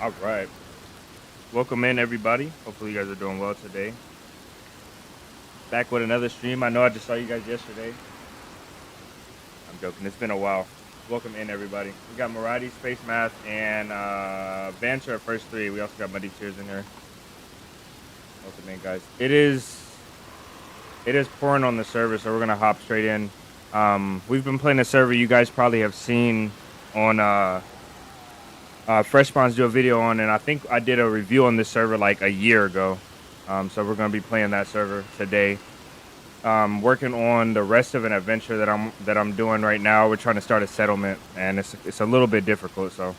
All right. Welcome in, everybody. Hopefully, you guys are doing well today. Back with another stream. I know I just saw you guys yesterday. I'm joking. It's been a while. Welcome in, everybody. We got Marathi, Space Math, and Banter at first three. We also got Muddy Tears in there. Welcome in, guys. It is pouring on the server, so we're gonna hop straight in. We've been playing a server you guys probably have seen on Fresh Spawns do a video on, and I think I did a review on this server like a year ago. So we're gonna be playing that server today. Working on the rest of an adventure that I'm doing right now. We're trying to start a settlement, and it's a little bit difficult. So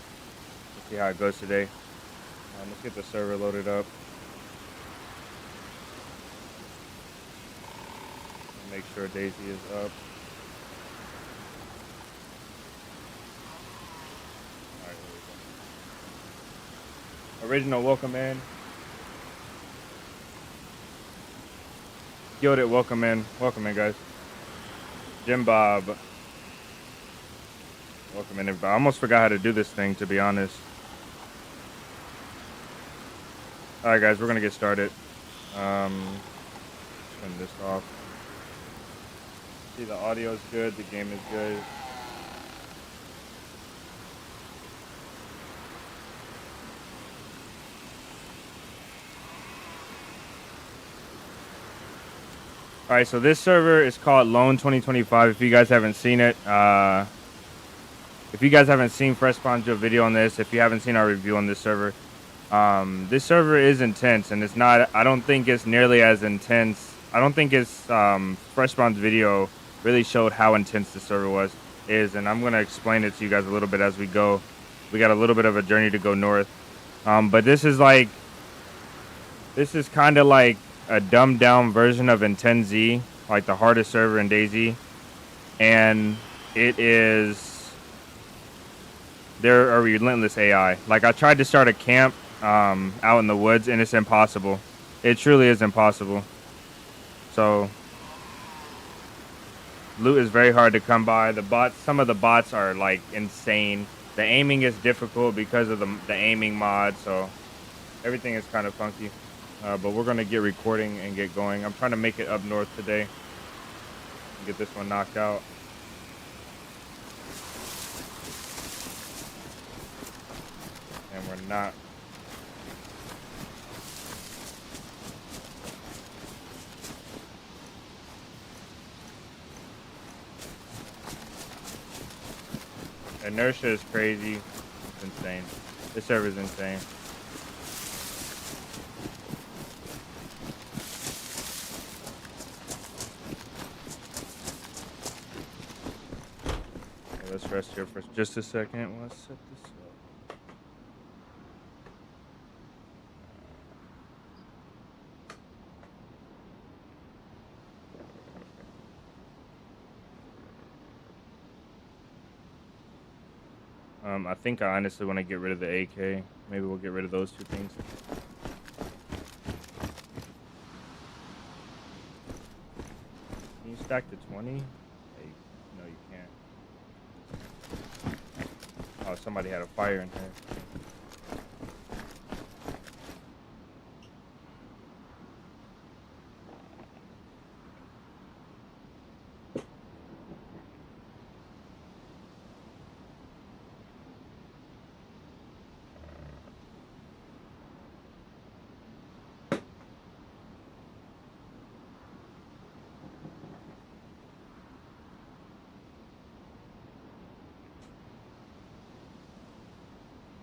let's see how it goes today. Let's get the server loaded up. Make sure DayZ is up. All right, here we go. Original, welcome in. Gilded, welcome in. Welcome in, guys. Jim Bob. Welcome in, everybody. I almost forgot how to do this thing, to be honest. All right, guys, we're going to get started. Turn this off. See, the audio is good. The game is good. All right, so this server is called Loan 2025. If you guys haven't seen it, if you guys haven't seen Fresh Spawns do a video on this, if you haven't seen our review on this server is intense, and it's not. I don't think it's nearly as intense. I don't think it's Fresh Spawns video really showed how intense the server is, and I'm gonna explain it to you guys a little bit as we go. We got a little bit of a journey to go north, but this is kind of like a dumbed down version of N10Z, like the hardest server in DayZ, and they're a relentless AI. Like, I tried to start a camp out in the woods, and it's impossible. It truly is impossible. So loot is very hard to come by. Some of the bots are like insane. The aiming is difficult because of the aiming mod, so everything is kind of funky. But we're gonna get recording and get going. I'm trying to make it up north today. Get this one knocked out. And we're not. Inertia is crazy. It's insane. This server is insane. Okay, let's rest here for just a second. Let's set this up. I think I honestly want to get rid of the AK. Maybe we'll get rid of those two things. Can you stack to 20? Hey, no, you can't. Oh, somebody had a fire in here.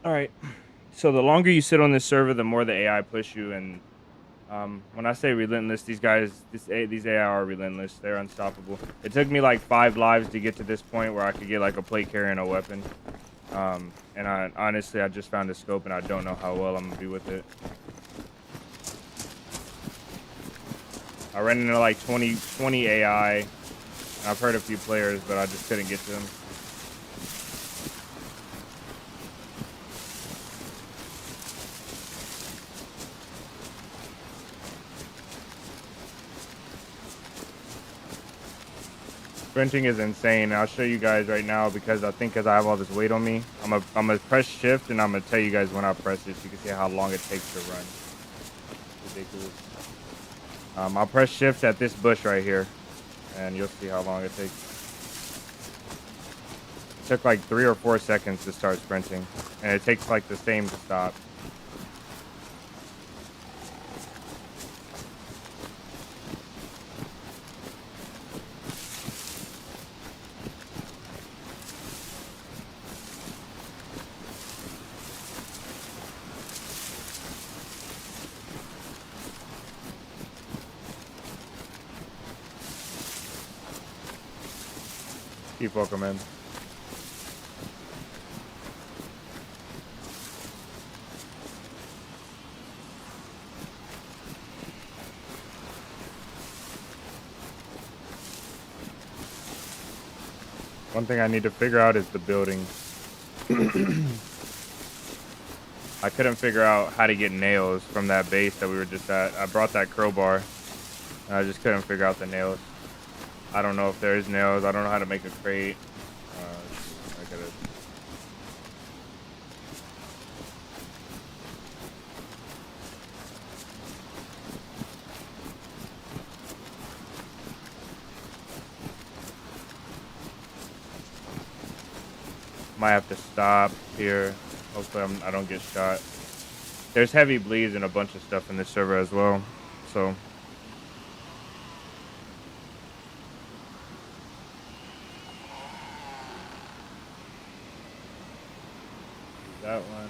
All right. So the longer you sit on this server, the more the AI push you. And when I say relentless, these AI are relentless. They're unstoppable. It took me like 5 lives to get to this point where I could get like a plate carrier and a weapon. And honestly, I just found a scope, and I don't know how well I'm gonna be with it. I ran into like 20 AI. And I've heard a few players, but I just couldn't get to them. Sprinting is insane. I'll show you guys right now because I think because I have all this weight on me, I'm gonna press shift and I'm gonna tell you guys when I press it so you can see how long it takes to run. Ridiculous. I'll press shift at this bush right here and you'll see how long it takes. It took like 3 or 4 seconds to start sprinting and it takes like the same to stop. Keep welcome in. One thing I need to figure out is the building. I couldn't figure out how to get nails from that base that we were just at. I brought that crowbar and I just couldn't figure out the nails. I don't know if there's nails. I don't know how to make a crate. I gotta. Might have to stop here. Hopefully I don't get shot. There's heavy bleeds and a bunch of stuff in this server as well. So. That one.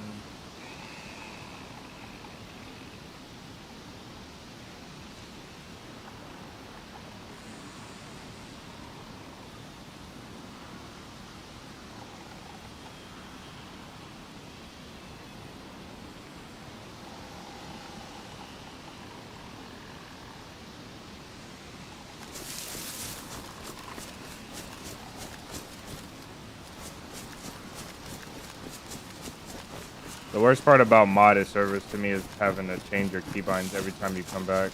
The worst part about modded servers to me is having to change your keybinds every time you come back.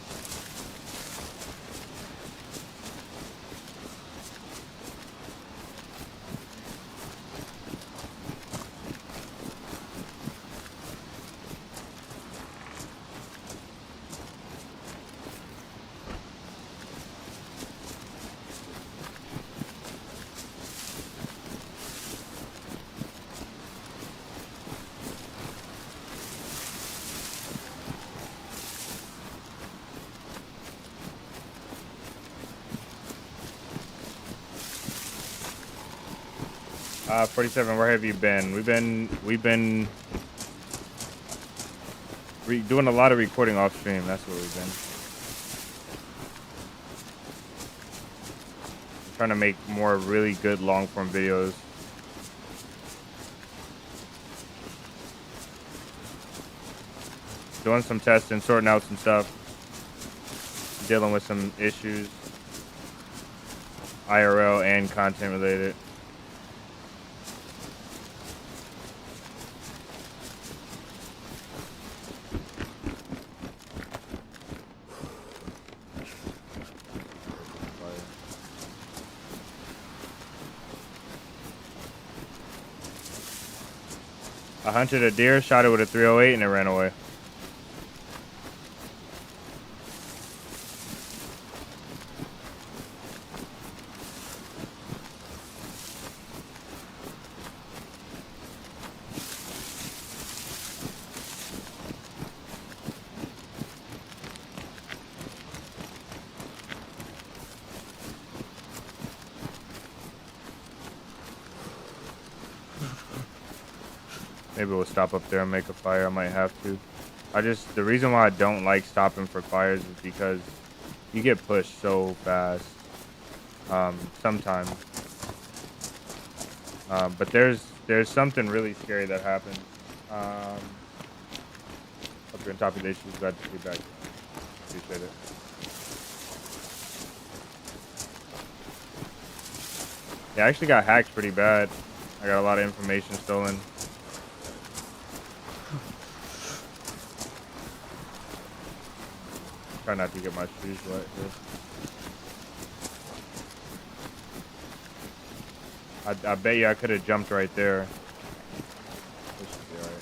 Uh, 47, where have you been? We've been doing a lot of recording off stream. That's where we've been. I'm trying to make more really good long form videos. Doing some testing, sorting out some stuff. Dealing with some issues. IRL and content related. I hunted a deer, shot it with a 308, and it ran away. Maybe we'll stop up there and make a fire. I might have to. The reason why I don't like stopping for fires is because you get pushed so fast. Sometimes. But there's something really scary that happens. Up here on top of the issues, glad to be back. Appreciate it. Yeah, I actually got hacked pretty bad. I got a lot of information stolen. Try not to get my shoes wet here. I bet you I could have jumped right there. This should be alright.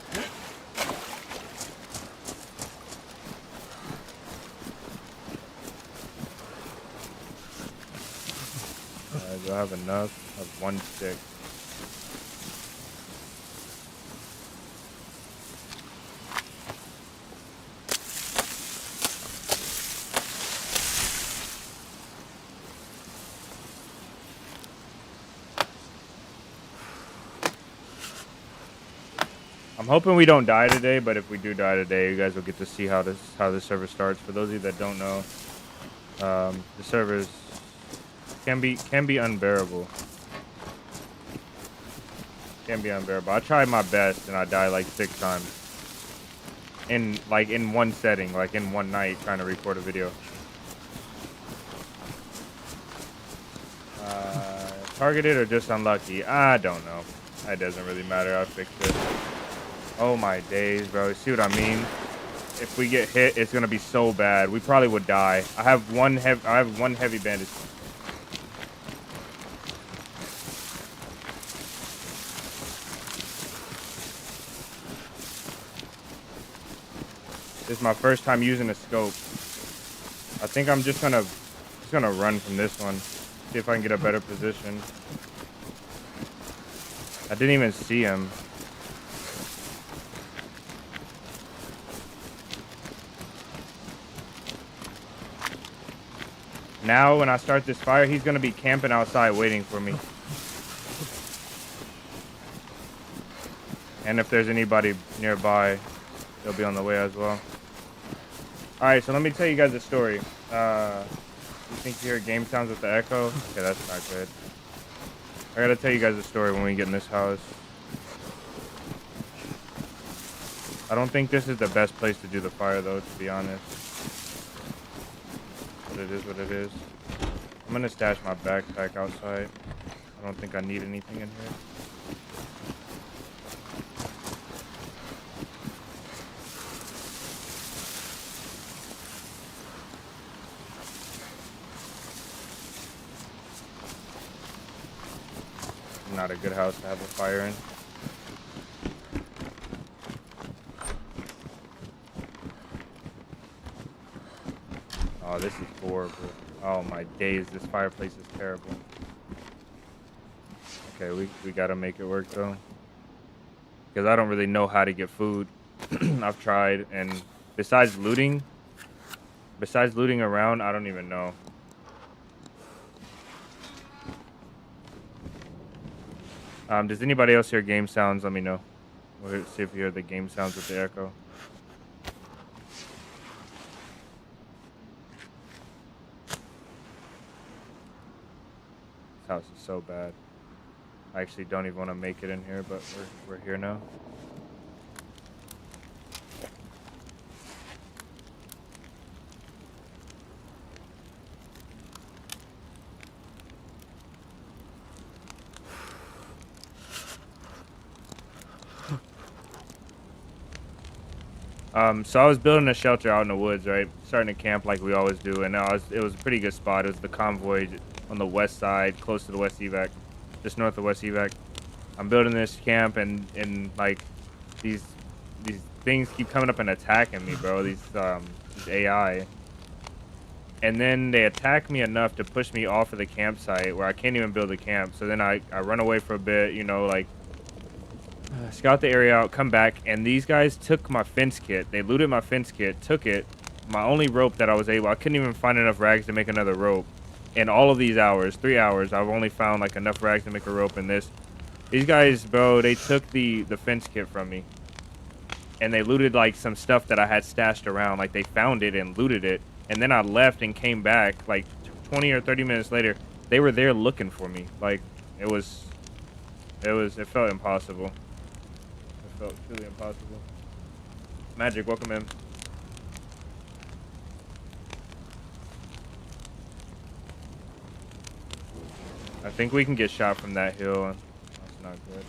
Do I have enough? I have one stick. I'm hoping we don't die today, but if we do die today, you guys will get to see how this server starts. For those of you that don't know, the servers can be unbearable. Can be unbearable. I tried my best and I died like 6 times. In one setting, like in one night, trying to record a video. Targeted or just unlucky? I don't know. That doesn't really matter. I'll fix it. Oh my days, bro. See what I mean? If we get hit, it's gonna be so bad. We probably would die. I have one heavy bandage. This is my first time using a scope. I think I'm just gonna run from this one. See if I can get a better position. I didn't even see him. Now, when I start this fire, he's gonna be camping outside waiting for me. And if there's anybody nearby, they'll be on the way as well. Alright, so let me tell you guys a story. You think you hear game sounds with the echo? Okay, that's not good. I gotta tell you guys a story when we get in this house. I don't think this is the best place to do the fire, though, to be honest. But it is what it is. I'm gonna stash my backpack outside. I don't think I need anything in here. Not a good house to have a fire in. Oh, this is horrible. Oh my days, this fireplace is terrible. Okay, we gotta make it work though. Because I don't really know how to get food. I've tried, and besides looting around, I don't even know. Does anybody else hear game sounds? Let me know. We'll see if you hear the game sounds with the echo. This house is so bad. I actually don't even want to make it in here, but we're here now. So I was building a shelter out in the woods, right? Starting to camp like we always do, and it was a pretty good spot. It was the convoy on the west side, close to the west evac, just north of west evac. I'm building this camp, and like these things keep coming up and attacking me, bro. These AI, and then they attack me enough to push me off of the campsite where I can't even build a camp. So then I run away for a bit, you know, like. Scout the area out, come back, and these guys took my fence kit. They looted my fence kit, took it. My only rope that I couldn't even find enough rags to make another rope. In all of these hours, 3 hours, I've only found like enough rags to make a rope in this. These guys, bro, they took the fence kit from me. And they looted like some stuff that I had stashed around. Like they found it and looted it. And then I left and came back like 20 or 30 minutes later. They were there looking for me. Like it felt impossible. Felt truly impossible. Magic, welcome in. I think we can get shot from that hill. That's not good.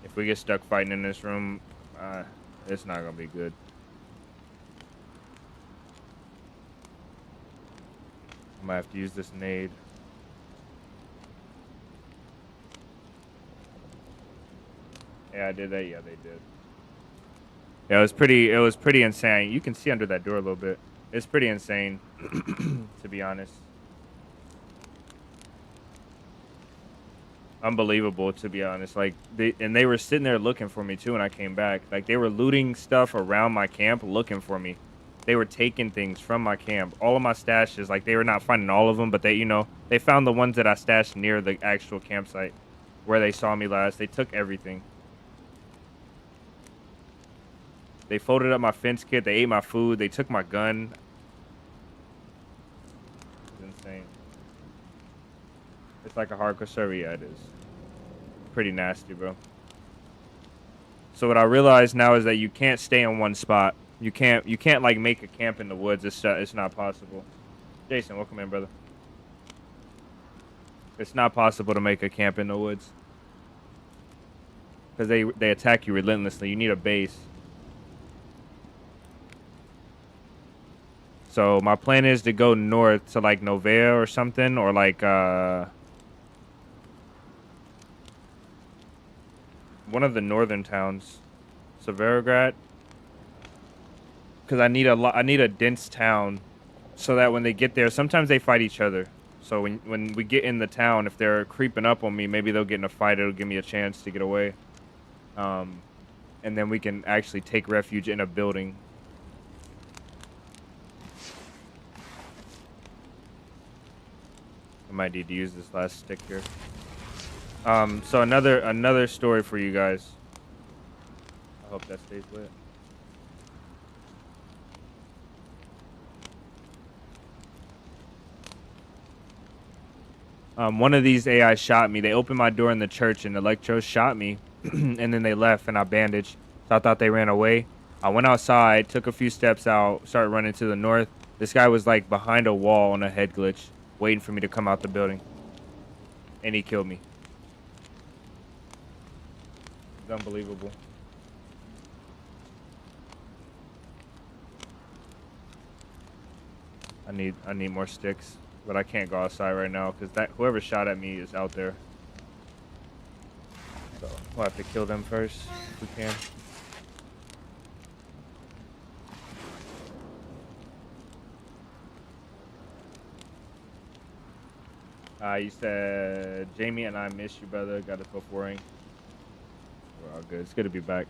If we get stuck fighting in this room, it's not gonna be good. I might have to use this nade. Yeah, I did that. Yeah, they did. Yeah, it was pretty insane. You can see under that door a little bit. It's pretty insane, to be honest. Unbelievable, to be honest. Like they were sitting there looking for me too when I came back. Like they were looting stuff around my camp looking for me. They were taking things from my camp. All of my stashes, like they were not finding all of them, but they, you know, they found the ones that I stashed near the actual campsite where they saw me last. They took everything. They folded up my fence kit. They ate my food. They took my gun. It's insane. It's like a hardcore server. Yeah, it is. Pretty nasty, bro. So what I realize now is that you can't stay in one spot. You can't like make a camp in the woods. It's not possible. Jason, welcome in, brother. It's not possible to make a camp in the woods because they attack you relentlessly. You need a base. So my plan is to go north to like Novea or something, or like one of the northern towns, Severograd, because I need a dense town, so that when they get there, sometimes they fight each other. So when we get in the town, if they're creeping up on me, maybe they'll get in a fight. It'll give me a chance to get away, and then we can actually take refuge in a building. I might need to use this last stick here. So another story for you guys. I hope that stays lit. One of these AI shot me. They opened my door in the church and Electro shot me, and then they left and I bandaged. So I thought they ran away. I went outside, took a few steps out, started running to the north. This guy was like behind a wall on a head glitch, waiting for me to come out the building, and he killed me. It's unbelievable. I need more sticks, but I can't go outside right now because that whoever shot at me is out there. So we'll have to kill them first if we can. You said, Jamie and I miss you, brother. Got us both worrying. We're all good. It's good to be back.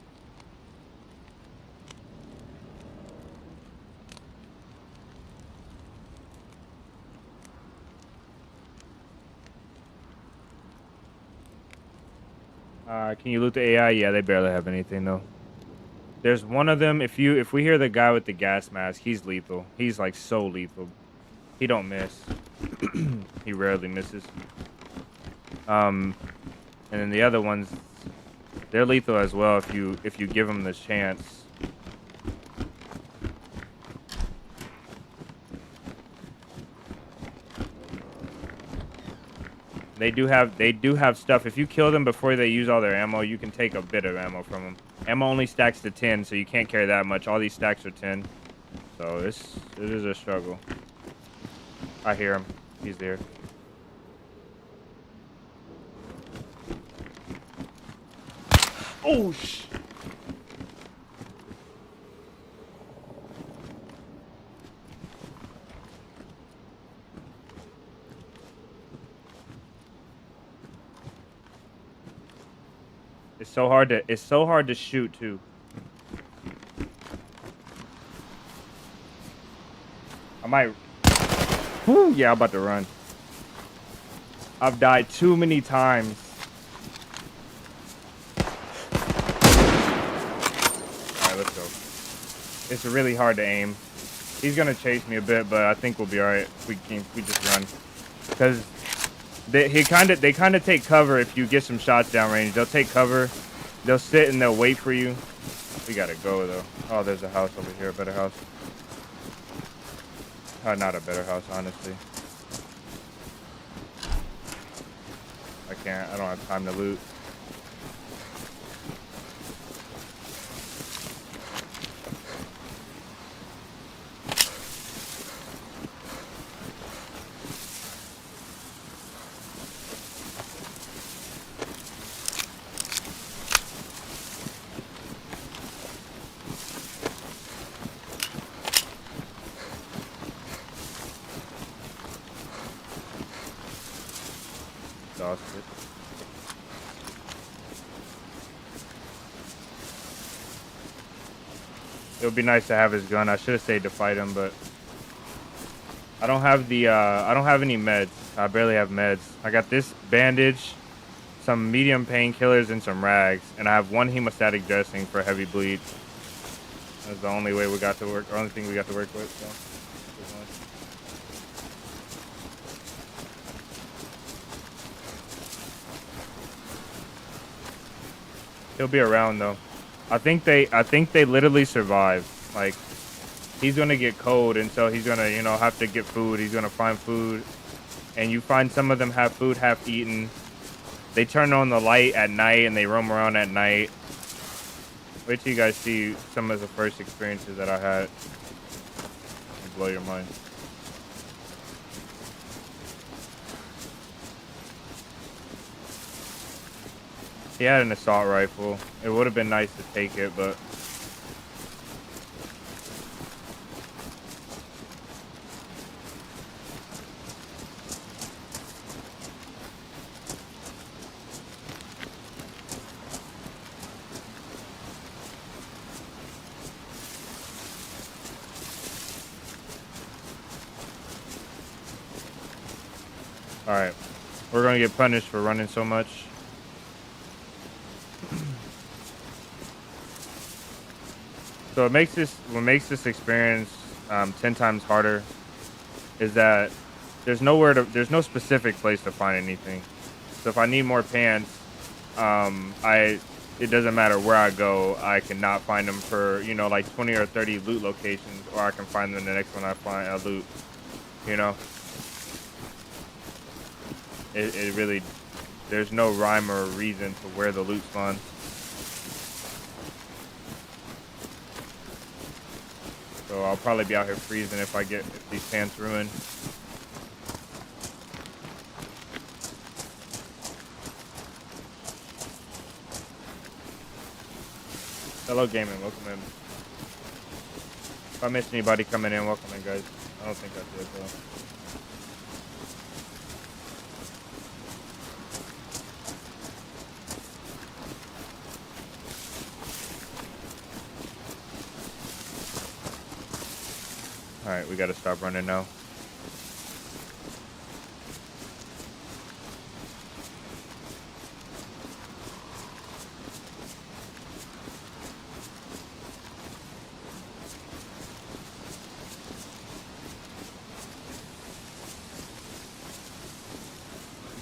Can you loot the AI? Yeah, they barely have anything though. There's one of them. If we hear the guy with the gas mask, he's lethal. He's like so lethal. He don't miss. He rarely misses. And then the other ones, they're lethal as well if you give them the chance. They do have stuff. If you kill them before they use all their ammo, you can take a bit of ammo from them. Ammo only stacks to 10, so you can't carry that much. All these stacks are 10. So it is a struggle. I hear him. He's there. Oh, sh! It's so hard to shoot too. I might. Whew, yeah, I'm about to run. I've died too many times. Alright, let's go. It's really hard to aim. He's gonna chase me a bit, but I think we'll be alright if we just run. Because they kind of take cover if you get some shots downrange. They'll take cover. They'll sit and they'll wait for you. We gotta go though. Oh, there's a house over here, a better house. Not a better house, honestly. I don't have time to loot. exhausted. It would be nice to have his gun. I should have stayed to fight him, but I don't have the I don't have any meds. I barely have meds. I got this bandage, some medium painkillers, and some rags, and I have one hemostatic dressing for heavy bleed. That's the only way we got to work. Only thing we got to work with. So. He'll be around though. I think they literally survive. Like, he's gonna get cold, and so he's gonna, you know, have to get food. He's gonna find food, and you find some of them have food half eaten. They turn on the light at night and they roam around at night. Wait till you guys see some of the first experiences that I had. It'll blow your mind. He had an assault rifle. It would have been nice to take it, but all right. We're gonna get punished for running so much. So what makes this experience 10 times harder is that there's no specific place to find anything. So if I need more pants, it doesn't matter where I go, I cannot find them for, you know, like 20 or 30 loot locations, or I can find them the next one I find loot, you know. It really, there's no rhyme or reason to where the loot spawns. So I'll probably be out here freezing if these pants ruined. Hello gaming, welcome in. If I missed anybody coming in, welcome in guys. I don't think I did though. Alright, we gotta stop running now.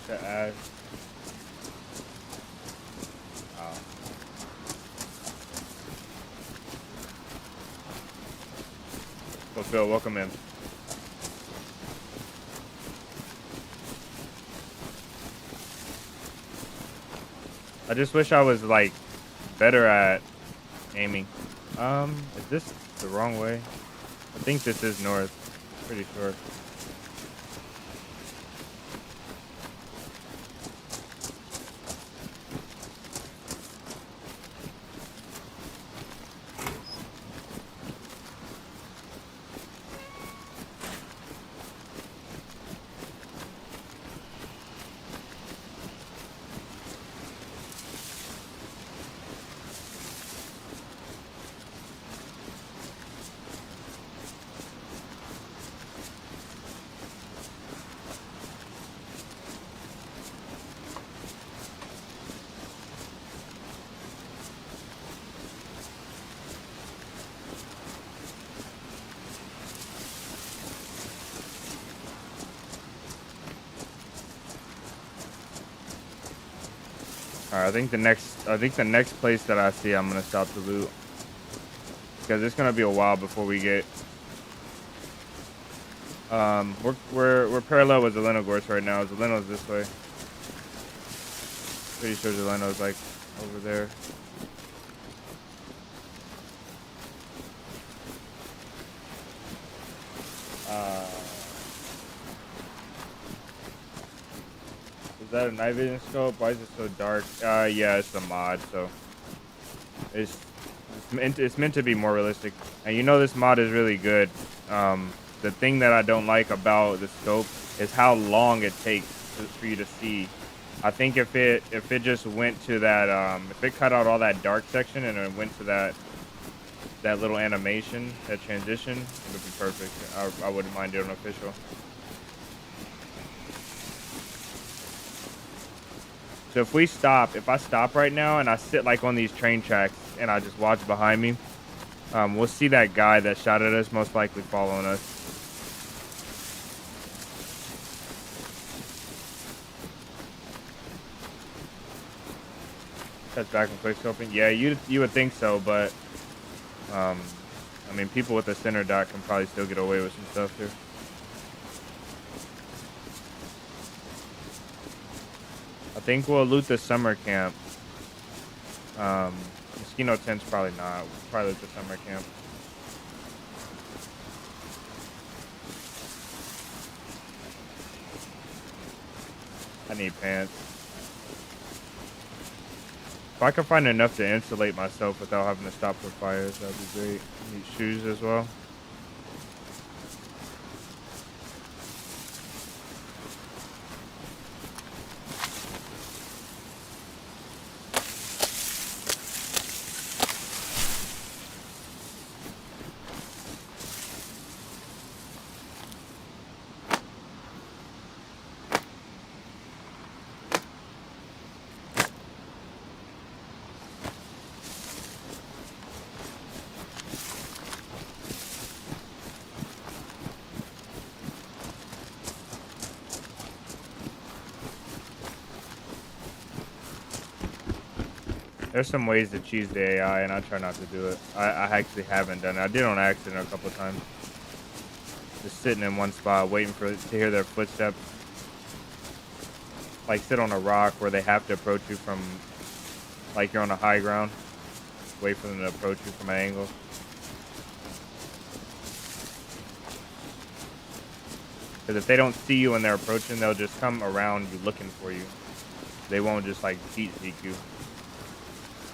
To add. Wow. So Phil, welcome in. I just wish I was like better at aiming. Is this the wrong way? I think this is north. Pretty sure. Alright, I think the next place that I see, I'm gonna stop to loot, because it's gonna be a while before we get. We're parallel with Zelenogorsk right now. Zeleno's this way. Pretty sure Zeleno's like over there. Is that a night vision scope? Why is it so dark? Yeah, it's a mod, so it's meant to be more realistic. And you know this mod is really good. The thing that I don't like about the scope is how long it takes for you to see. I think if it just went to that if it cut out all that dark section and it went to that little animation, that transition, it would be perfect. I wouldn't mind doing official. So if I stop right now and I sit like on these train tracks and I just watch behind me, we'll see that guy that shot at us most likely following us. Touch back and quick scoping. Yeah, you would think so, but um, I mean, people with a center dot can probably still get away with some stuff here. I think we'll loot the summer camp. Mosquito tent's probably not. We'll probably loot the summer camp. I need pants. If I can find enough to insulate myself without having to stop for fires, that'd be great. I need shoes as well. There's some ways to cheese the AI, and I try not to do it. I actually haven't done it. I did on accident a couple times. Just sitting in one spot, waiting to hear their footsteps. Like sit on a rock where they have to approach you from, like you're on a high ground. Wait for them to approach you from an angle. Because if they don't see you when they're approaching, they'll just come around you looking for you. They won't just like heat seek you.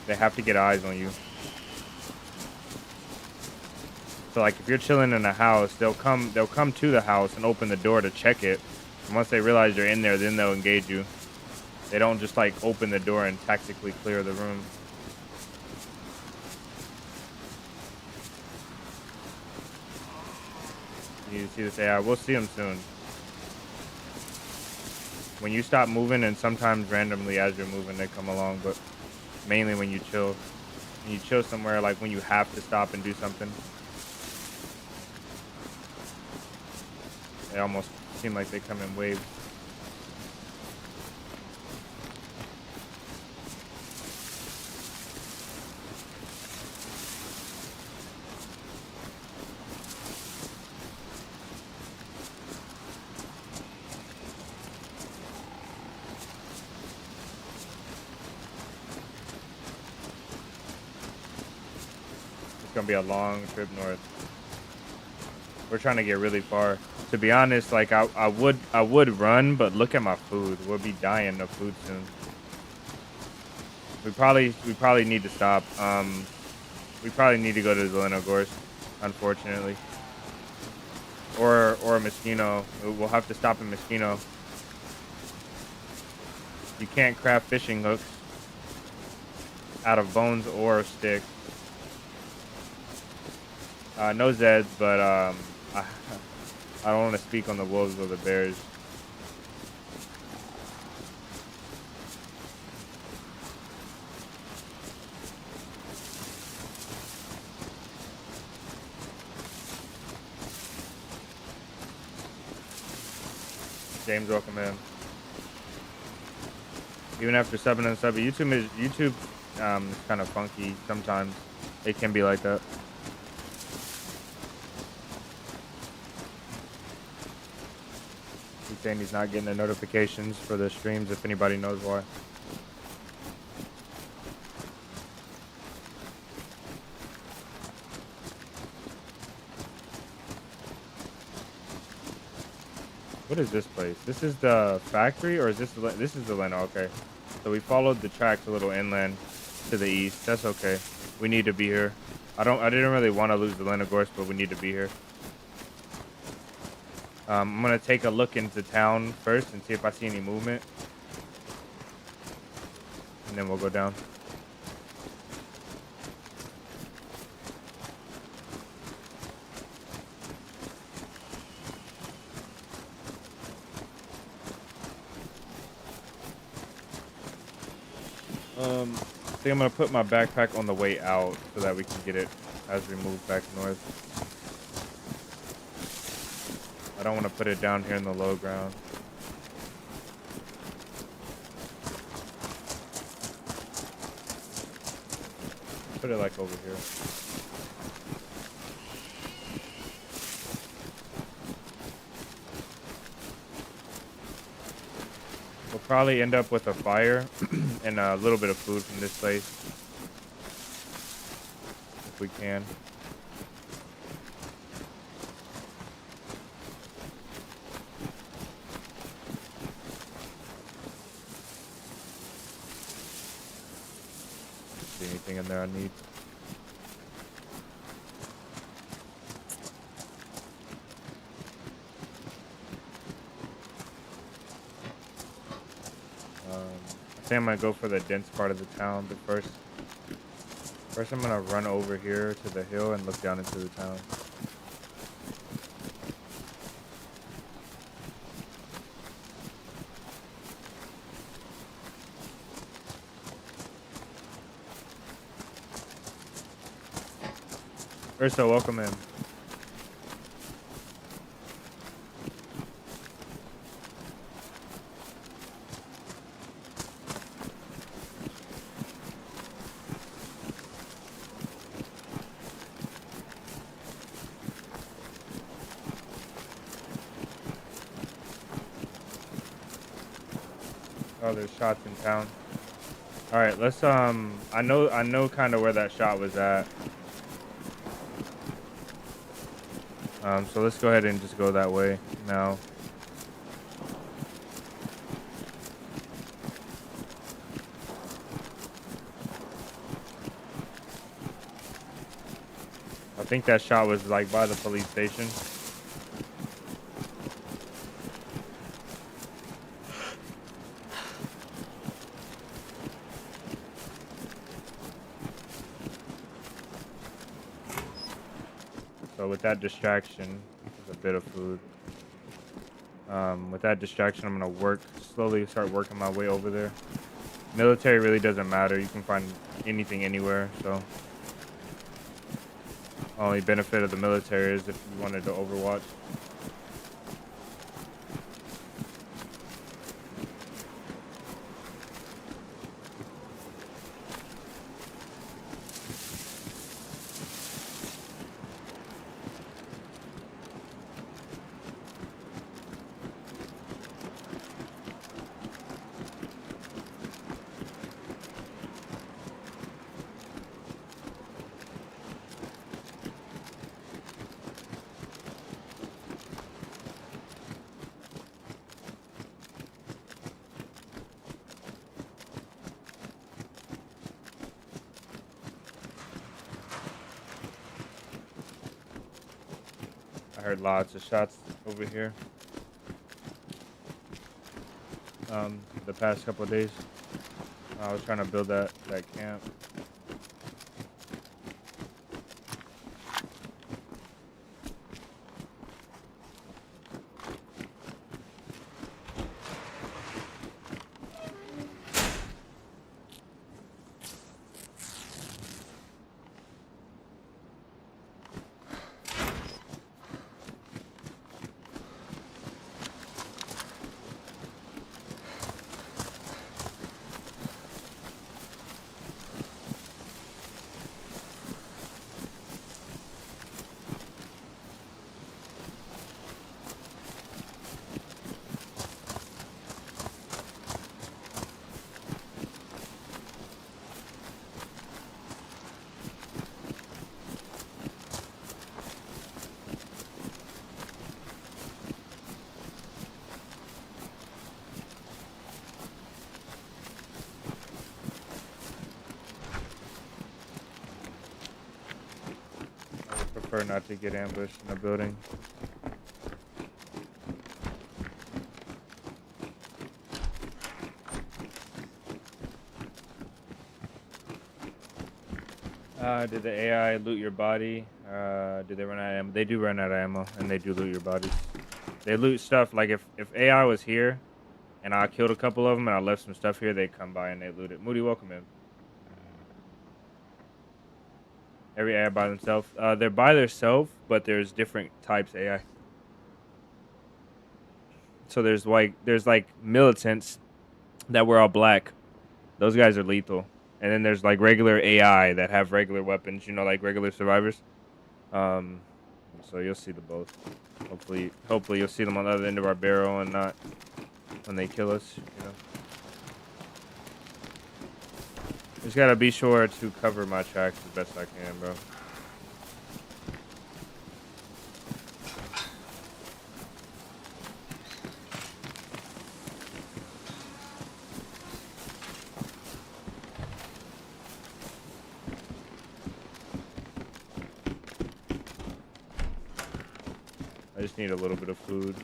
They have to get eyes on you. So like if you're chilling in a house, they'll come to the house and open the door to check it. And once they realize you're in there, then they'll engage you. They don't just like open the door and tactically clear the room. You see this AI? We'll see them soon. When you stop moving, and sometimes randomly as you're moving, they come along, but mainly when you chill. When you chill somewhere, like when you have to stop and do something. They almost seem like they come in waves. Gonna be a long trip north. We're trying to get really far. To be honest, like I would run, but look at my food. We'll be dying of food soon. We probably need to stop. We probably need to go to Zeleno Gorse, unfortunately. Or Mosquito. We'll have to stop in Mosquito. You can't craft fishing hooks out of bones or sticks. No Zeds, but I don't want to speak on the wolves or the bears. James, welcome in. Even after subbing and subbing, YouTube is kind of funky sometimes. It can be like that. He's saying he's not getting the notifications for the streams, if anybody knows why. What is this place? This is the factory, or is this is the land? Okay. So we followed the tracks a little inland to the east. That's okay. We need to be here. I didn't really want to lose the land of Gorse, but we need to be here. I'm gonna take a look into town first and see if I see any movement. and then we'll go down. I think I'm gonna put my backpack on the way out so that we can get it as we move back north. I don't want to put it down here in the low ground. Put it like over here. We'll probably end up with a fire and a little bit of food from this place if we can. See anything in there I need? I think I'm gonna go for the dense part of the town, but first I'm gonna run over here to the hill and look down into the town. Urso, welcome in. Oh, there's shots in town. All right, let's I know kind of where that shot was at. So let's go ahead and just go that way now. I think that shot was like by the police station. So with that distraction, there's a bit of food. With that distraction, I'm gonna slowly start working my way over there. Military really doesn't matter. You can find anything anywhere. So only benefit of the military is if you wanted to overwatch. I heard lots of shots over here. The past couple of days, I was trying to build that camp. Prefer not to get ambushed in a building. Did the AI loot your body? Do they run out of ammo? They do run out of ammo, and they do loot your bodies. They loot stuff like if AI was here and I killed a couple of them and I left some stuff here, they come by and they loot it. Moody, welcome in. Every AI by themselves. They're by themselves, but there's different types AI. So there's like militants that were all black. Those guys are lethal. And then there's like regular AI that have regular weapons, like regular survivors. Um, so you'll see the both. Hopefully you'll see them on the other end of our barrel and not when they kill us. Just gotta be sure to cover my tracks as best I can, bro. I just need a little bit of food.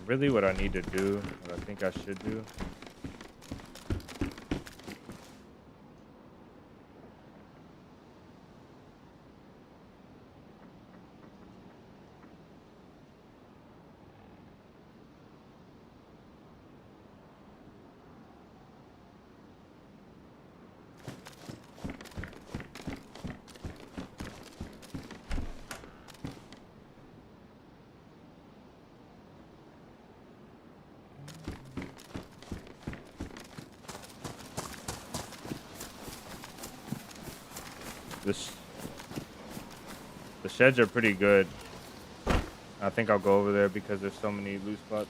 Really what I need to do, what I think I should do. The sheds are pretty good. I think I'll go over there because there's so many loot spots.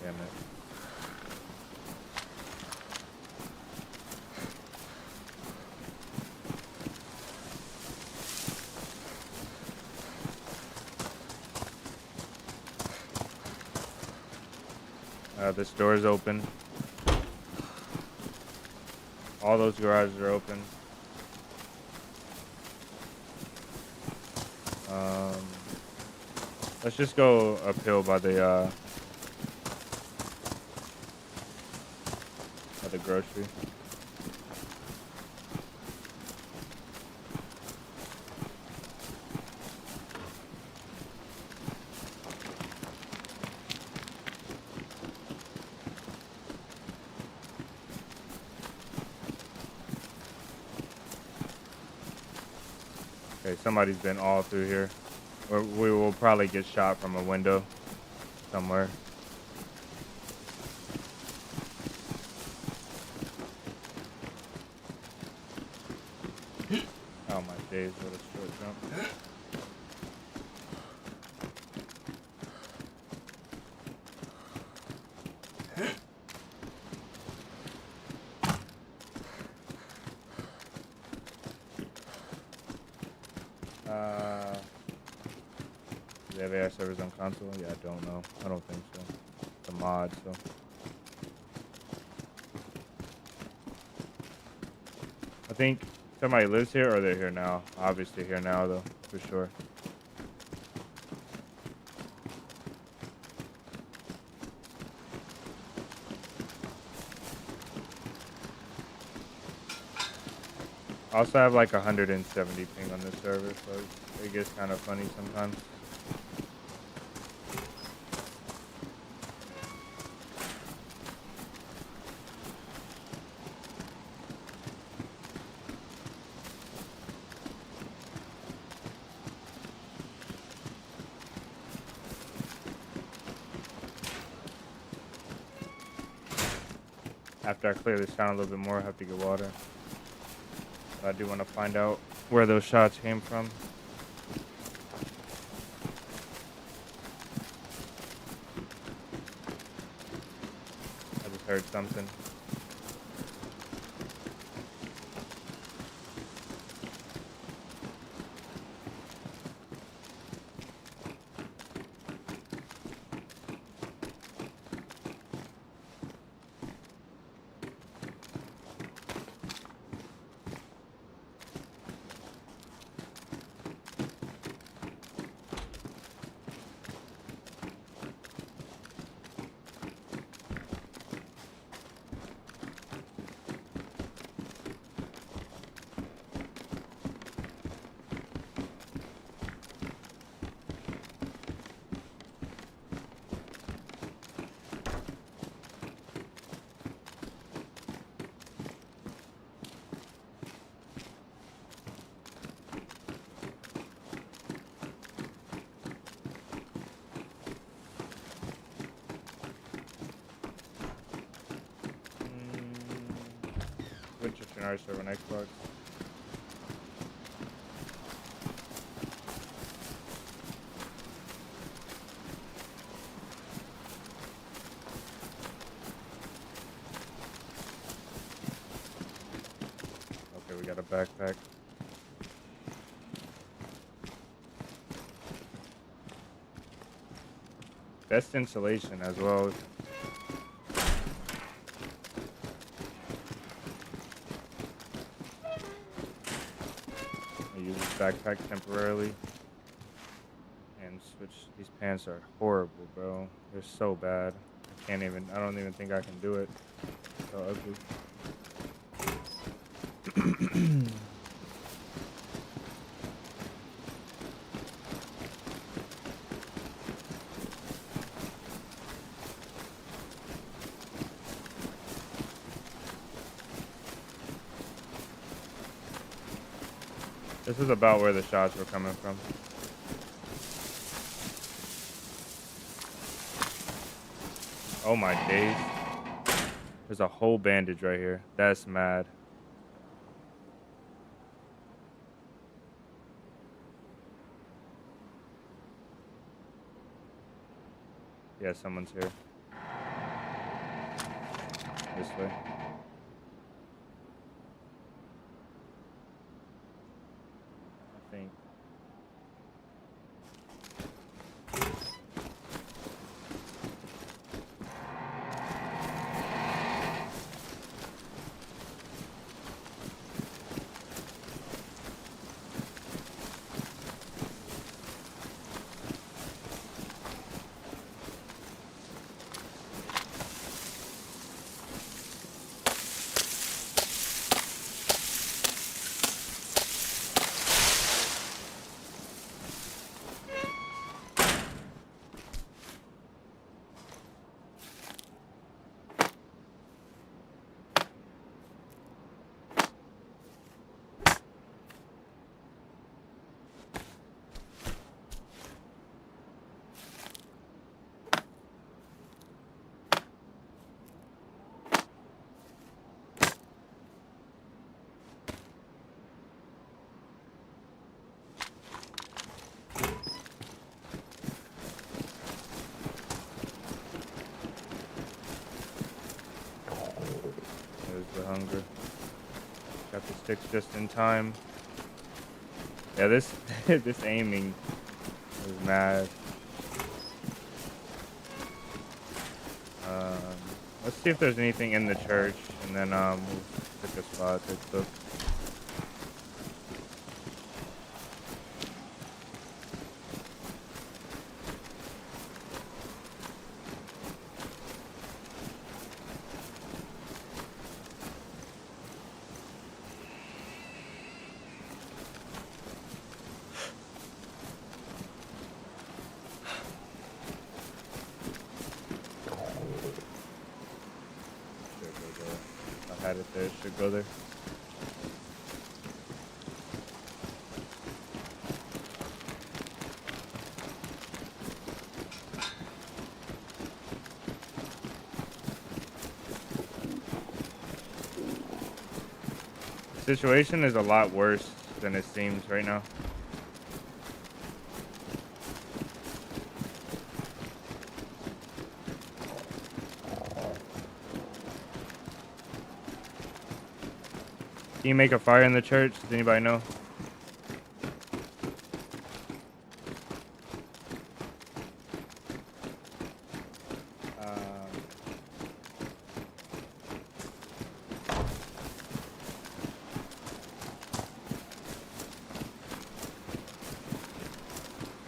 Damn it. This door is open. All those garages are open. Let's just go uphill by the grocery. Okay, somebody's been all through here. Or we will probably get shot from a window somewhere. Oh my days, what a short jump. Do they have AI servers on console? Yeah, I don't know. I don't think so. It's a mod, so. I think somebody lives here or they're here now. Obviously here now though, for sure. I also have like 170 ping on this server, so it gets kind of funny sometimes. After I clear this town a little bit more, I have to get water. But I do want to find out where those shots came from. I just heard something. in our server on Xbox. Okay, we got a backpack. Best insulation as well. I use this backpack temporarily and switch. These pants are horrible, bro. They're so bad. I don't even think I can do it. So ugly. This is about where the shots were coming from. Oh my days. There's a whole bandage right here. That's mad. Yeah, someone's here. This way. I think. There's the hunger. Got the sticks just in time. Yeah, this this aiming is mad. Let's see if there's anything in the church, and then we'll pick a spot to cook. I had it there. It should go there. The situation is a lot worse than it seems right now. Can you make a fire in the church? Does anybody know?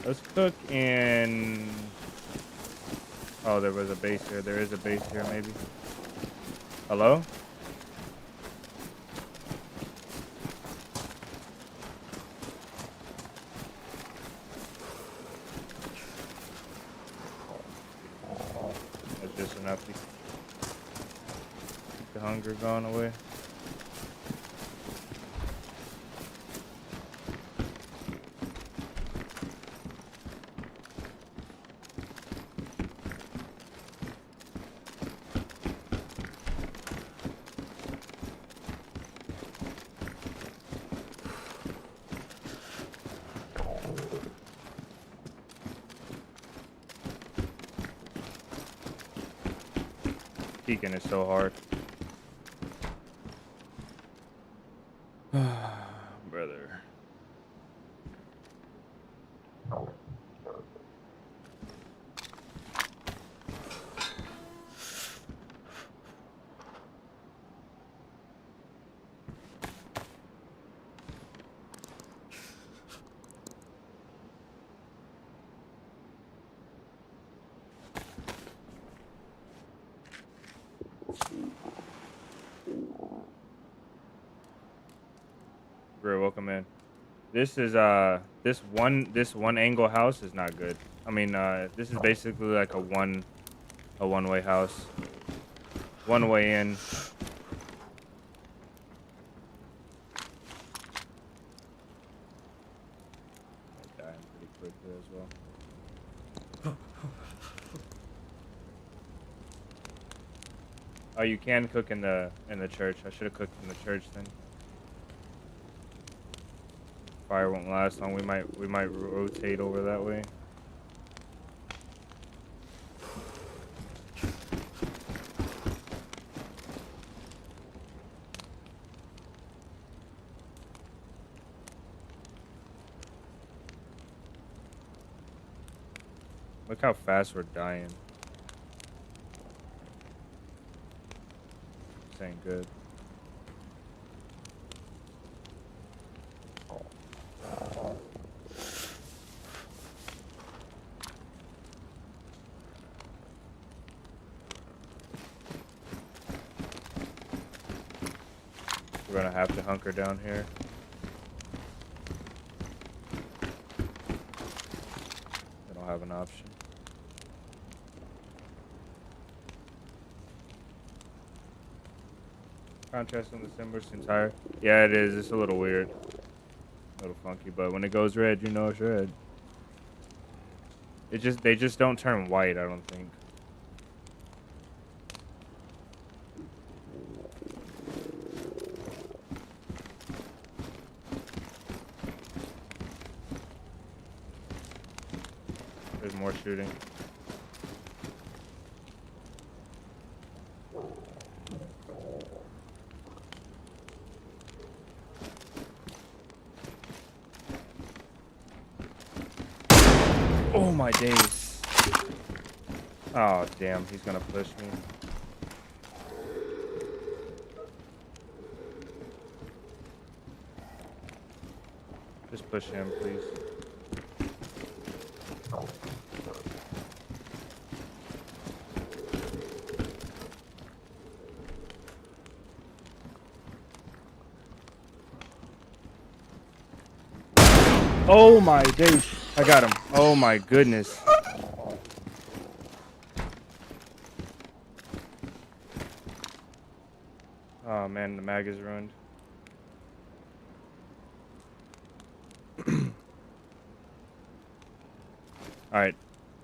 Let's cook in... Oh, there was a base here. There is a base here, maybe. Hello? That's just enough to keep the hunger gone away. Peeking is so hard. Brother. Bro, welcome in. This is this one angle house is not good. I mean, this is basically like a one-way house. One way in. I'm dying pretty quick here as well. Oh, you can cook in the church. I should have cooked in the church then. Fire won't last long. We might rotate over that way. Look how fast we're dying. This ain't good. We're gonna have to hunker down here. I don't have an option. Contrast on the Simber seems higher. Yeah, it is. It's a little weird. A little funky, but when it goes red, you know it's red. They just don't turn white, I don't think. There's more shooting. Oh my days. Oh damn, he's gonna push me. Just push him, please. Oh my days. I got him. Oh my goodness. Oh man, the mag is ruined. All right,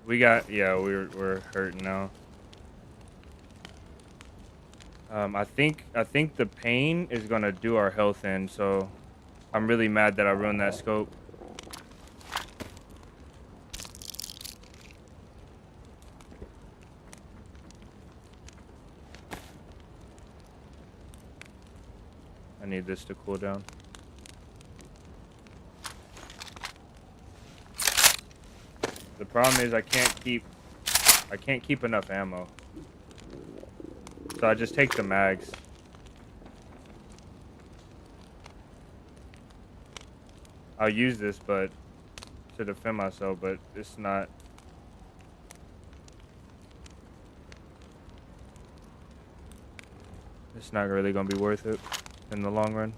we're hurting now. I think the pain is gonna do our health in, so I'm really mad that I ruined that scope. I need this to cool down. The problem is I can't keep enough ammo. So I just take the mags. I'll use this but to defend myself, but it's not really gonna be worth it in the long run.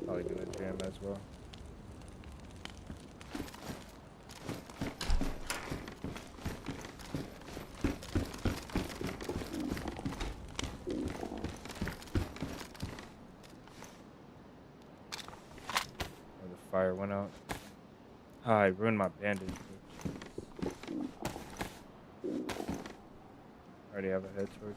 Probably gonna jam as well. Oh, the fire went out. Ah, I ruined my bandage. Already have a head torch.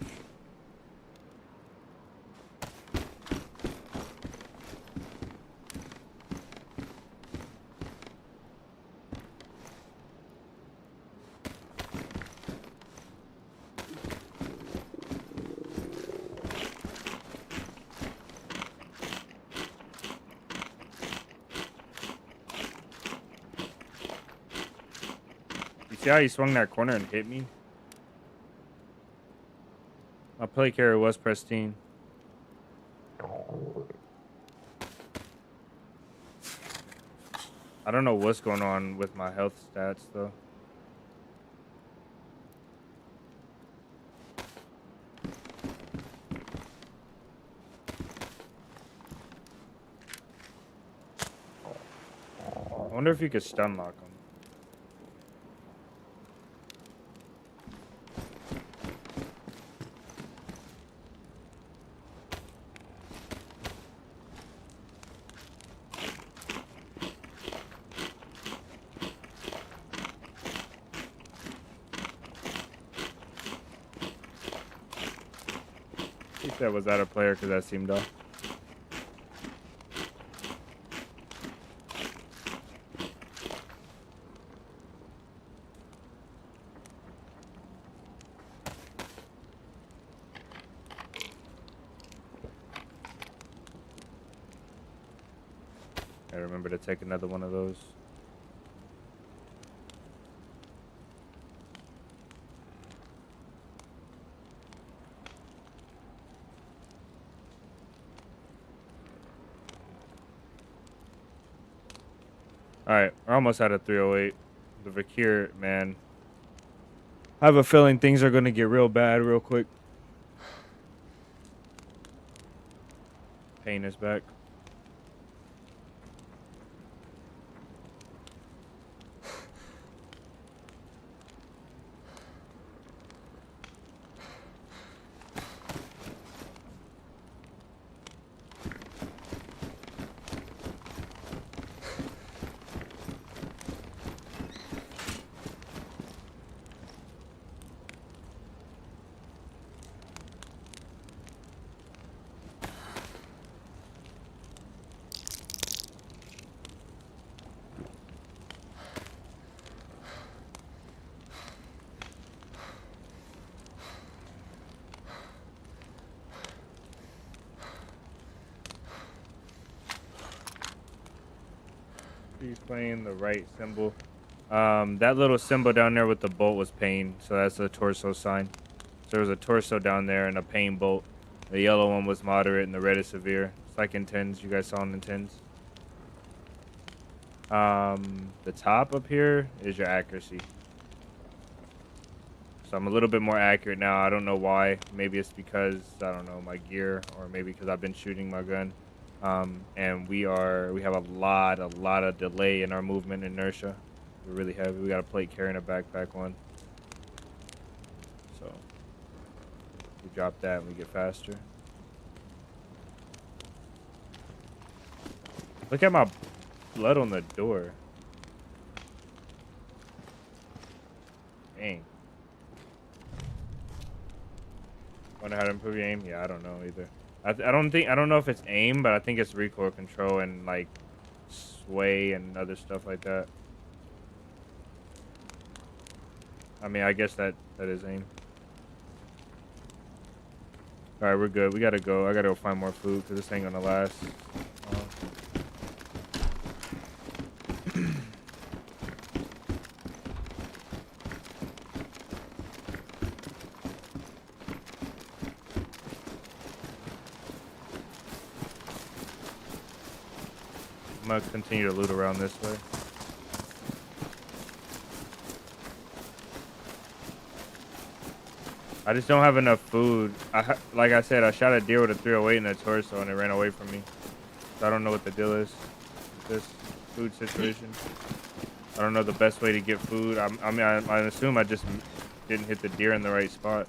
see how he swung that corner and hit me? My play carrier was pristine. I don't know what's going on with my health stats though. I wonder if you could stun lock him. He said was that a player because that seemed off. I remember to take another one of those. Alright, we're almost out of 308. The Vakir, man. I have a feeling things are going to get real bad real quick. Pain is back. He's playing the right symbol. That little symbol down there with the bolt was pain, so that's a torso sign. So there was a torso down there and a pain bolt. The yellow one was moderate and the red is severe. It's like in tens. You guys saw in the tens. The top up here is your accuracy. So I'm a little bit more accurate now. I don't know why. Maybe it's because, I don't know, my gear, or maybe because I've been shooting my gun. And we have a lot of delay in our movement inertia. We're really heavy. We got a plate carrying a backpack one. So we drop that and we get faster. Look at my blood on the door. Dang. Wonder how to improve your aim? Yeah, I don't know either. I don't know if it's aim, but I think it's recoil control and like sway and other stuff like that. I mean, I guess that is aim. All right, we're good. We gotta go. I gotta go find more food because this ain't gonna last. I'm gonna continue to loot around this way. I just don't have enough food. Like I said, I shot a deer with a 308 in the torso and it ran away from me. So I don't know what the deal is with this food situation. I don't know the best way to get food. I assume I just didn't hit the deer in the right spot.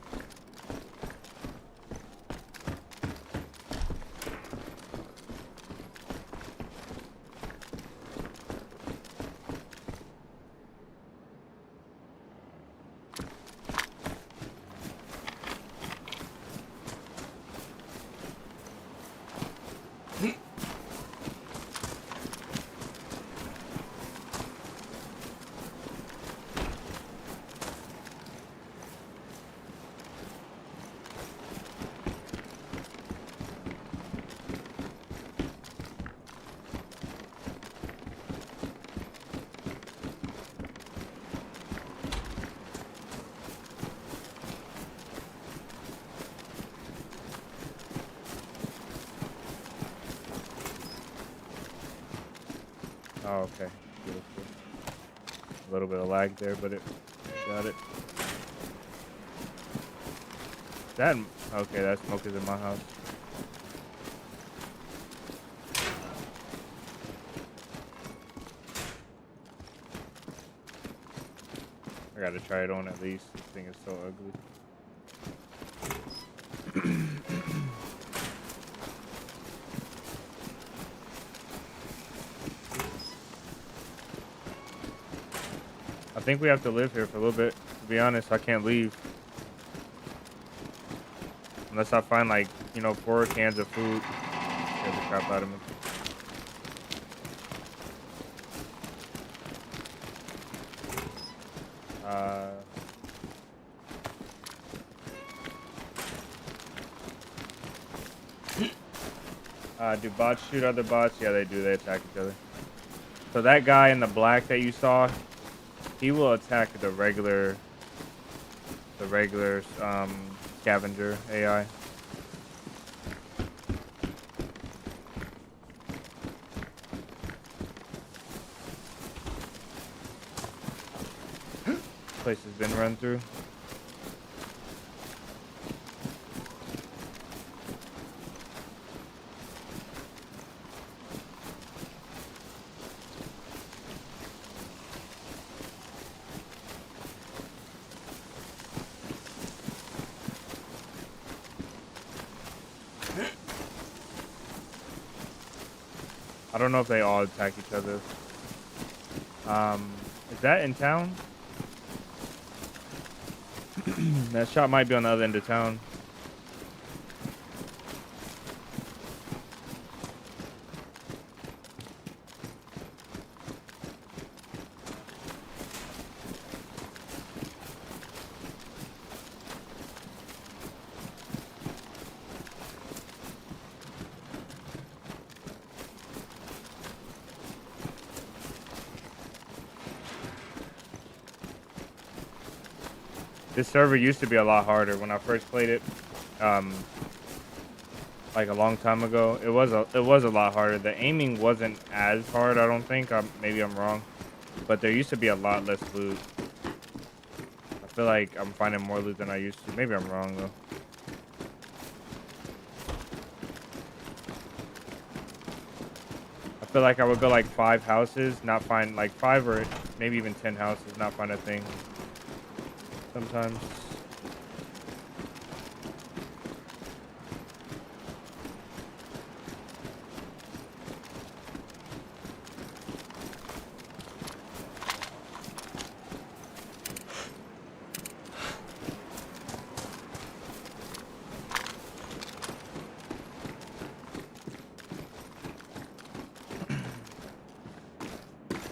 Oh, okay. Beautiful. A little bit of lag there, but it got it. That okay? That smoke is in my house. I gotta try it on at least. This thing is so ugly. I think we have to live here for a little bit. To be honest, I can't leave unless I find like 4 cans of food. Scared the crap out of me. Do bots shoot other bots? Yeah, they do. They attack each other. So that guy in the black that you saw, he will attack the regular scavenger AI. Place has been run through. I don't know if they all attack each other. Is that in town? That shot might be on the other end of town. This server used to be a lot harder when I first played it. Like a long time ago, it was a lot harder. The aiming wasn't as hard, I don't think. Maybe I'm wrong, but there used to be a lot less loot. I feel like I'm finding more loot than I used to. Maybe I'm wrong though. I feel like I would go like 5 houses, not find like 5 or maybe even 10 houses, not find a thing. Sometimes.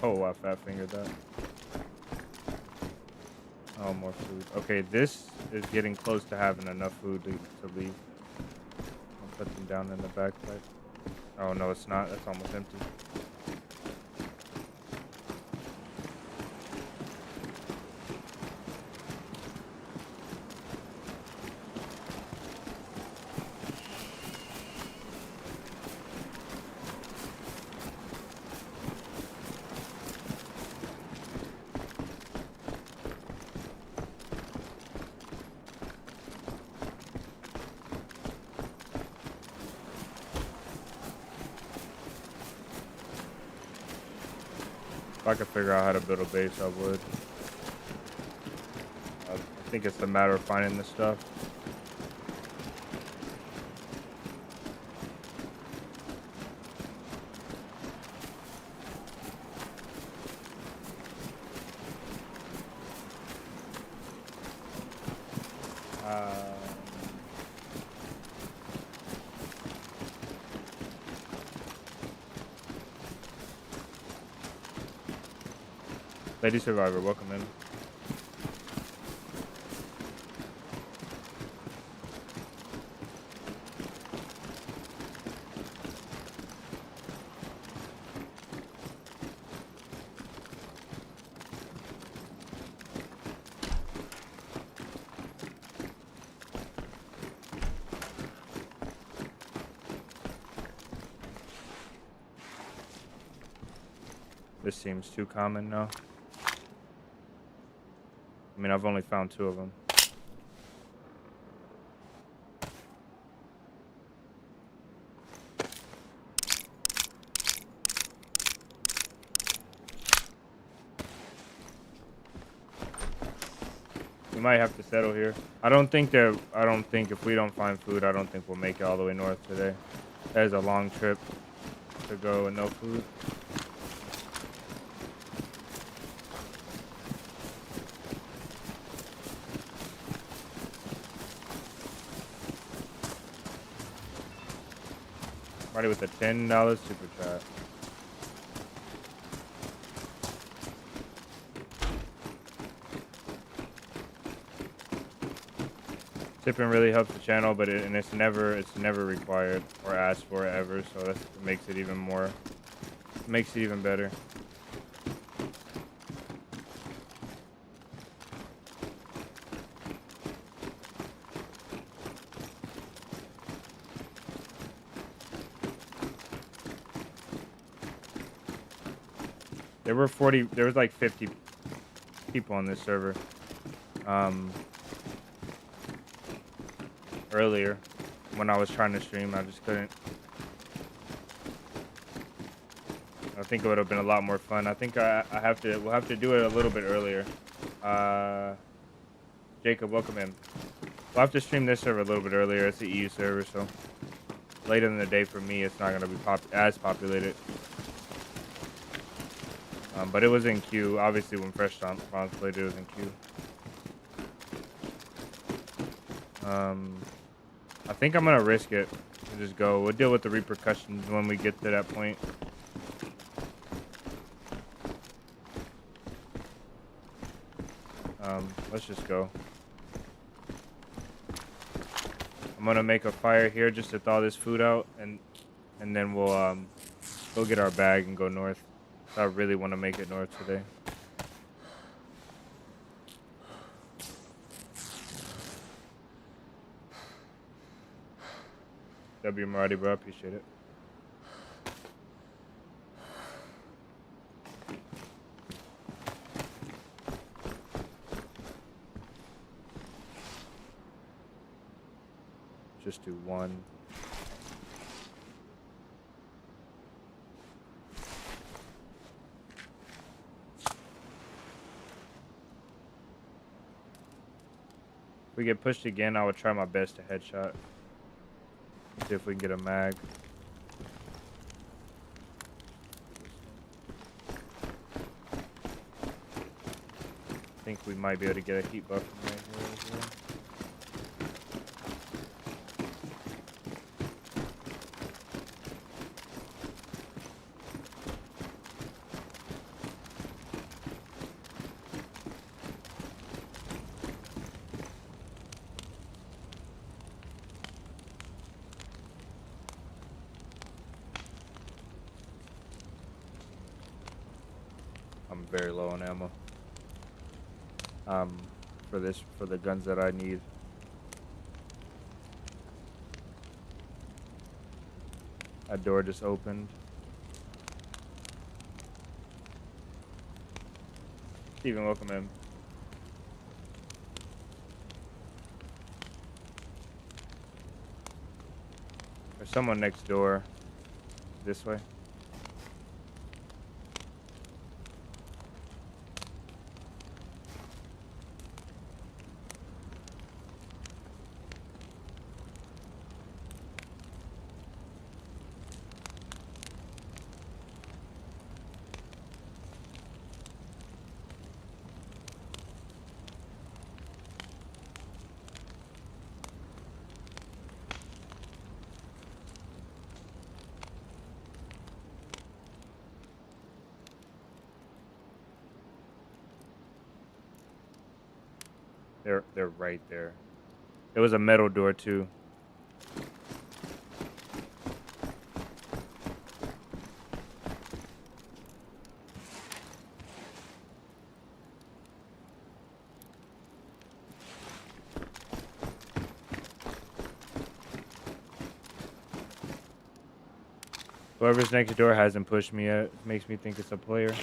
Oh, I fat fingered that. Oh, more food. Okay, this is getting close to having enough food to leave. I'll put them down in the backpack. Oh, no, it's not. That's almost empty. If I could figure out how to build a base, I would. I think it's a matter of finding the stuff. Lady Survivor, welcome in. This seems too common now. I mean, I've only found 2 of them. We might have to settle here. I don't think if we don't find food, I don't think we'll make it all the way north today. That is a long trip to go with no food. Somebody with a $10 super chat. Tipping really helps the channel, but it's never required or asked for ever, so that makes it even better. There was like 50 people on this server. Earlier when I was trying to stream, I just couldn't. I think it would have been a lot more fun. I think we'll have to do it a little bit earlier. Jacob, welcome in. We'll have to stream this server a little bit earlier. It's the EU server, so later in the day for me, it's not going to be as populated. But it was in queue. Obviously, when Fresh Spawns played, it was in queue. I think I'm gonna risk it and just go. We'll deal with the repercussions when we get to that point. Let's just go. I'm gonna make a fire here just to thaw this food out, and then we'll go get our bag and go north. I really want to make it north today. W Marty, bro, I appreciate it. Just do one. If we get pushed again, I would try my best to headshot. See if we can get a mag. I think we might be able to get a heat buff from right here as well. I'm very low on ammo. For the guns that I need. That door just opened. Steven, welcome in. There's someone next door. This way. They're right there. There was a metal door too. Whoever's next door hasn't pushed me yet. It makes me think it's a player.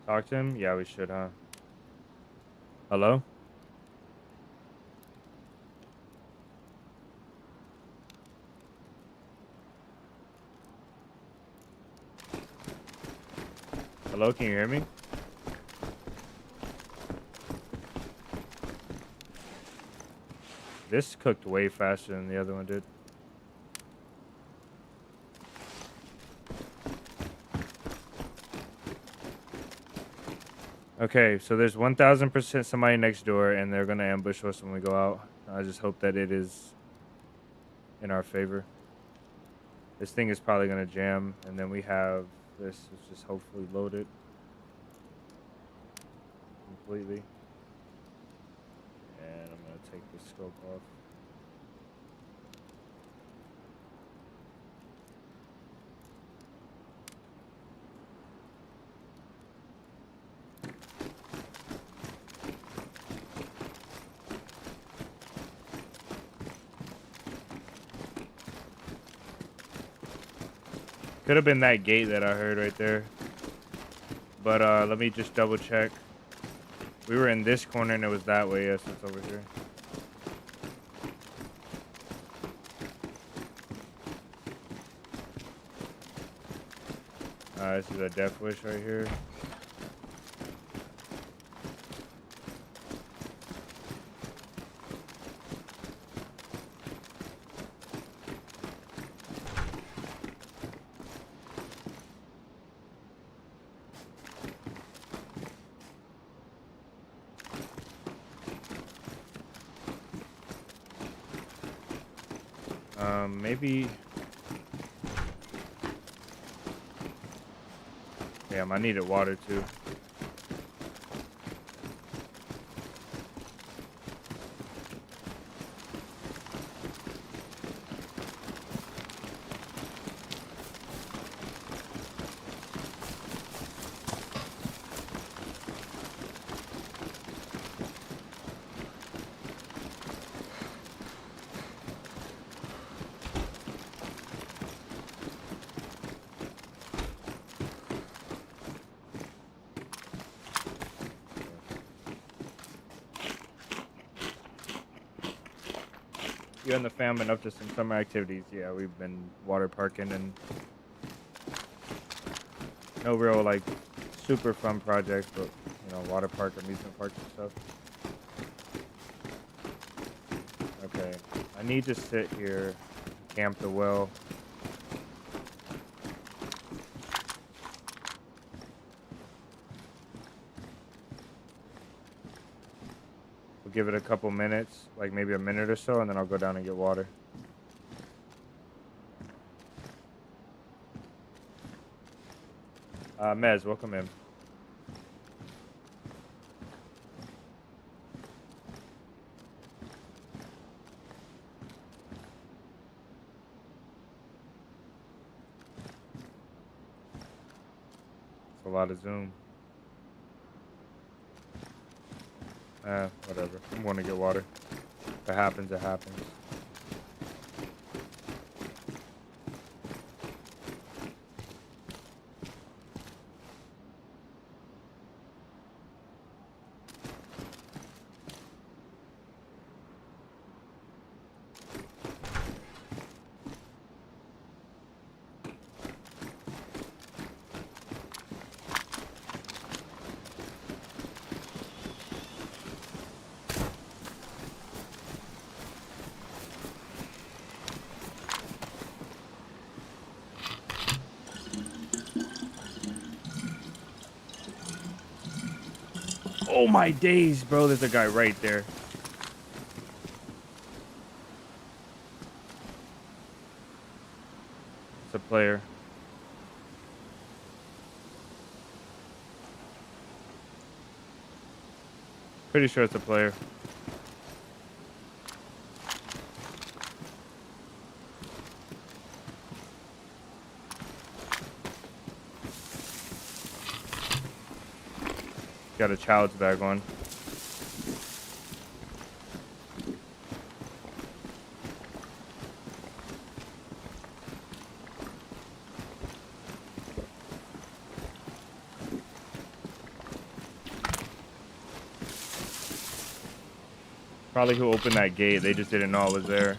Talk to him? Yeah, we should, huh? Hello? Hello, can you hear me? This cooked way faster than the other one did. Okay, so there's 1000% somebody next door, and they're gonna ambush us when we go out. I just hope that it is in our favor. This thing is probably gonna jam, and then we have this is just hopefully loaded completely. And I'm gonna take the scope off. Could have been that gate that I heard right there. But let me just double check. We were in this corner and it was that way. Yes, it's over here. This is a death wish right here. Maybe. Damn, I needed water too. You and the fam been up to some summer activities. Yeah, we've been water parking and no real like super fun projects, but you know, water park, amusement parks and stuff. Okay, I need to sit here, camp the well. We'll give it a couple minutes, like maybe a minute or so, and then I'll go down and get water. Mez, welcome in. It's a lot of Zoom. Whatever. I'm going to get water. If it happens, it happens. Oh my days, bro. There's a guy right there. It's a player. Pretty sure it's a player. Got a child's bag on. Probably who opened that gate. They just didn't know I was there.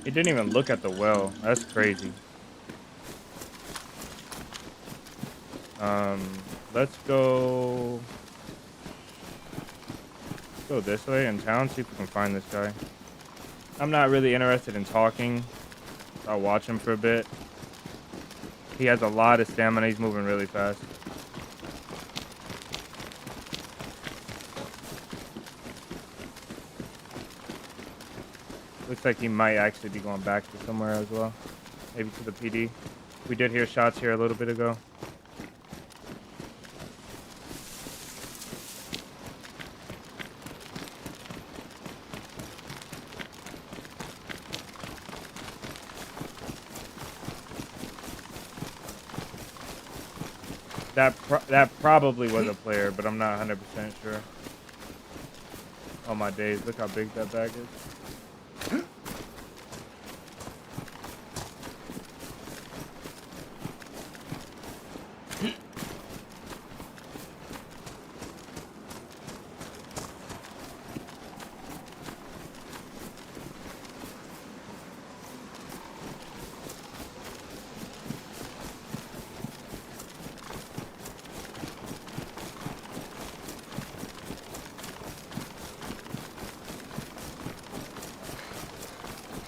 He didn't even look at the well. That's crazy. Let's go this way in town, see if we can find this guy. I'm not really interested in talking. I'll watch him for a bit. He has a lot of stamina. He's moving really fast. Looks like he might actually be going back to somewhere as well. Maybe to the PD. We did hear shots here a little bit ago. That probably was a player, but I'm not 100% sure. Oh my days, look how big that bag is.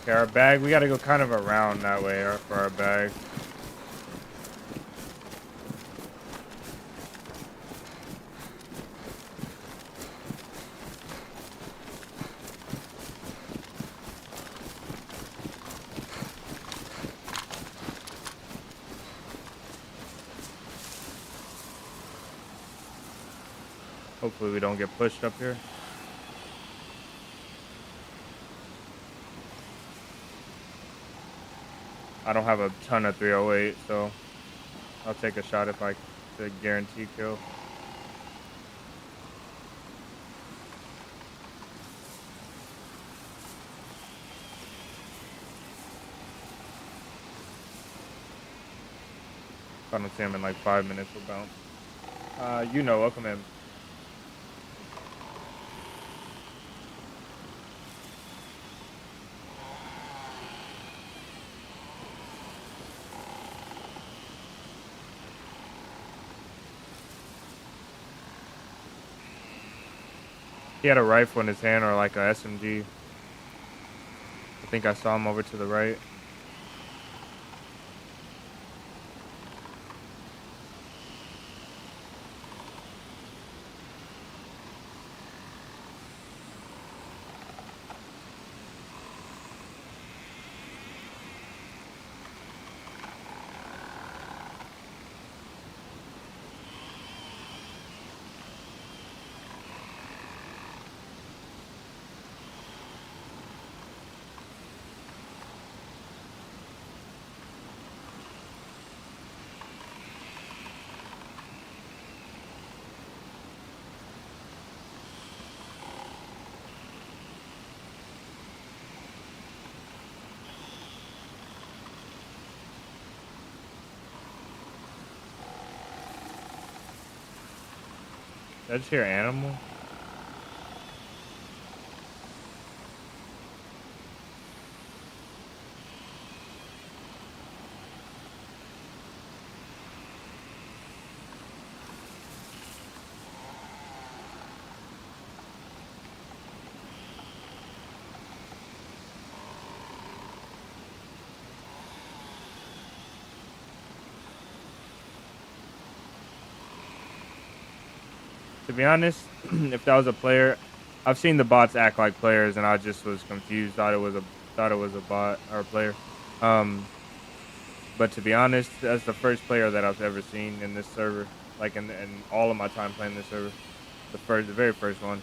Okay, our bag, we gotta go kind of around that way for our bag. Hopefully we don't get pushed up here. I don't have a ton of 308, so I'll take a shot if I to guarantee kill. If I don't see him in like 5 minutes, we'll bounce. You know, welcome in. He had a rifle in his hand or like a SMG. I think I saw him over to the right. Did I just hear animal? To be honest, if that was a player, I've seen the bots act like players, and I just was confused. Thought it was a bot or a player. Um, but to be honest, that's the first player that I've ever seen in this server. Like in all of my time playing this server, the very first one.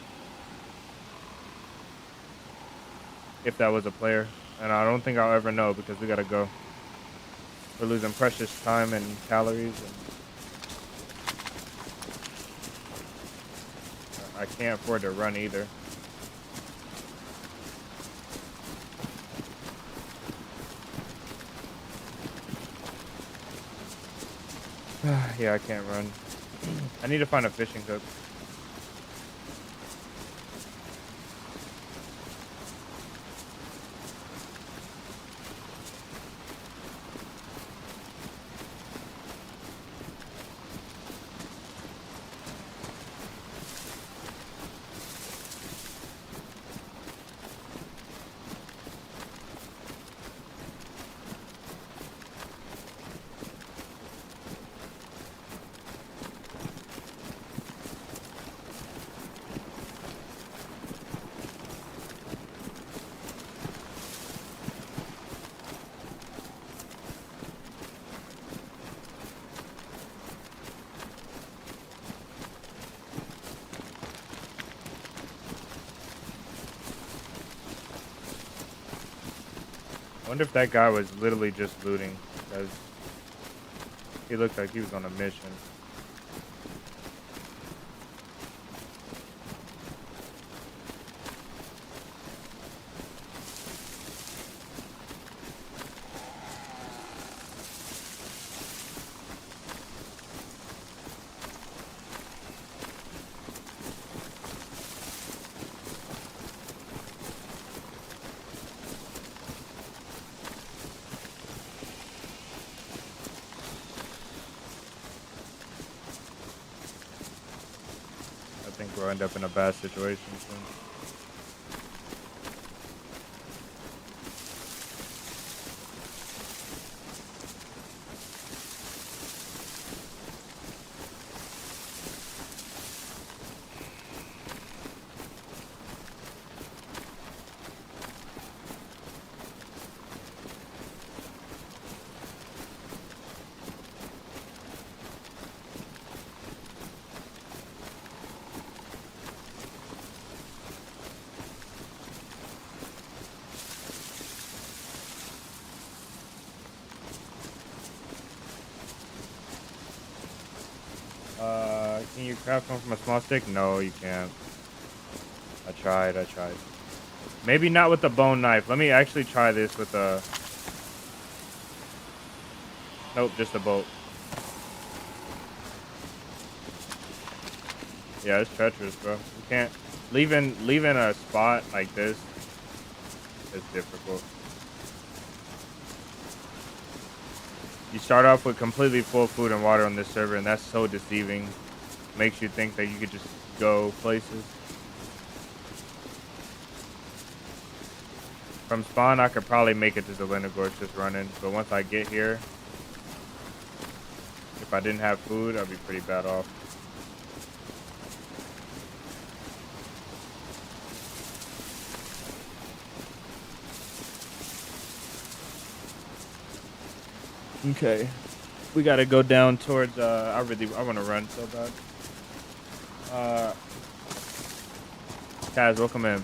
If that was a player, and I don't think I'll ever know because we gotta go. We're losing precious time and calories, and I can't afford to run either. Yeah, I can't run. I need to find a fishing hook. I wonder if that guy was literally just looting, because he looked like he was on a mission. I think we'll end up in a bad situation soon. Can you craft one from a small stick? No, you can't. I tried. Maybe not with the bone knife. Let me actually try this with a... Nope, just a bolt. Yeah, it's treacherous, bro. You can't... Leaving a spot like this is difficult. You start off with completely full food and water on this server, and that's so deceiving. Makes you think that you could just go places. From spawn, I could probably make it to Zelena Gorge just running, but once I get here, if I didn't have food, I'd be pretty bad off. Okay, we gotta go down towards, I wanna run so bad. Taz, welcome in.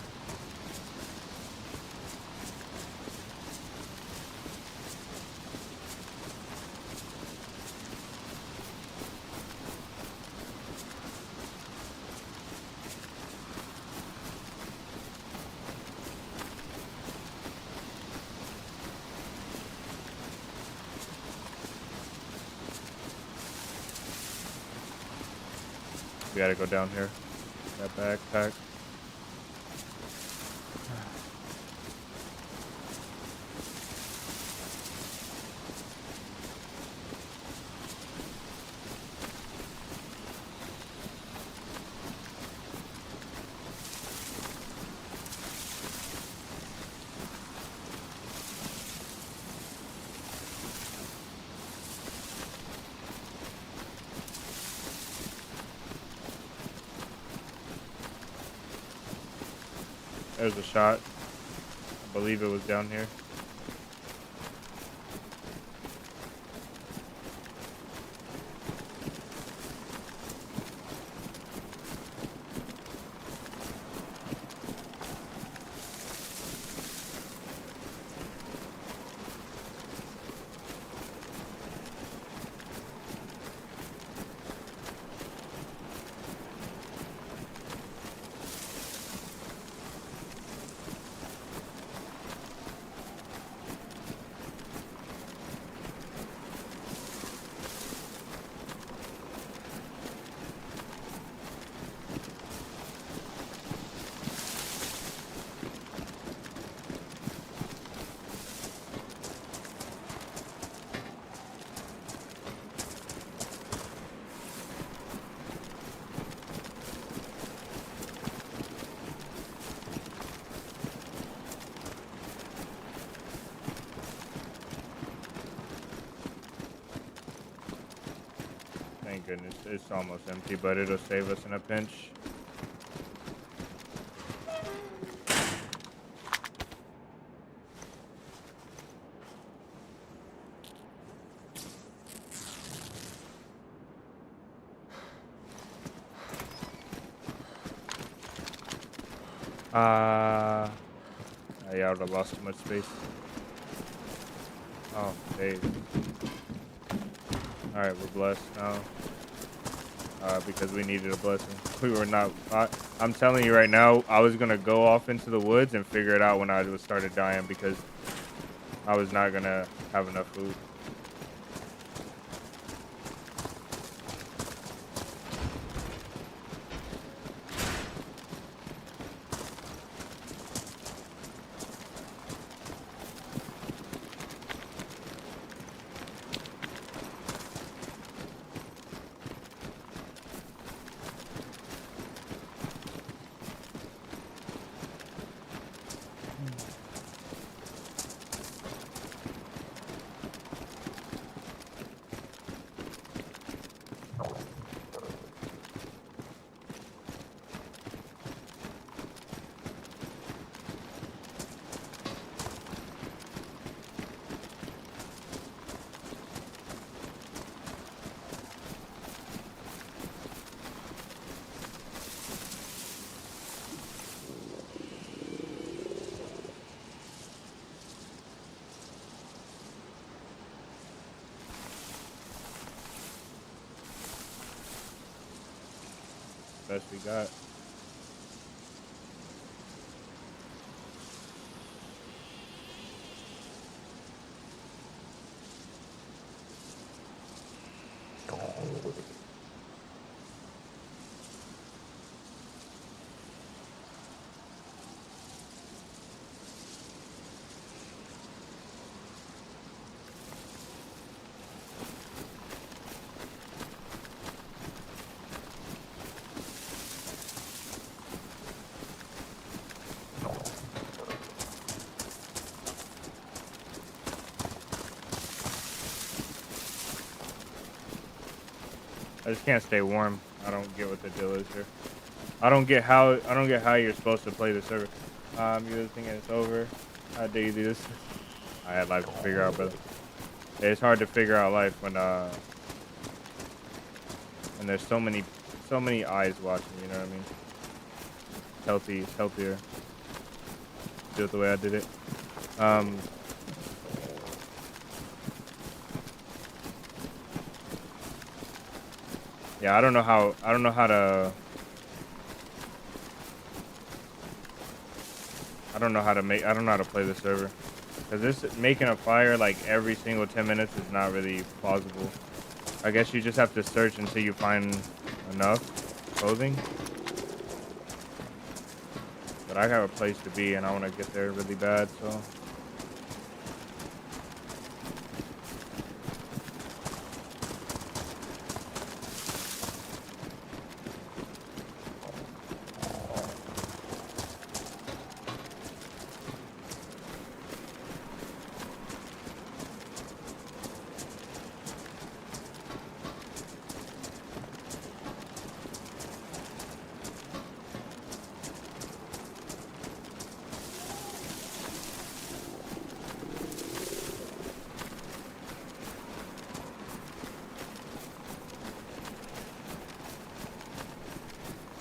We gotta go down here. That backpack. There's a shot. I believe it was down here. Thank goodness. It's almost empty, but it'll save us in a pinch. Yeah, I would have lost too much space. Oh, hey. Alright, we're blessed now. Because we needed a blessing. We were not... I'm telling you right now, I was going to go off into the woods and figure it out when I started dying because I was not going to have enough food. Best we got. I just can't stay warm. I don't get what the deal is here. I don't get how you're supposed to play the server. You're thinking it's over. How dare you do this? I had life to figure out, brother. It's hard to figure out life when there's so many eyes watching. You know what I mean? It's healthier. Do it the way I did it. Yeah, I don't know how to play the server. Cause this making a fire like every single 10 minutes is not really plausible. I guess you just have to search until you find enough clothing. But I have a place to be and I want to get there really bad, so.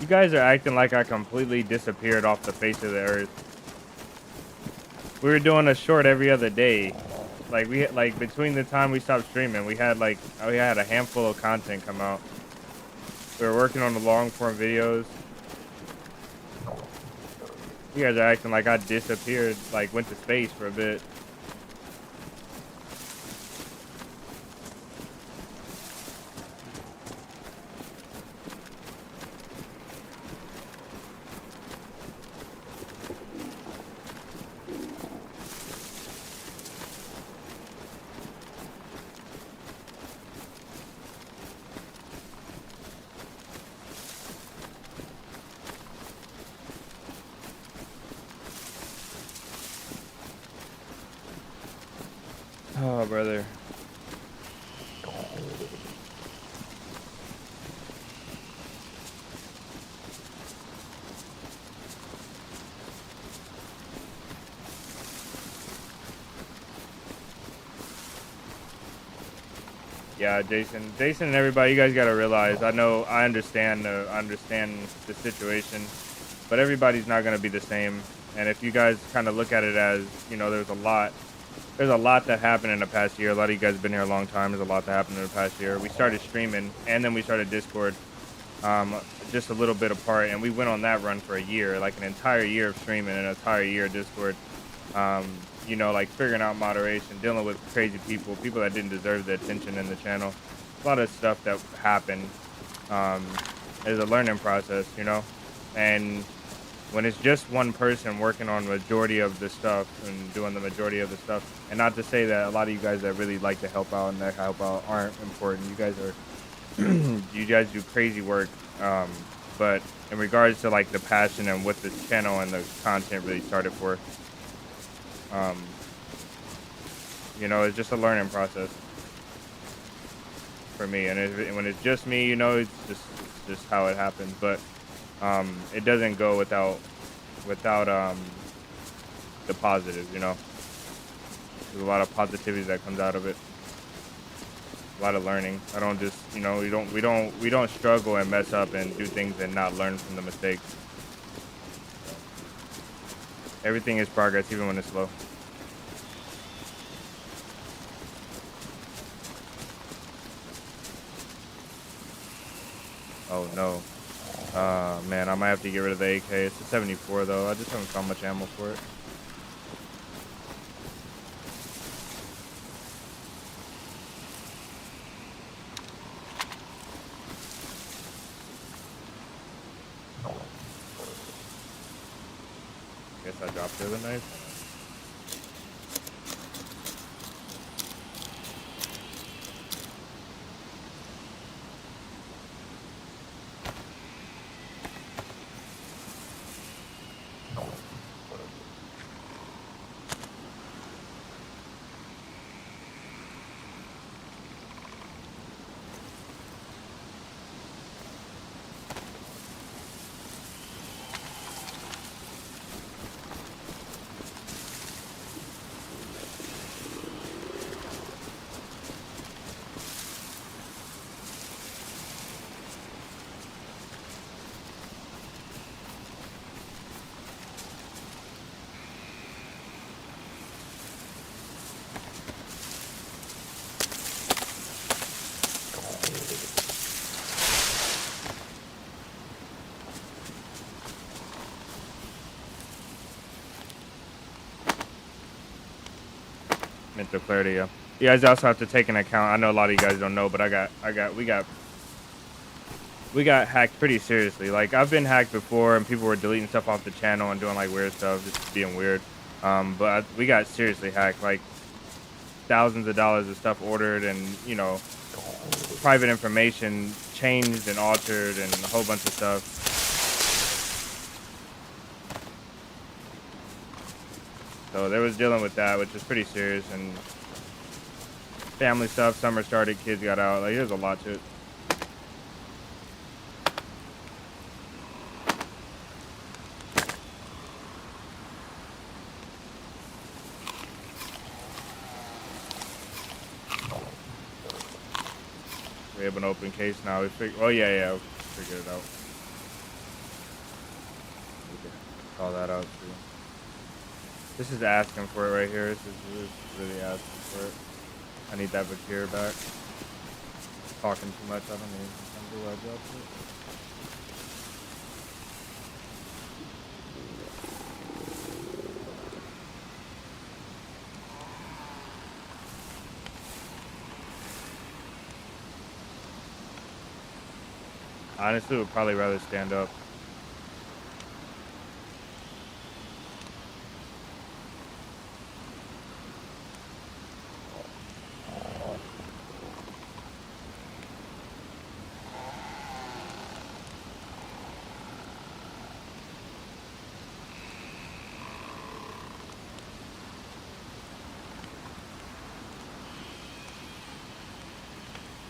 You guys are acting like I completely disappeared off the face of the earth. We were doing a short every other day. Like we had, like between the time we stopped streaming, we had a handful of content come out. We were working on the long form videos. You guys are acting like I disappeared, like went to space for a bit. Oh, brother. Yeah, Jason and everybody, you guys gotta realize, I understand the situation, but everybody's not gonna be the same. And if you guys kind of look at it as, there's a lot that happened in the past year. A lot of you guys have been here a long time. There's a lot that happened in the past year. We started streaming, and then we started Discord, just a little bit apart, and we went on that run for a year, like an entire year of streaming, an entire year of Discord. Like figuring out moderation, dealing with crazy people that didn't deserve the attention in the channel. A lot of stuff that happened is a learning process, and when it's just one person working on majority of the stuff and doing the majority of the stuff, and not to say that a lot of you guys that really like to help out and that help out aren't important. You guys are, you guys do crazy work. But in regards to like the passion and what this channel and the content really started for, it's just a learning process for me. And when it's just me, it's just how it happens. But it doesn't go without the positives. There's a lot of positivity that comes out of it. A lot of learning. I don't just, we don't struggle and mess up and do things and not learn from the mistakes. Everything is progress, even when it's slow. Oh no. Man, I might have to get rid of the AK. It's a 74 though. I just haven't found much ammo for it. Guess I dropped the other knife. Mental clarity, yeah. You guys also have to take into account, I know a lot of you guys don't know, but we got hacked pretty seriously. Like, I've been hacked before and people were deleting stuff off the channel and doing like weird stuff, just being weird. But we got seriously hacked, like thousands of dollars of stuff ordered, and private information changed and altered and a whole bunch of stuff. So there was dealing with that, which was pretty serious, and family stuff, summer started, kids got out, like there's a lot to it. We have an open case now. Oh yeah, we figured it out. call that out too. This is asking for it right here. This is really asking for it. I need that Vakir back. Talking too much. I don't need to drop it. Honestly, would probably rather stand up.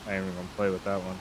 I ain't even gonna play with that one.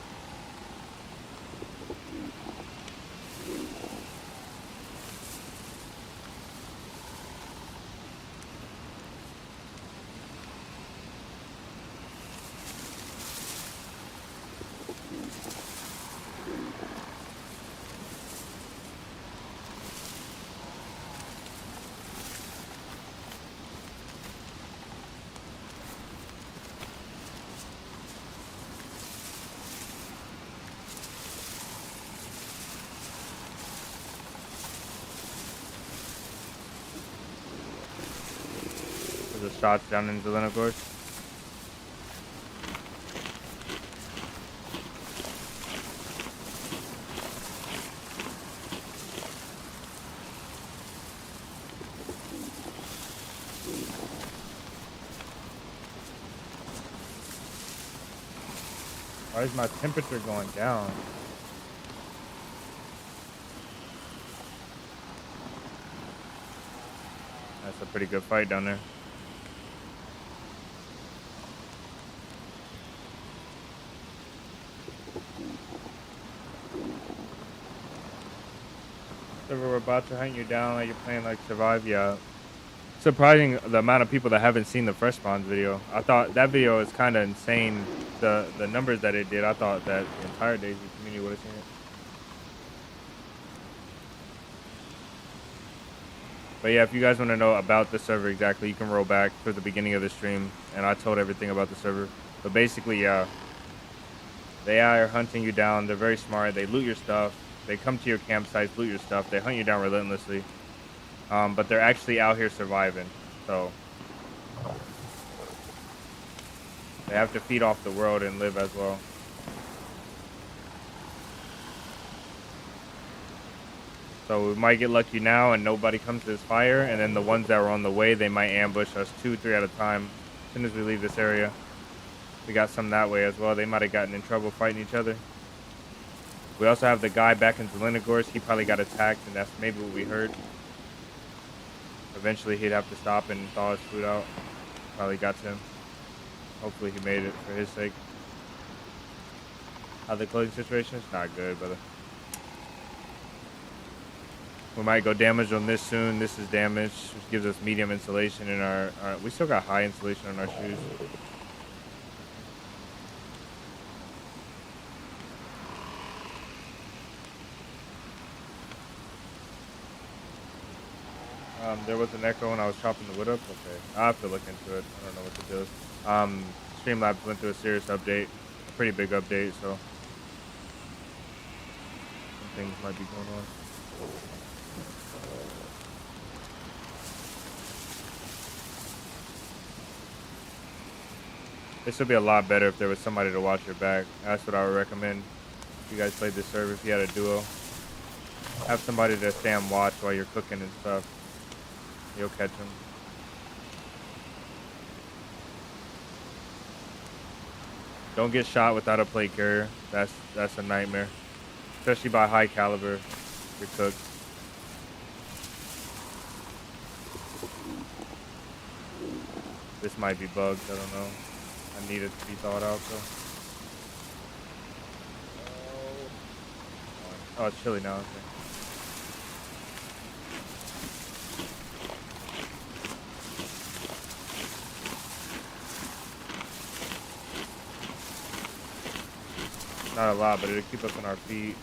There's shots down in Zelenogorsk. Why is my temperature going down? That's a pretty good fight down there. So we're about to hunt you down like you're playing like Survive. Yeah. Surprising the amount of people that haven't seen the Fresh Spawns video. I thought that video is kind of insane. The numbers that it did, I thought that the entire DayZ community would have seen it. But yeah, if you guys want to know about the server exactly, you can roll back to the beginning of the stream, and I told everything about the server. But basically, yeah, the AI are hunting you down. They're very smart. They loot your stuff. They come to your campsites, loot your stuff. They hunt you down relentlessly. But they're actually out here surviving. So they have to feed off the world and live as well. So we might get lucky now and nobody comes to this fire, and then the ones that were on the way, they might ambush us 2-3 at a time as soon as we leave this area. We got some that way as well. They might have gotten in trouble fighting each other. We also have the guy back in Zelenogorsk. He probably got attacked, and that's maybe what we heard. Eventually he'd have to stop and thaw his food out. Probably got to him. Hopefully he made it for his sake. How the clothing situation is not good, brother. We might go damage on this soon. This is damage, which gives us medium insulation in our we still got high insulation on our shoes. There was an echo when I was chopping the wood up. Okay, I have to look into it. I don't know what to do. Streamlabs went through a serious update, a pretty big update, so some things might be going on. This would be a lot better if there was somebody to watch your back. That's what I would recommend. If you guys played this server, if you had a duo, have somebody to stand watch while you're cooking and stuff. You'll catch them. Don't get shot without a plate carrier. That's a nightmare, especially by high caliber. You're cooked. This might be bugged. I don't know. I need it to be thawed out though. Oh, it's chilly now. Okay. Not a lot, but it'll keep us on our feet.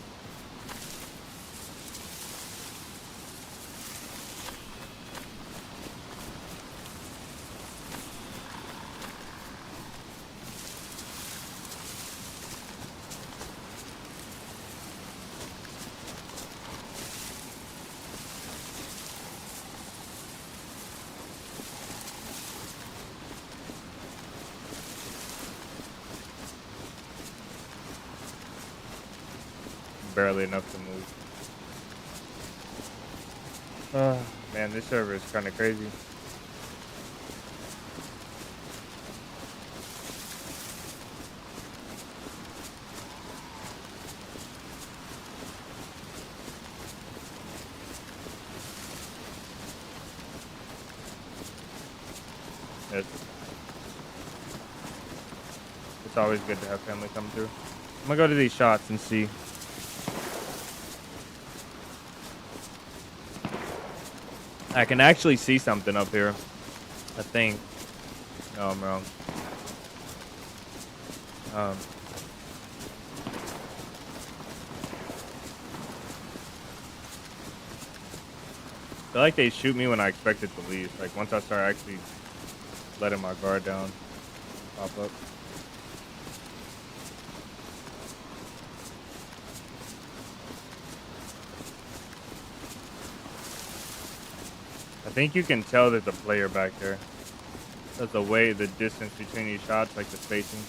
barely enough to move. Man, this server is kind of crazy. It's always good to have family come through. I'm gonna go to these shots and see. I can actually see something up here. I think. No, I'm wrong. I feel like they shoot me when I expect it to leave. Like once I start actually letting my guard down, pop up. I think you can tell there's a player back there. That's the way, the distance between these shots, like the spacing.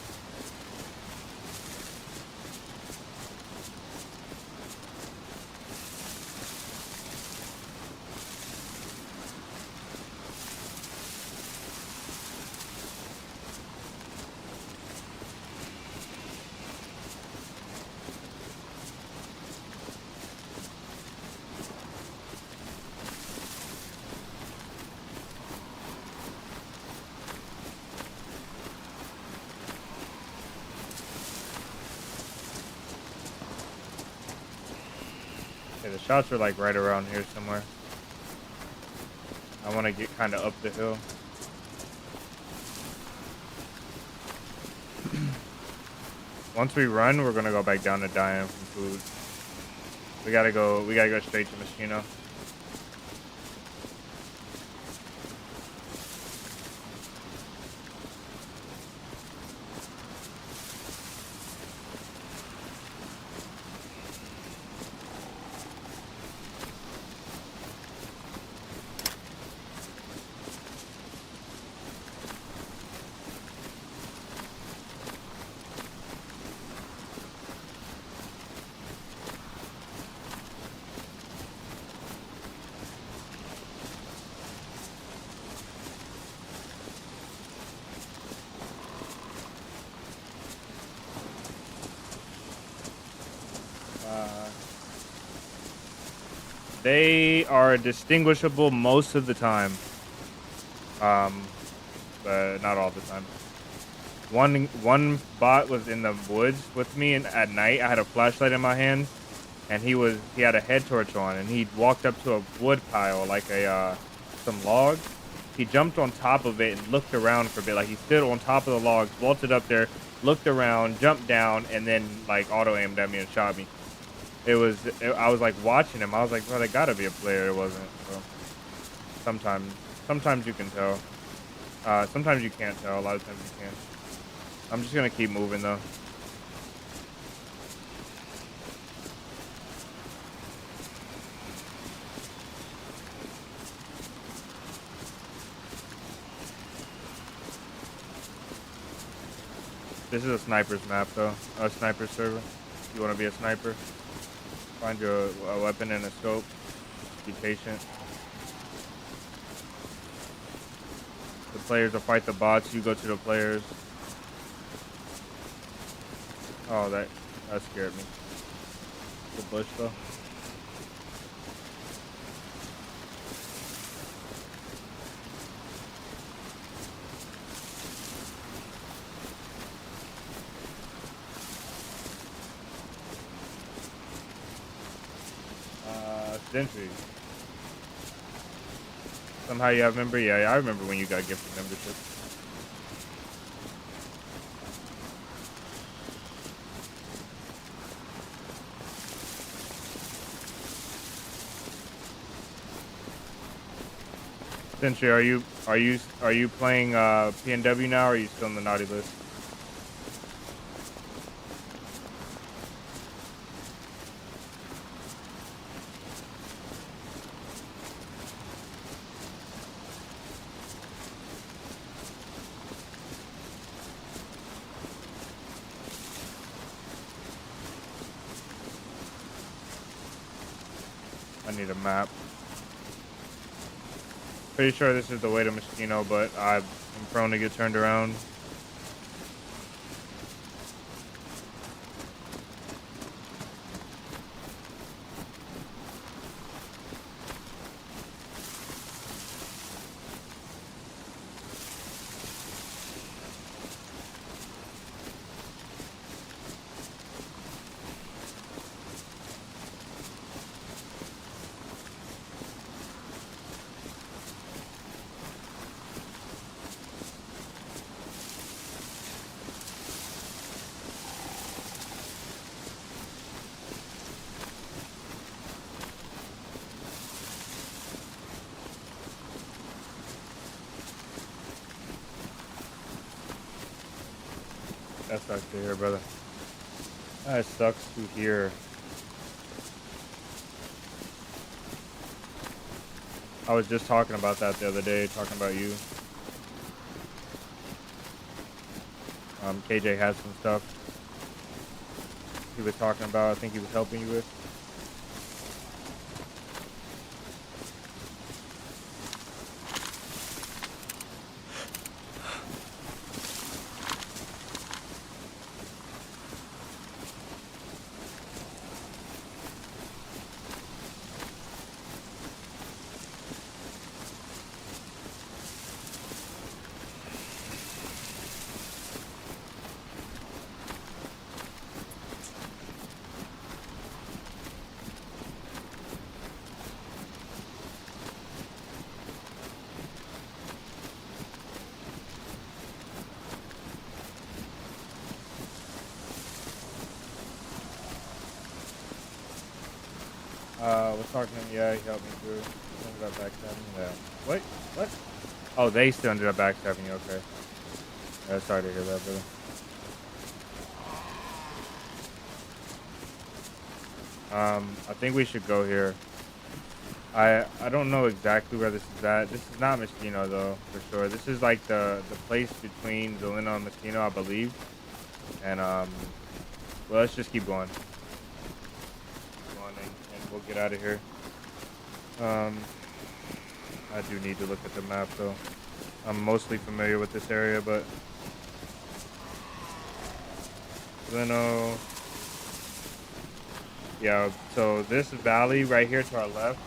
Okay, the shots are like right around here somewhere. I want to get kind of up the hill. Once we run, we're gonna go back down to dying from food. We gotta go straight to Machino. They are distinguishable most of the time, but not all the time. One bot was in the woods with me, and at night I had a flashlight in my hand, and he had a head torch on, and he walked up to a wood pile, like some logs. He jumped on top of it and looked around for a bit, like he stood on top of the logs, vaulted up there, looked around, jumped down, and then like auto aimed at me and shot me. I was like watching him. I was like, bro, that gotta be a player. It wasn't. So sometimes you can tell. Sometimes you can't tell. A lot of times you can. I'm just gonna keep moving though. This is a sniper's map though. A sniper server. You want to be a sniper? Find your weapon and a scope. Be patient. The players will fight the bots. You go to the players. Oh, that scared me. The bush though. Century. Somehow you have member? Yeah, I remember when you got gifted membership. Century, are you playing PNW now, or are you still in the naughty list? I need a map. Pretty sure this is the way to Moschino, but I'm prone to get turned around. That sucks to hear, brother. That sucks to hear. I was just talking about that the other day, talking about you. KJ had some stuff he was talking about, I think he was helping you with. Was talking to him, yeah, he helped me through. Ended up backstabbing, yeah. What? What? Oh, they still ended up backstabbing you, okay. Yeah, sorry to hear that, brother. I think we should go here. I don't know exactly where this is at. This is not Moschino, though, for sure. This is like the place between Zelina and Moschino, I believe. And, well, let's just keep going. And we'll get out of here. I do need to look at the map, though. I'm mostly familiar with this area, but Leno. Yeah, so this valley right here to our left.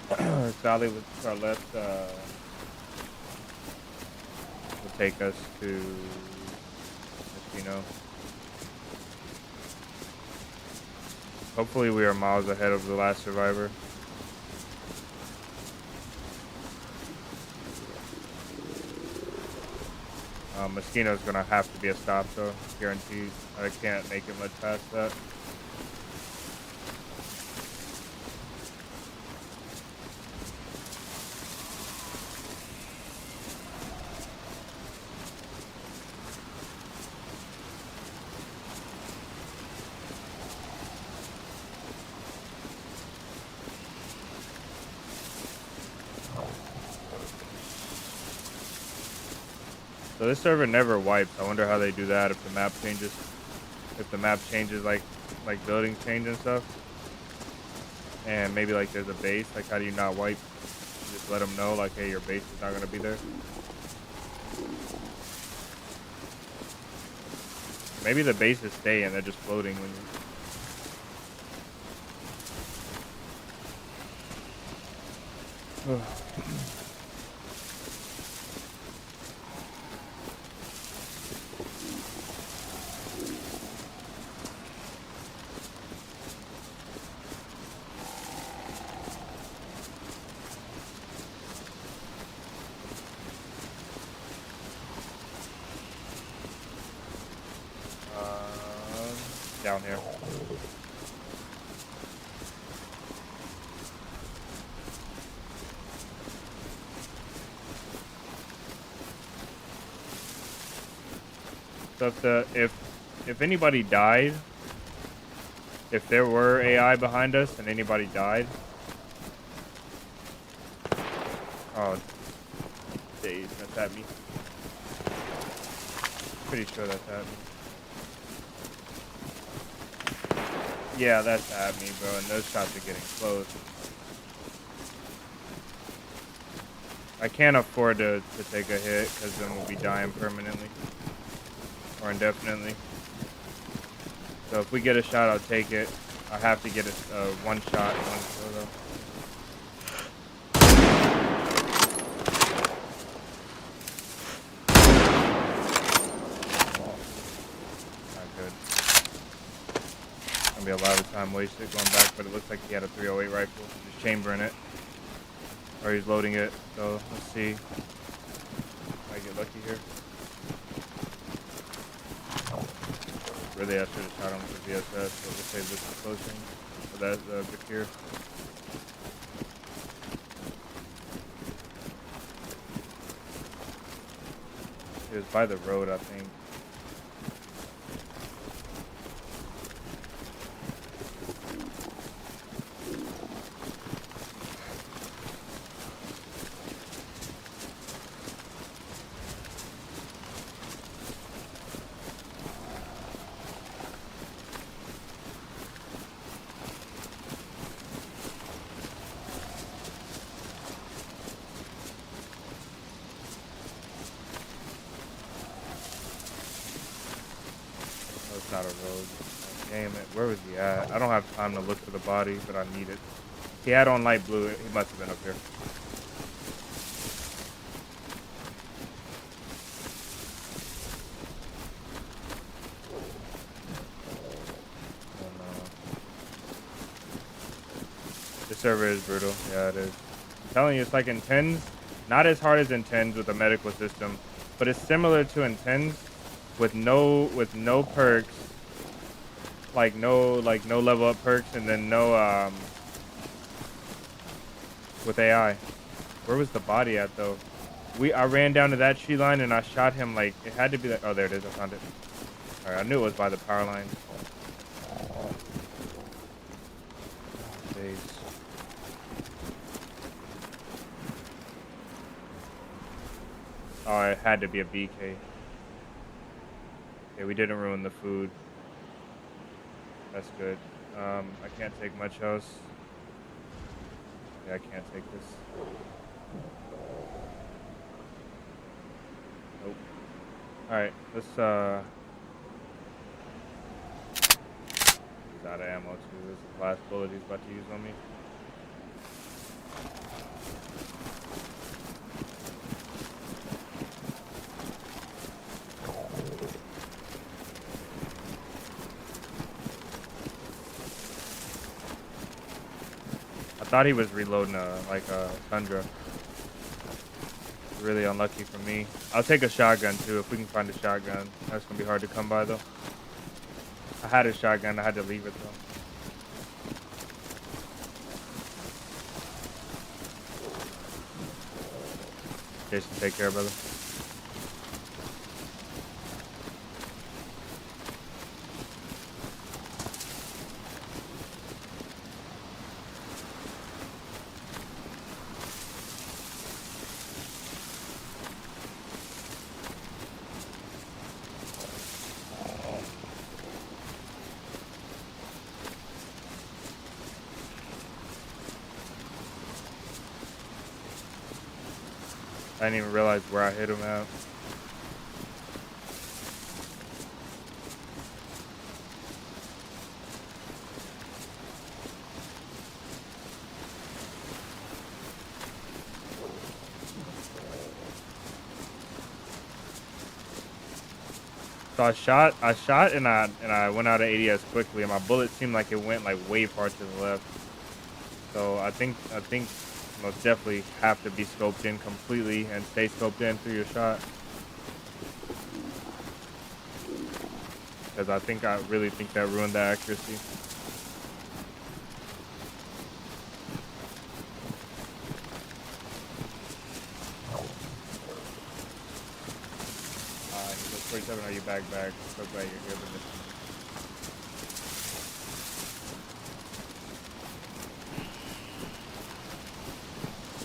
This valley to our left will take us to Moschino. Hopefully we are miles ahead of the last survivor. Moschino's gonna have to be a stop, though, guaranteed. I can't make it much past that. So this server never wipes. I wonder how they do that if the map changes. If the map changes, like buildings change and stuff. And maybe like there's a base. Like, how do you not wipe? You just let them know, like, hey, your base is not gonna be there. Maybe the bases stay and they're just floating when you. Down here. So if anybody died, if there were AI behind us and anybody died, oh, DayZ, that's at me. Pretty sure that's at me. Yeah, that's at me, bro, and those shots are getting close. I can't afford to take a hit, because then we'll be dying permanently. Or indefinitely. So if we get a shot, I'll take it. I have to get a one shot, one kill, though. Not good. Gonna be a lot of time wasted going back, but it looks like he had a 308 rifle. He's chambering it. Or he's loading it. So let's see. Might get lucky here. Really, I should have shot him with the VSS, so we'll save this for closing. So that's good here. It was by the road, I think. It's not a road. Damn it. Where was he at? I don't have time to look for the body, but I need it. He had on light blue. He must have been up here. Oh no. This server is brutal. Yeah, it is. I'm telling you, it's like Intens. Not as hard as Intens with a medical system, but it's similar to Intens with no perks. Like no level up perks, and then no with AI. Where was the body at though? I ran down to that tree line and I shot him like it had to be like, oh, there it is, I found it. Alright, I knew it was by the power line. Jeez. Oh, it had to be a BK. Okay, we didn't ruin the food. That's good. I can't take much else. Yeah, I can't take this. Nope. Alright, let's he's out of ammo too. This is the last bullet he's about to use on me. I thought he was reloading like a Tundra. Really unlucky for me. I'll take a shotgun too if we can find a shotgun. That's gonna be hard to come by though. I had a shotgun, I had to leave it though. Jason, take care, brother. I didn't even realize where I hit him at. So I shot and I went out of ADS quickly, and my bullet seemed like it went like way far to the left. So I think most definitely have to be scoped in completely and stay scoped in through your shot. Because I really think that ruined the accuracy. So 47, are you back? So glad you're here with this.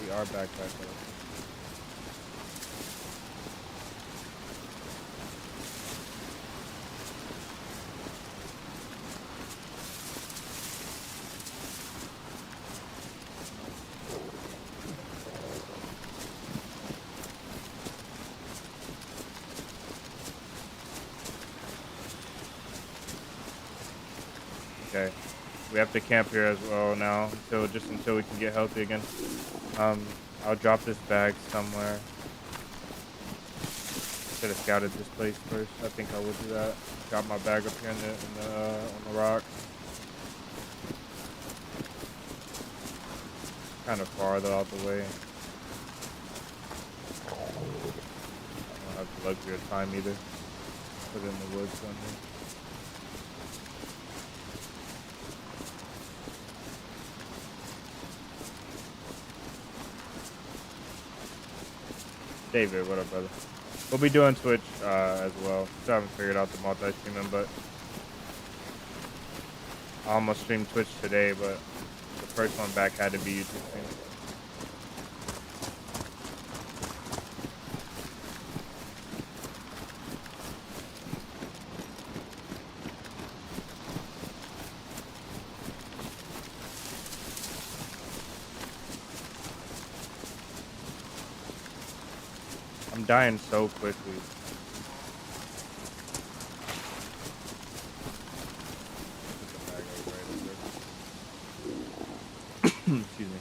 We are back. Okay. We have to camp here as well now until we can get healthy again. I'll drop this bag somewhere. Should have scouted this place first. I think I will do that. Drop my bag up here on the rock. Kind of far though, out the way. I don't have the luxury of time either. Put it in the woods somewhere. David, what up, brother? We'll be doing Twitch as well. Still haven't figured out the multi-streaming, but I almost streamed Twitch today, but the first one back had to be YouTube stream. I'm dying so quickly. Excuse me.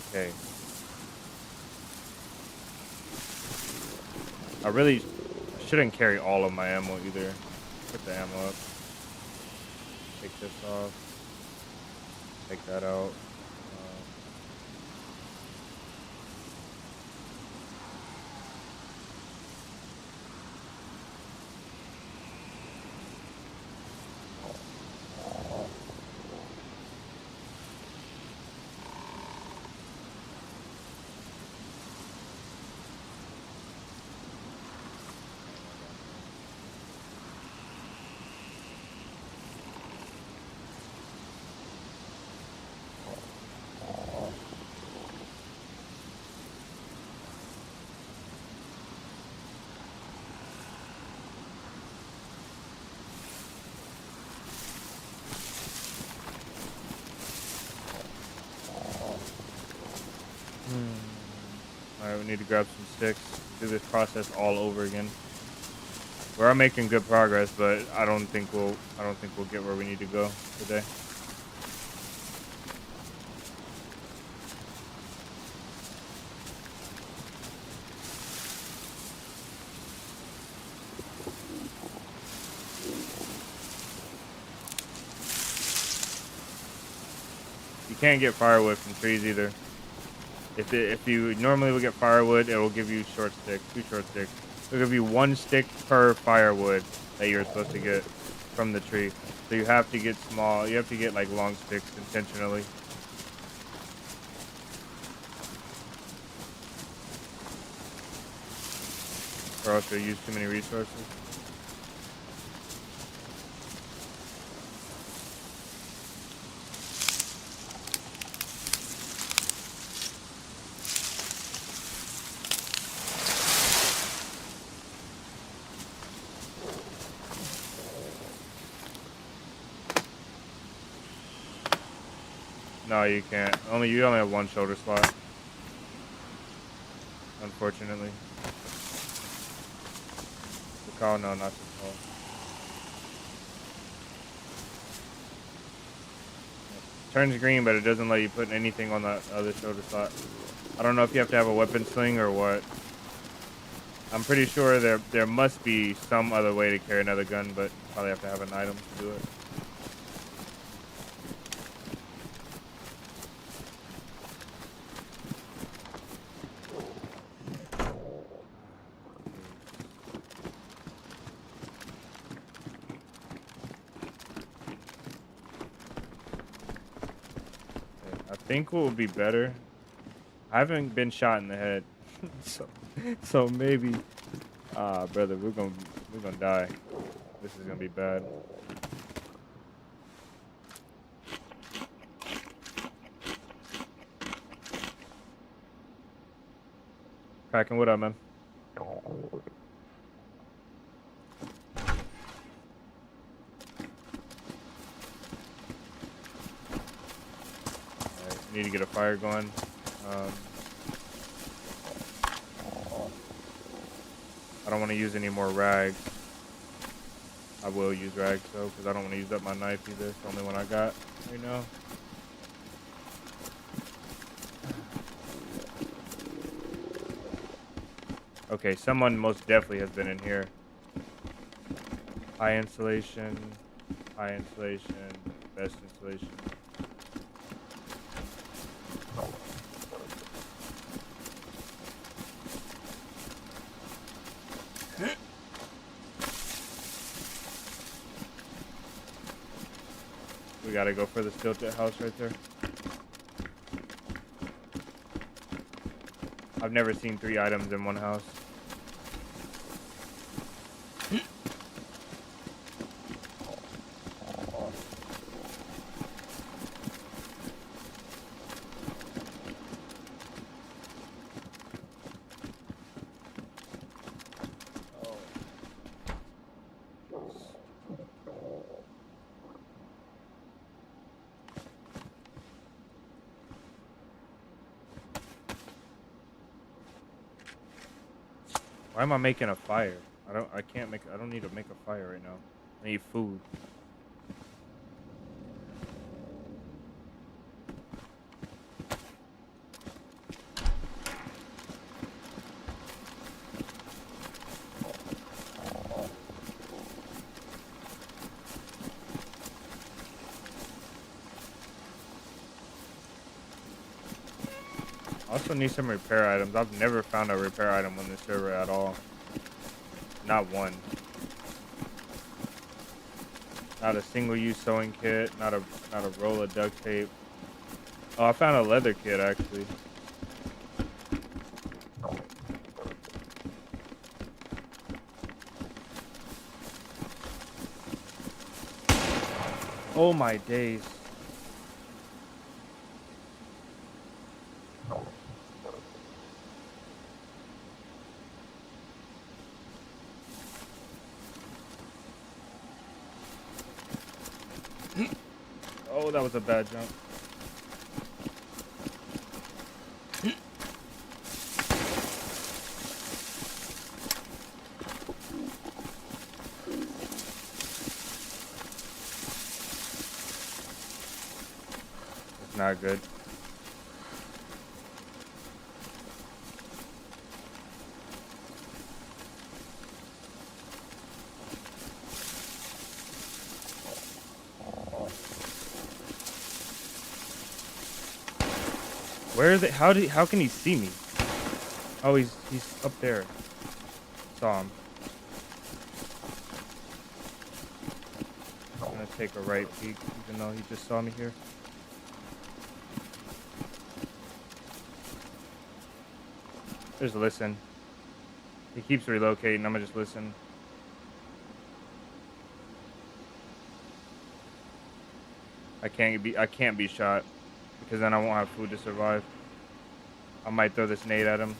Okay. I shouldn't carry all of my ammo either. Put the ammo up. Take this off. Take that out. Alright, we need to grab some sticks. Do this process all over again. We are making good progress, but I don't think we'll get where we need to go today. You can't get firewood from trees either. If you normally would get firewood, it will give you two short sticks. It'll give you 1 stick per firewood that you're supposed to get from the tree. So you have to get small. You have to get like long sticks intentionally. Or else you'll use too many resources. No, you can't. You only have 1 shoulder slot. Unfortunately. The call? No, not the call. Turns green, but it doesn't let you put anything on that other shoulder slot. I don't know if you have to have a weapon sling or what. I'm pretty sure there must be some other way to carry another gun, but you probably have to have an item to do it. I think what would be better, I haven't been shot in the head, so maybe, brother, we're gonna die. This is gonna be bad. Cracking, what up, man? Need to get a fire going. I don't want to use any more rags. I will use rags though, because I don't want to use up my knife either. It's the only one I got right now. Okay, someone most definitely has been in here. High insulation, best insulation. We gotta go for the stilted house right there. I've never seen 3 items in one house. Why am I making a fire? I don't need to make a fire right now. I need food. I also need some repair items. I've never found a repair item on this server at all. Not one. Not a single-use sewing kit. Not a roll of duct tape. Oh, I found a leather kit actually. Oh my days. Oh, that was a bad jump. It's not good. Where are they? How can he see me? Oh, he's up there. Saw him. I'm gonna take a right peek, even though he just saw me here. Just listen. He keeps relocating. I'm gonna just listen. I can't be shot because then I won't have food to survive. I might throw this nade at him.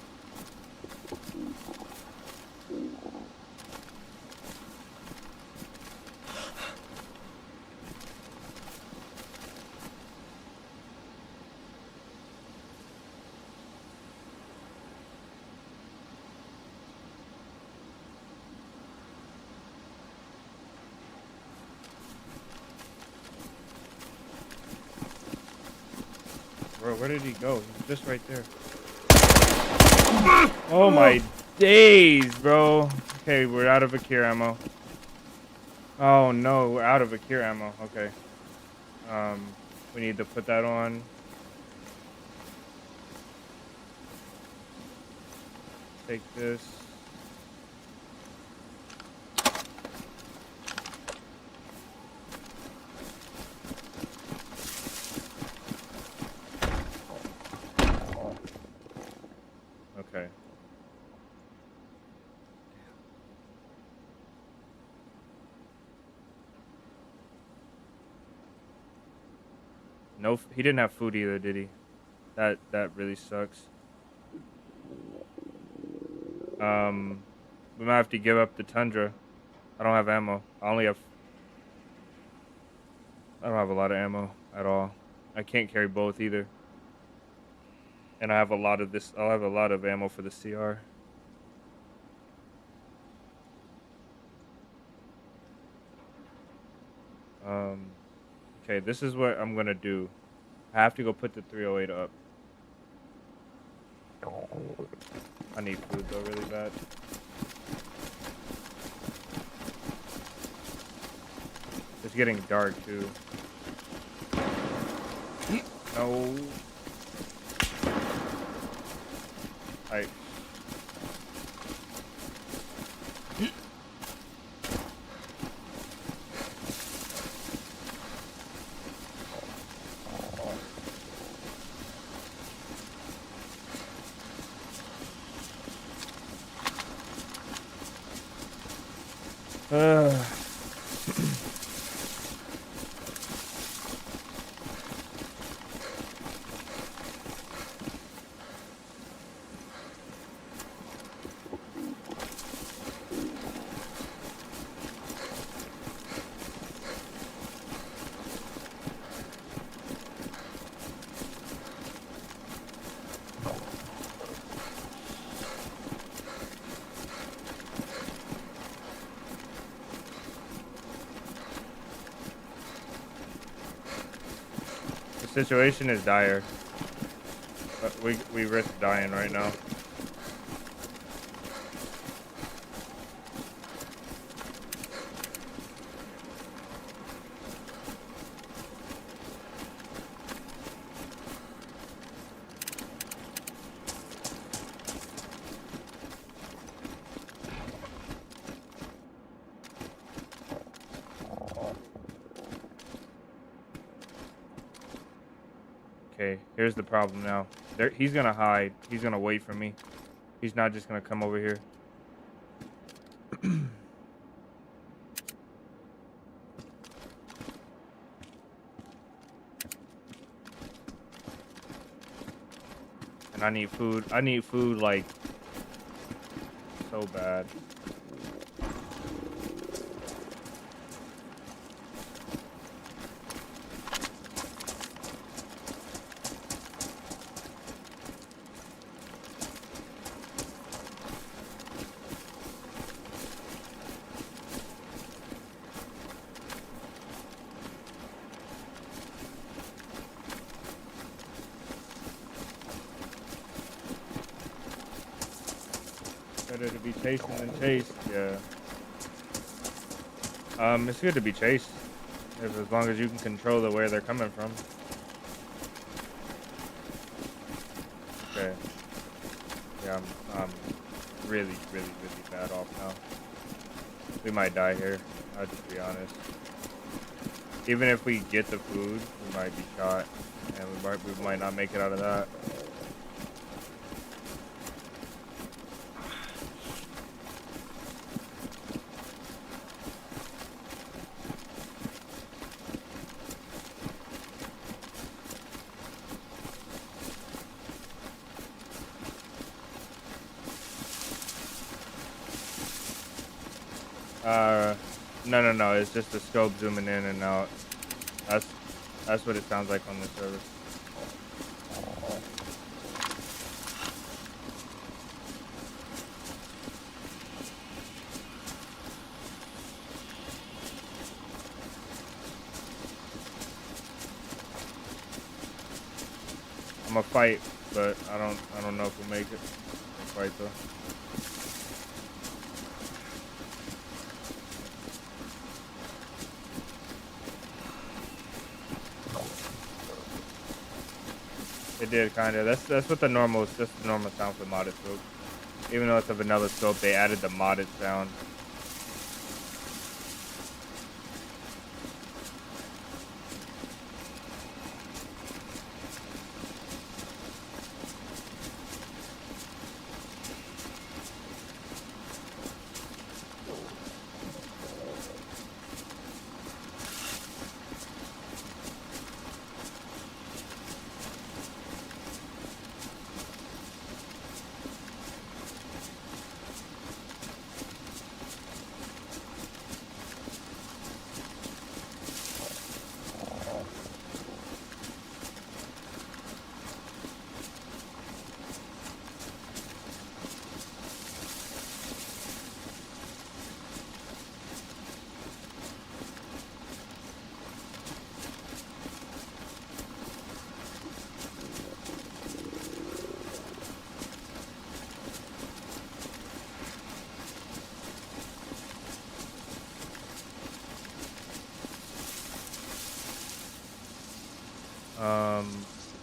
Bro, where did he go? He's just right there. Oh my days, bro. Okay, we're out of a cure ammo. Oh no, we're out of a cure ammo. Okay. We need to put that on. Take this. Okay. No, he didn't have food either, did he? That really sucks. We might have to give up the Tundra. I don't have ammo. I don't have a lot of ammo at all. I can't carry both either. And I have a lot of this. I'll have a lot of ammo for the CR. Okay, this is what I'm gonna do. I have to go put the 308 up. I need food though really bad. It's getting dark too. No. I. The situation is dire. But we risk dying right now. Okay, here's the problem now. He's gonna hide. He's gonna wait for me. He's not just gonna come over here. And I need food. I need food like so bad. Better to be chasing than chased, yeah. It's good to be chased, as long as you can control where they're coming from. Okay. Yeah, I'm really, really, really bad off now. We might die here. I'll just be honest. Even if we get the food, we might be shot, and we might not make it out of that. No. It's just the scope zooming in and out. That's what it sounds like on this server. I'm gonna fight, but I don't know if we'll make it. I'll fight though. It did kind of. That's what the normal. That's the normal sound for modded scope. Even though it's a vanilla scope, they added the modded sound.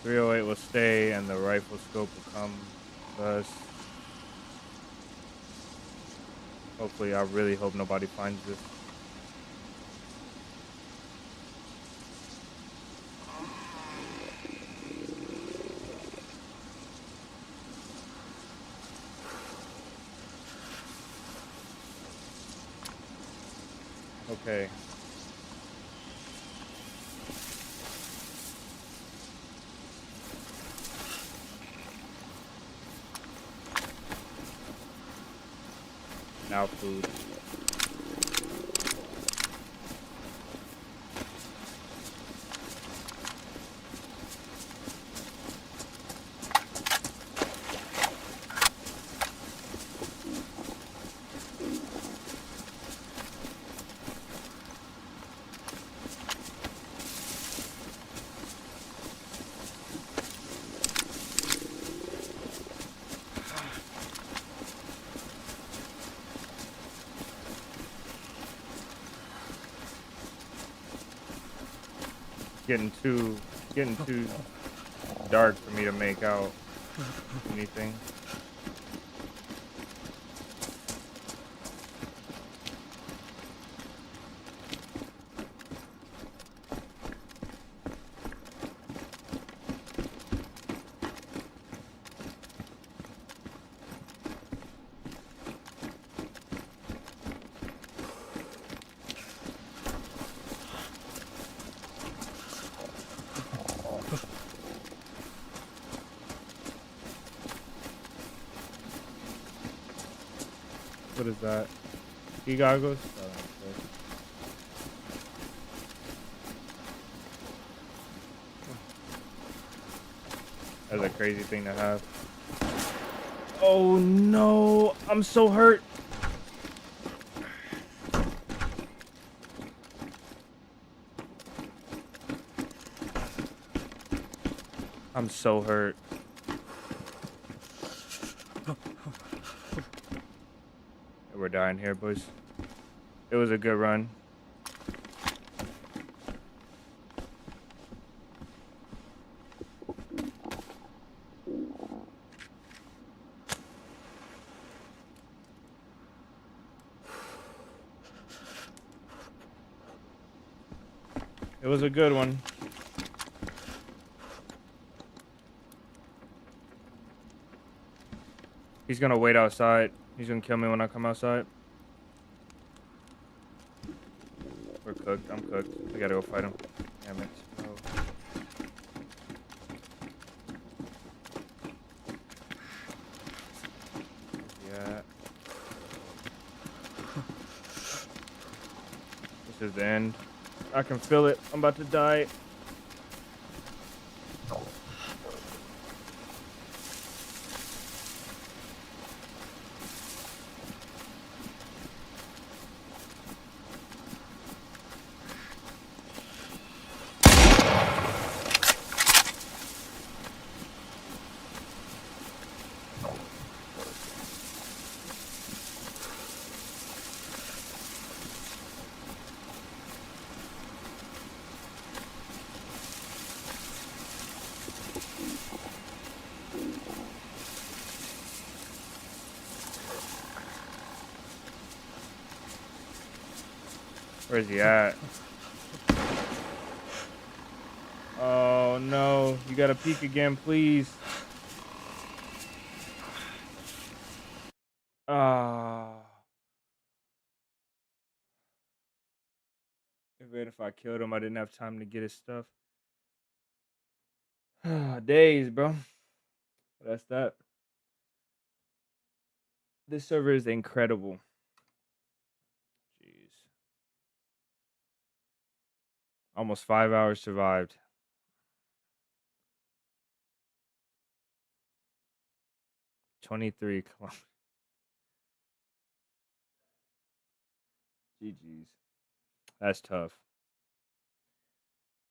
308 will stay, and the rifle scope will come to us. Hopefully, I really hope nobody finds this. Okay. Now food. Getting too dark for me to make out anything. What is that? Ski goggles? Oh, okay. That's a crazy thing to have. Oh no, I'm so hurt. I'm so hurt. We're dying here, boys. It was a good run. It was a good one. He's gonna wait outside. He's gonna kill me when I come outside. We're cooked. I'm cooked. We gotta go fight him. Damn it. Oh. Yeah. This is the end. I can feel it. I'm about to die. Where's he at? Oh no, you gotta peek again, please. Ah. Even if I killed him, I didn't have time to get his stuff. Days, bro. That's that. This server is incredible. Jeez. Almost 5 hours survived. 23 kilometers. GG's. That's tough.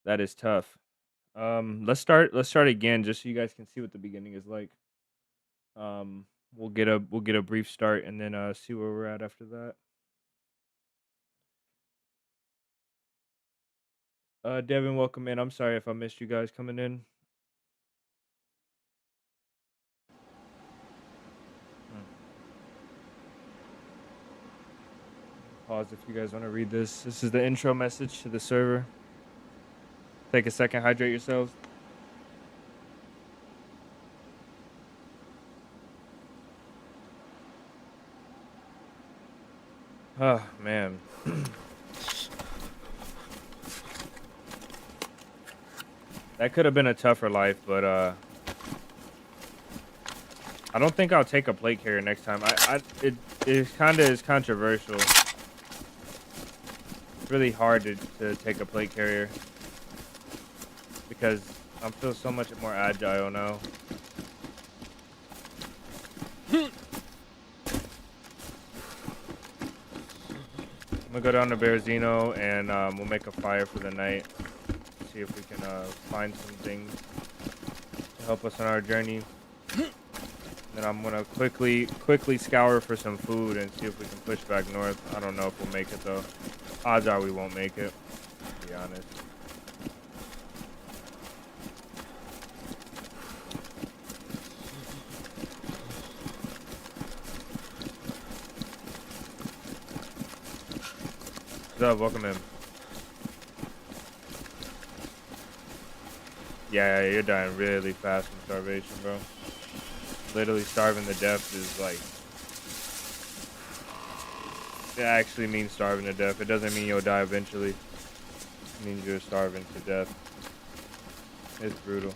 That is tough. Let's start again just so you guys can see what the beginning is like. We'll get a brief start and then see where we're at after that. Devin, welcome in. I'm sorry if I missed you guys coming in. pause if you guys want to read this. This is the intro message to the server. Take a second, hydrate yourselves. Oh, man. That could have been a tougher life, but I don't think I'll take a plate carrier next time. It kind of is controversial. It's really hard to take a plate carrier because I feel so much more agile now. I'm gonna go down to Berezino and we'll make a fire for the night. See if we can find some things to help us on our journey. Then I'm gonna quickly scour for some food and see if we can push back north. I don't know if we'll make it though. Odds are we won't make it, to be honest. What's up? Welcome in. Yeah, you're dying really fast from starvation, bro. Literally starving to death is like... It actually means starving to death. It doesn't mean you'll die eventually. It means you're starving to death. It's brutal.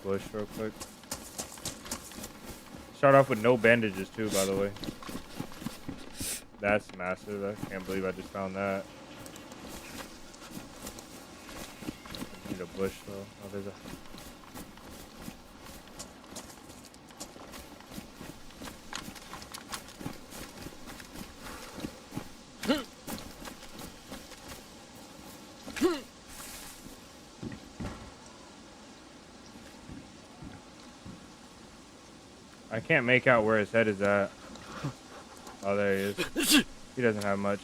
Bush real quick. Start off with no bandages too, by the way. That's massive. I can't believe I just found that. Need a bush though. Oh, there's a... I can't make out where his head is at. Oh, there he is. He doesn't have much.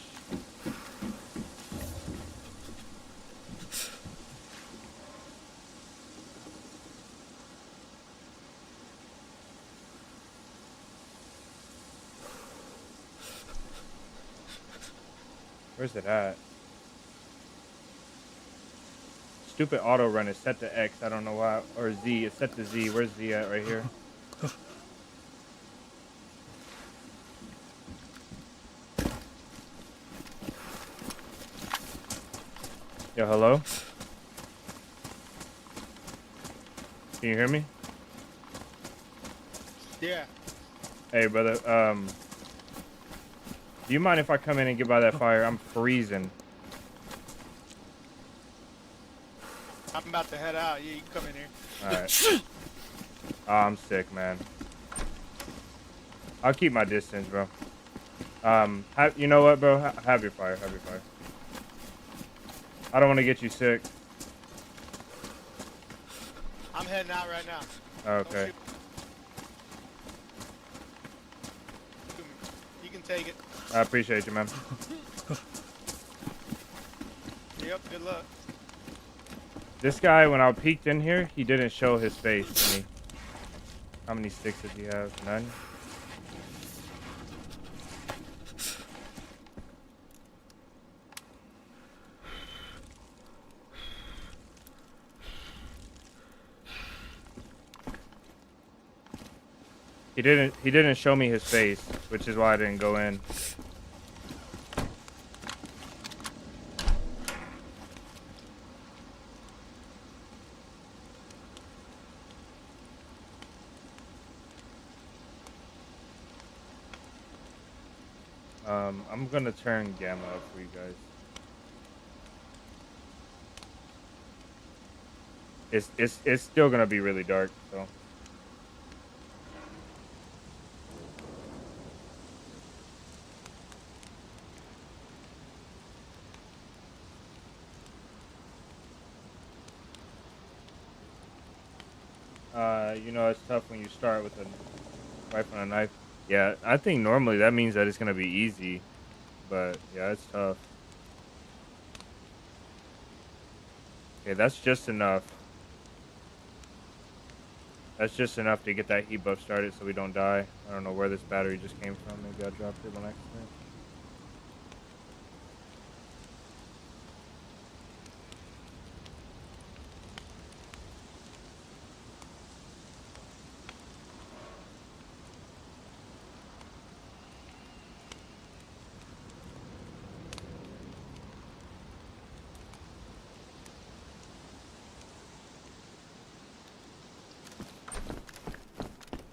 Where's it at? Stupid auto run is set to X. I don't know why. Or Z. It's set to Z. Where's Z at? Right here. Yo, hello? Can you hear me? Yeah. Hey, brother, do you mind if I come in and get by that fire? I'm freezing. I'm about to head out. Yeah, you can come in here. Alright. Oh, I'm sick, man. I'll keep my distance, bro. You know what, bro? Have your fire. Have your fire. I don't want to get you sick. I'm heading out right now. Okay. You can take it. I appreciate you, man. Yep, good luck. This guy, when I peeked in here, he didn't show his face to me. How many sticks does he have? None? He didn't show me his face, which is why I didn't go in. I'm gonna turn gamma up for you guys. It's still gonna be really dark, so. You know, it's tough when you start with a rifle and a knife. Yeah, I think normally that means that it's gonna be easy, but yeah, it's tough. Okay, that's just enough. That's just enough to get that heat buff started so we don't die. I don't know where this battery just came from. Maybe I dropped it on accident.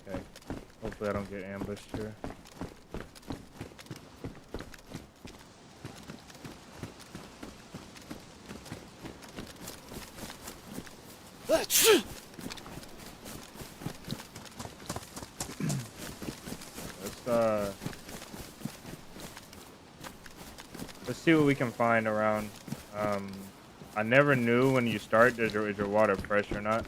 Okay. Hopefully I don't get ambushed here. Let's let's see what we can find around. Um, I never knew when you start is your water fresh or not.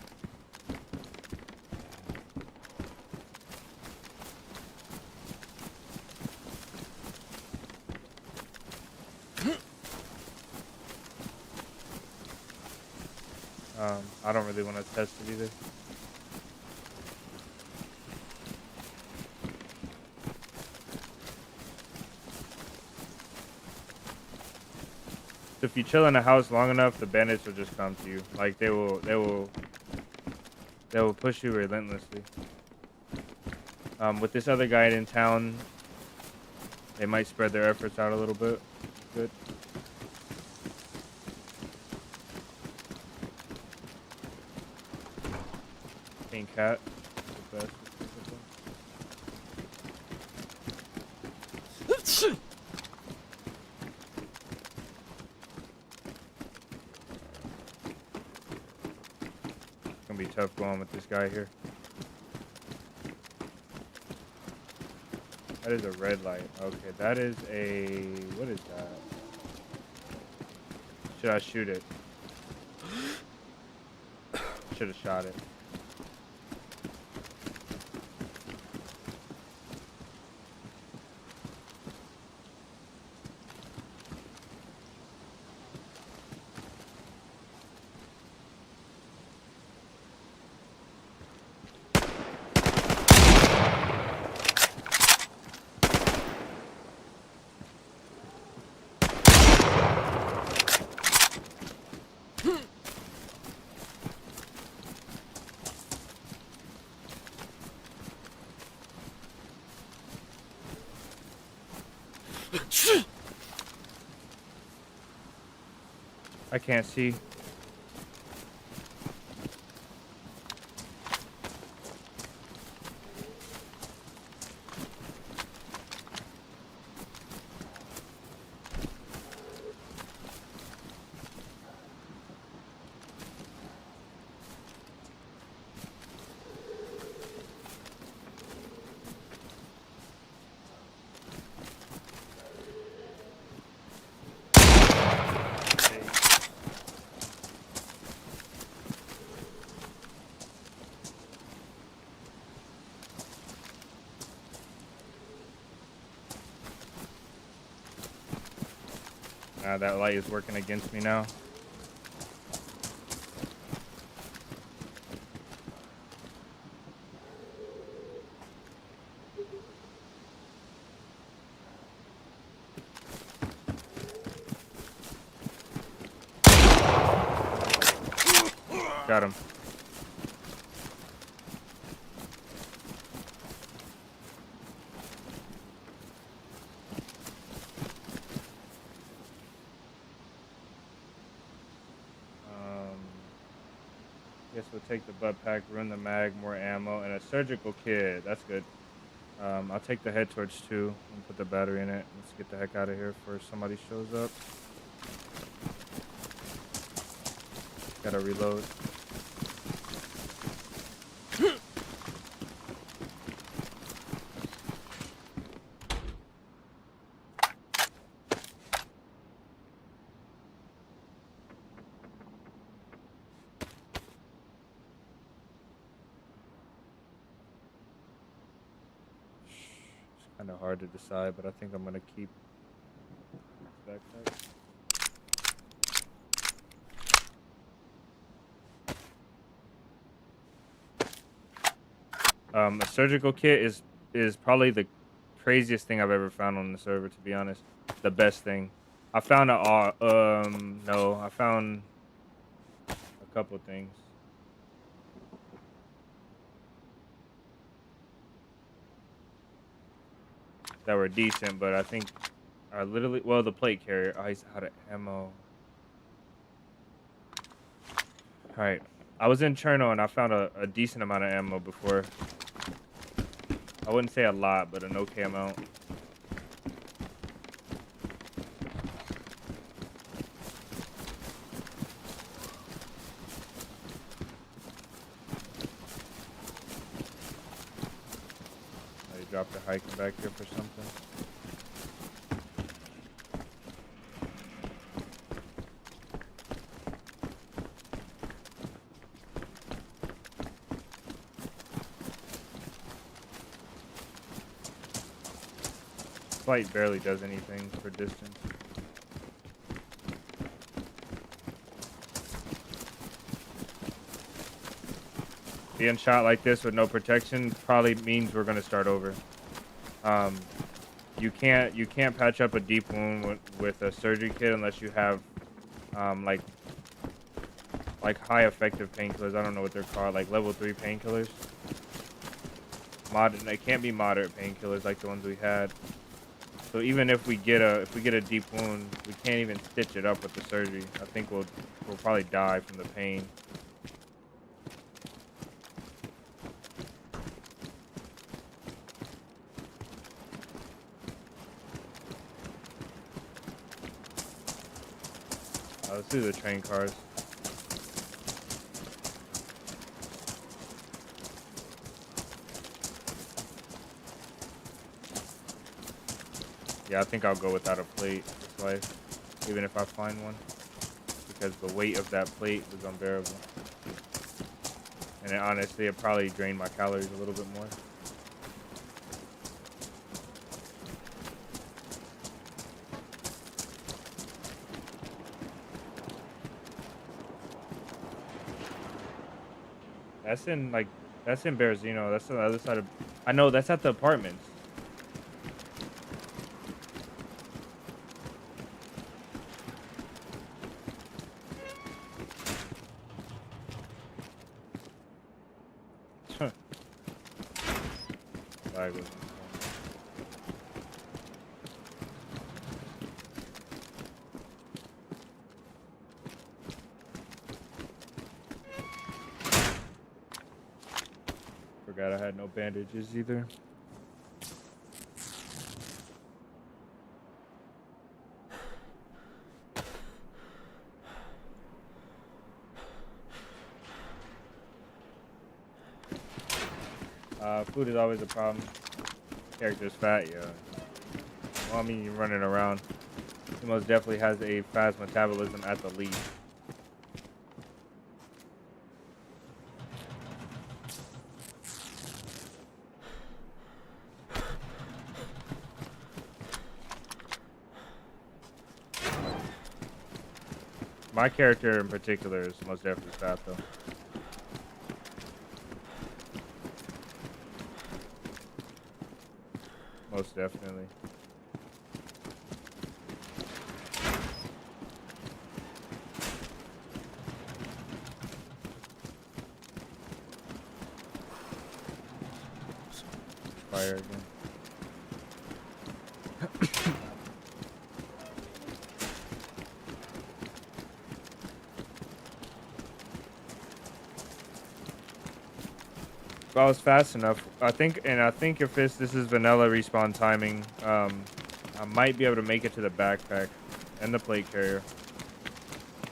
I don't really want to test it either. So if you chill in a house long enough, the bandits will just come to you. Like they will push you relentlessly. With this other guy in town, they might spread their efforts out a little bit. Good. Pink cat. The best. It's gonna be tough going with this guy here. That is a red light. Okay, that is a... What is that? Should I shoot it? Should have shot it. I can't see. That light is working against me now. Got him. Guess we'll take the butt pack, ruin the mag, more ammo, and a surgical kit. That's good. I'll take the head torch too and put the battery in it. Let's get the heck out of here before somebody shows up. Gotta reload. Kind of hard to decide, but I think I'm gonna keep this backpack. A surgical kit is probably the craziest thing I've ever found on the server. To be honest, the best thing. I found no, I found a couple things that were decent, but I think I literally the plate carrier. I used out of ammo. All right, I was in Cherno and I found a decent amount of ammo before. I wouldn't say a lot, but an okay amount. I dropped a hiking back here for something. Flight barely does anything for distance. Being shot like this with no protection probably means we're gonna start over. You can't patch up a deep wound with a surgery kit unless you have like high effective painkillers. I don't know what they're called, like level 3 painkillers. They can't be moderate painkillers like the ones we had. So even if we get a deep wound, we can't even stitch it up with the surgery. I think we'll probably die from the pain. Let's do the train cars. Yeah, I think I'll go without a plate this life, even if I find one, because the weight of that plate was unbearable. And honestly, it probably drained my calories a little bit more. That's in Berezino. That's on the other side of. I know that's at the apartments. Flag was insane. Forgot I had no bandages either. Food is always a problem. Character's fat, yeah. Well, I mean, you're running around. He most definitely has a fast metabolism at the least. My character in particular is most definitely fat, though. Most definitely. Fire again. If I was fast enough, I think if this is vanilla respawn timing, I might be able to make it to the backpack and the plate carrier,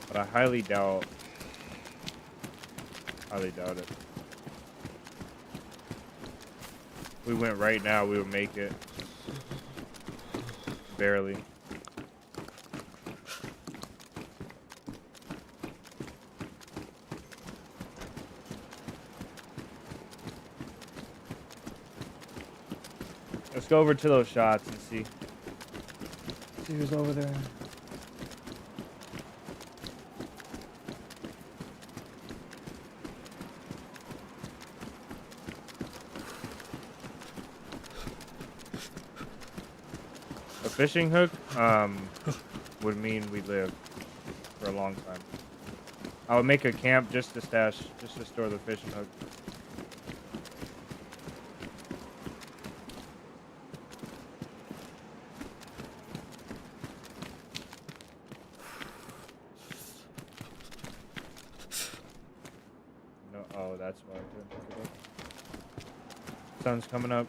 but I highly doubt it. If we went right now, we would make it. Barely. Let's go over to those shots and see. See who's over there. A fishing hook would mean we live for a long time. I would make a camp just to store the fishing hook. No, oh, that's why I couldn't pick it up. Sun's coming up.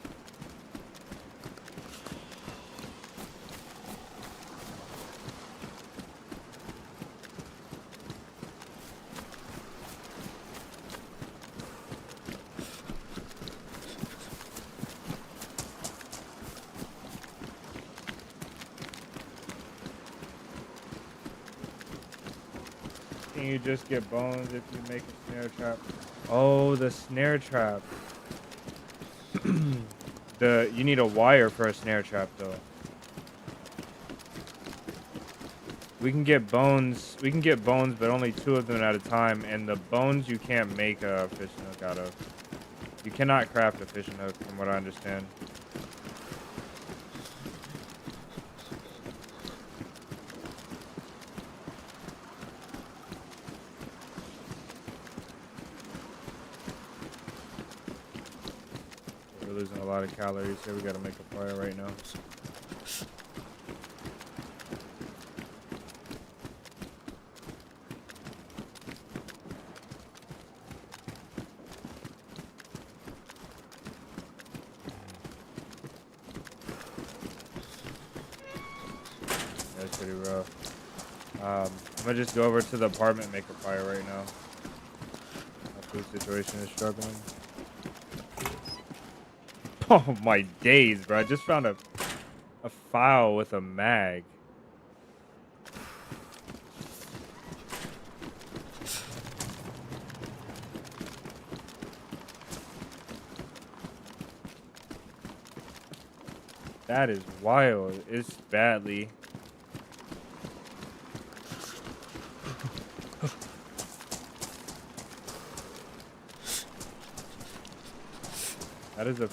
Can you just get bones if you make a snare trap? Oh, the snare trap. You need a wire for a snare trap though. We can get bones, but only 2 of them at a time, and the bones you can't make a fishing hook out of. You cannot craft a fishing hook from what I understand. We're losing a lot of calories here. We gotta make a fire right now. That's pretty rough. I'm gonna just go over to the apartment and make a fire right now. My food situation is struggling. Oh my days, bro. I just found a file with a mag. That is wild. It's badly. That is a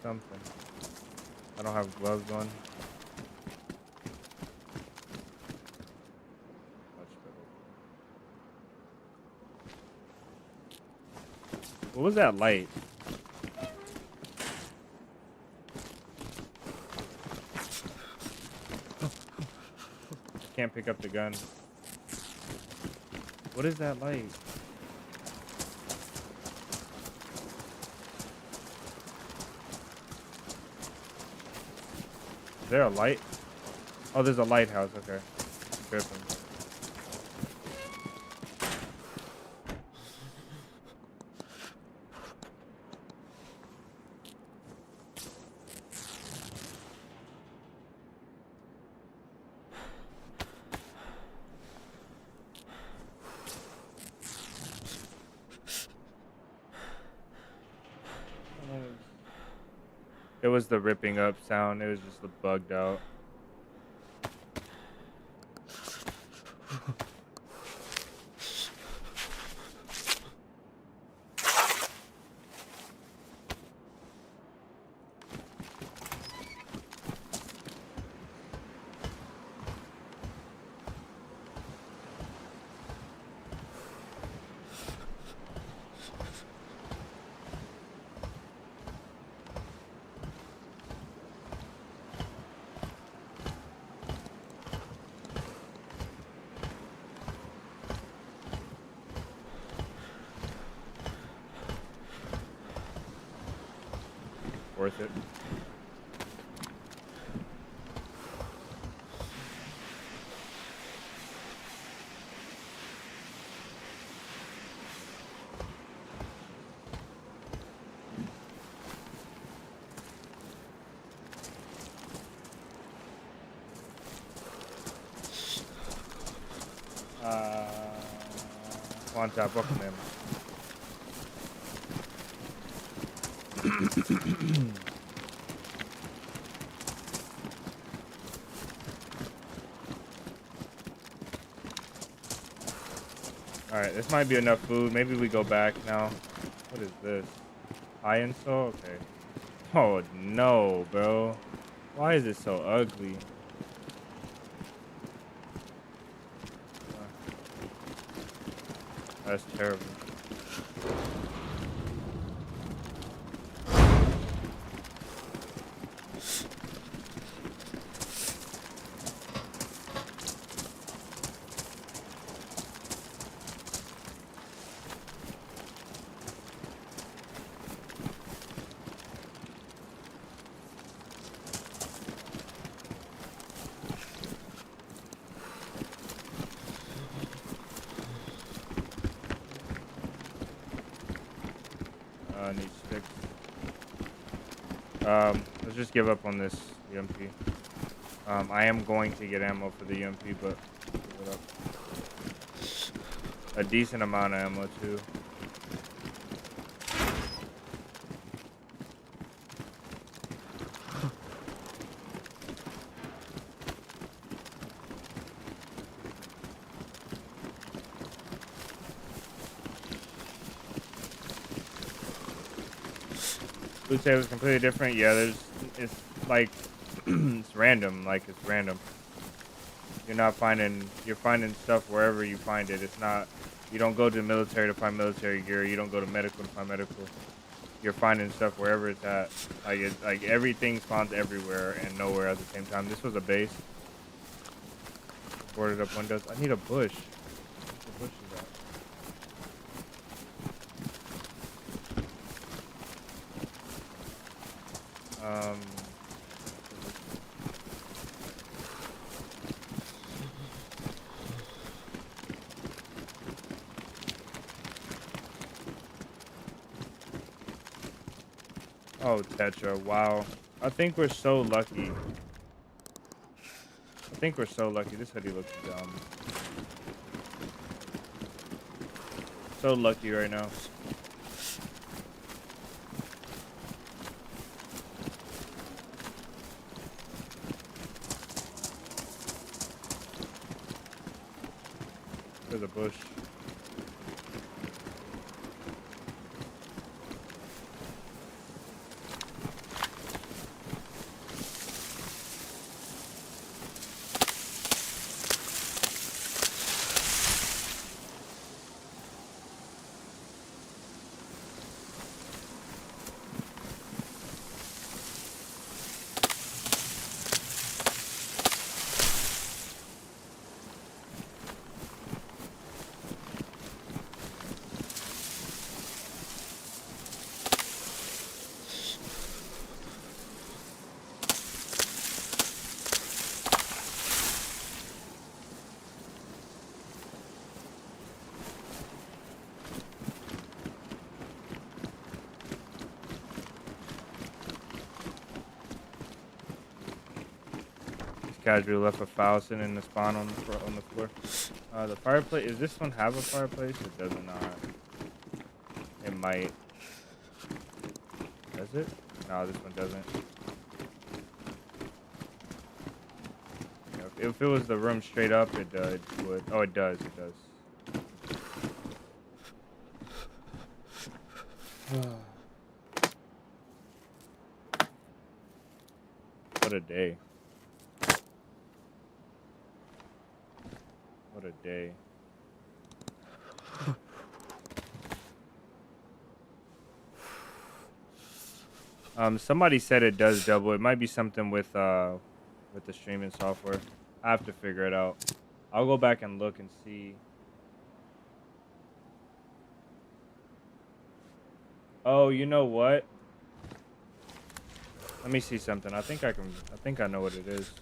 something. I don't have gloves on. Much better. What was that light? Can't pick up the gun. What is that light? Is there a light? Oh, there's a lighthouse. Okay. Tripping. It was the ripping up sound. It was just the bugged out. Worth it. On top, welcome in. All right, this might be enough food. Maybe we go back now. What is this? High install? Okay. Oh no, bro. Why is it so ugly? That's terrible. I need sticks. Let's just give up on this UMP. I am going to get ammo for the UMP, but give it up. A decent amount of ammo too. Food table is completely different. Yeah, it's like, it's random. Like, it's random. You're finding stuff wherever you find it. It's not, you don't go to the military to find military gear. You don't go to medical to find medical. You're finding stuff wherever it's at. Like everything spawns everywhere and nowhere at the same time. This was a base. Boarded up windows. I need a bush. What bush is that? Oh, Tetra. Wow. I think we're so lucky. This hoodie looks dumb. So lucky right now. There's a bush. Casually left a Faustin in the spawn on the floor. The fireplace. Does this one have a fireplace? It does not. It might. Does it? No, this one doesn't. Yeah, if it was the room straight up, it would. Oh, it does. It does. What a day. What a day. Somebody said it does double. It might be something with the streaming software. I have to figure it out. I'll go back and look and see. Oh, you know what? Let me see something. I think I know what it is.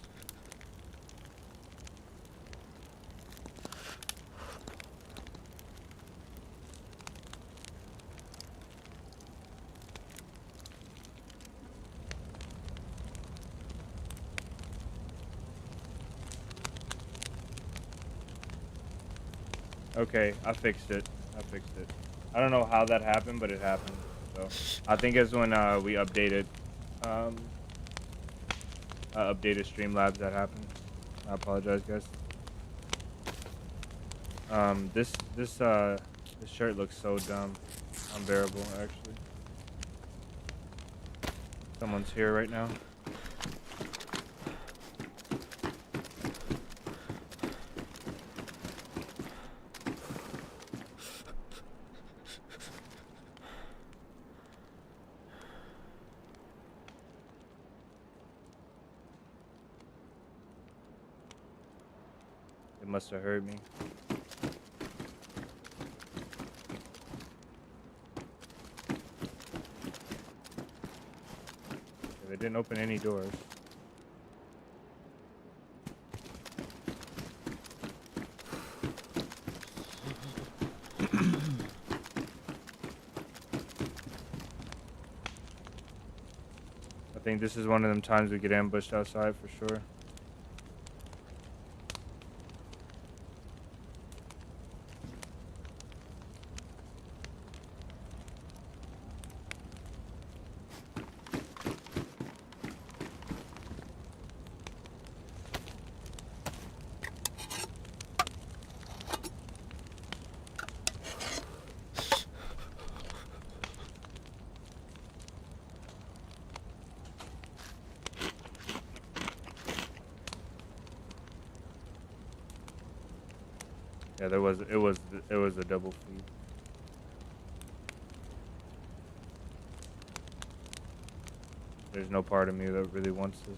Okay, I fixed it. I don't know how that happened, but it happened. So I think it's when we updated Streamlabs that happened. I apologize, guys. This shirt looks so dumb, unbearable. Actually, someone's here right now. It must have heard me. Yeah, they didn't open any doors. I think this is one of them times we get ambushed outside for sure. Yeah, it was a double feed. There's no part of me that really wants this.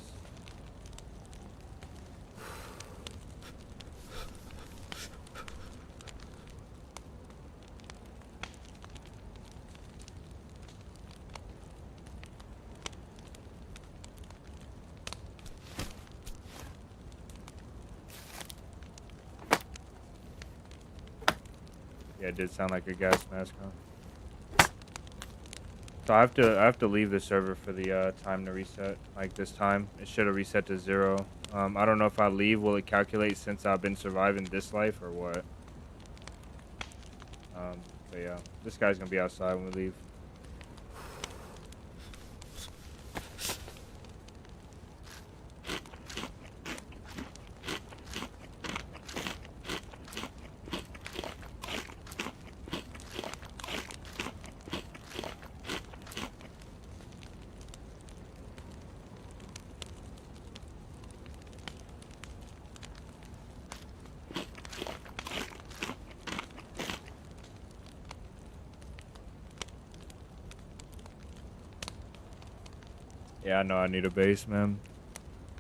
Yeah, it did sound like a gas mask, huh? So I have to leave the server for the time to reset. Like this time, it should have reset to 0. I don't know if I leave, will it calculate since I've been surviving this life or what? But yeah, this guy's gonna be outside when we leave. Yeah, I know I need a base, man.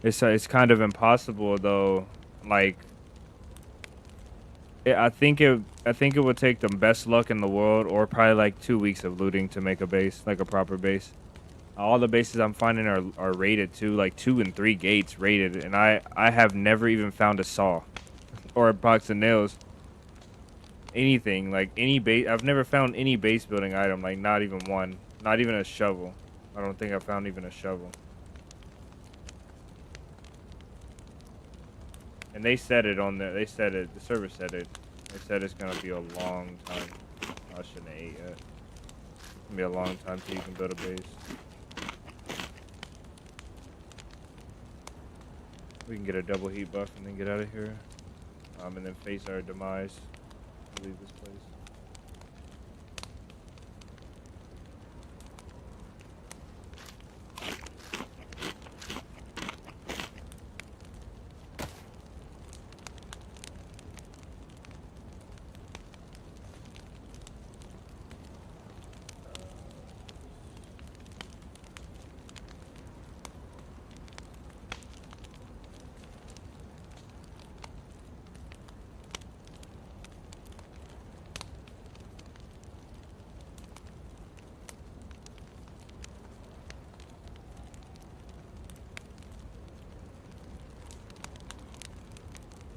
It's kind of impossible though. Like, I think it would take the best luck in the world, or probably like 2 weeks of looting to make a base, like a proper base. All the bases I'm finding are rated too, like 2 and 3 gates rated, and I have never even found a saw or a box of nails. Anything like any base. I've never found any base building item, like not even one, not even a shovel. I don't think I found even a shovel. And they said it on there. They said it. The server said it. They said it's gonna be a long time. I shouldn't have ate yet. It's gonna be a long time till you can build a base. We can get a double heat buff and then get out of here. And then face our demise. Leave this place.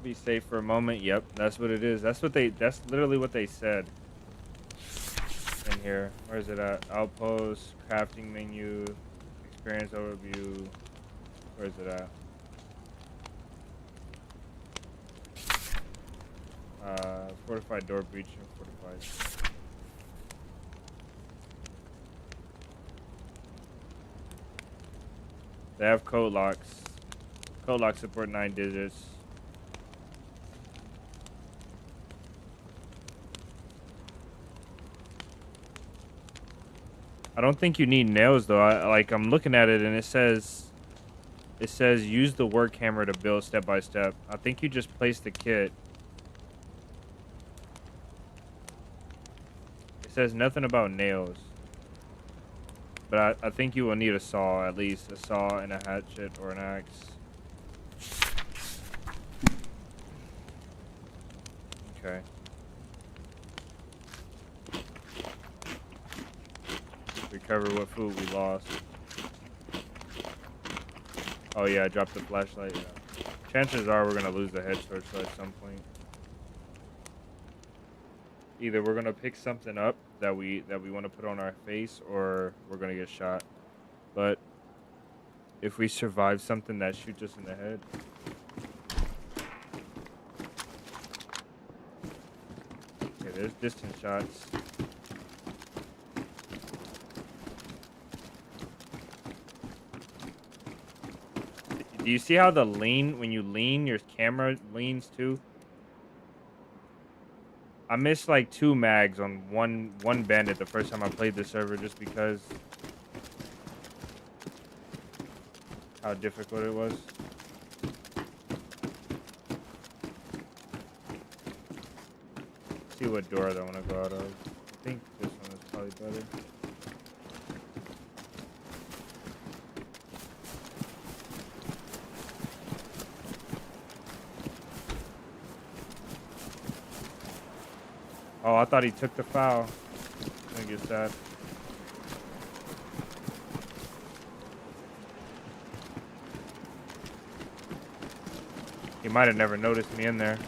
Be safe for a moment. Yep, that's what it is. That's literally what they said in here. Where is it at? Outpost, crafting menu, experience overview. Where is it at? Fortified door breach and fortified. They have code locks. Code locks support 9 digits. I don't think you need nails though. I'm looking at it and it says use the work hammer to build step by step. I think you just place the kit. It says nothing about nails. But I think you will need a saw, at least. A saw and a hatchet or an axe. Okay. Recover what food we lost. Oh yeah, I dropped the flashlight. Yeah. Chances are we're gonna lose the head torch at some point. Either we're gonna pick something up that we want to put on our face, or we're gonna get shot. But if we survive something that shoots us in the head, okay, there's distance shots. Do you see how when you lean, your camera leans too? I missed like 2 mags on one bandit the first time I played the server just because how difficult it was. See what door I want to go out of. I think this one is probably better. Oh, I thought he took the foul. I think it's that. He might have never noticed me in there.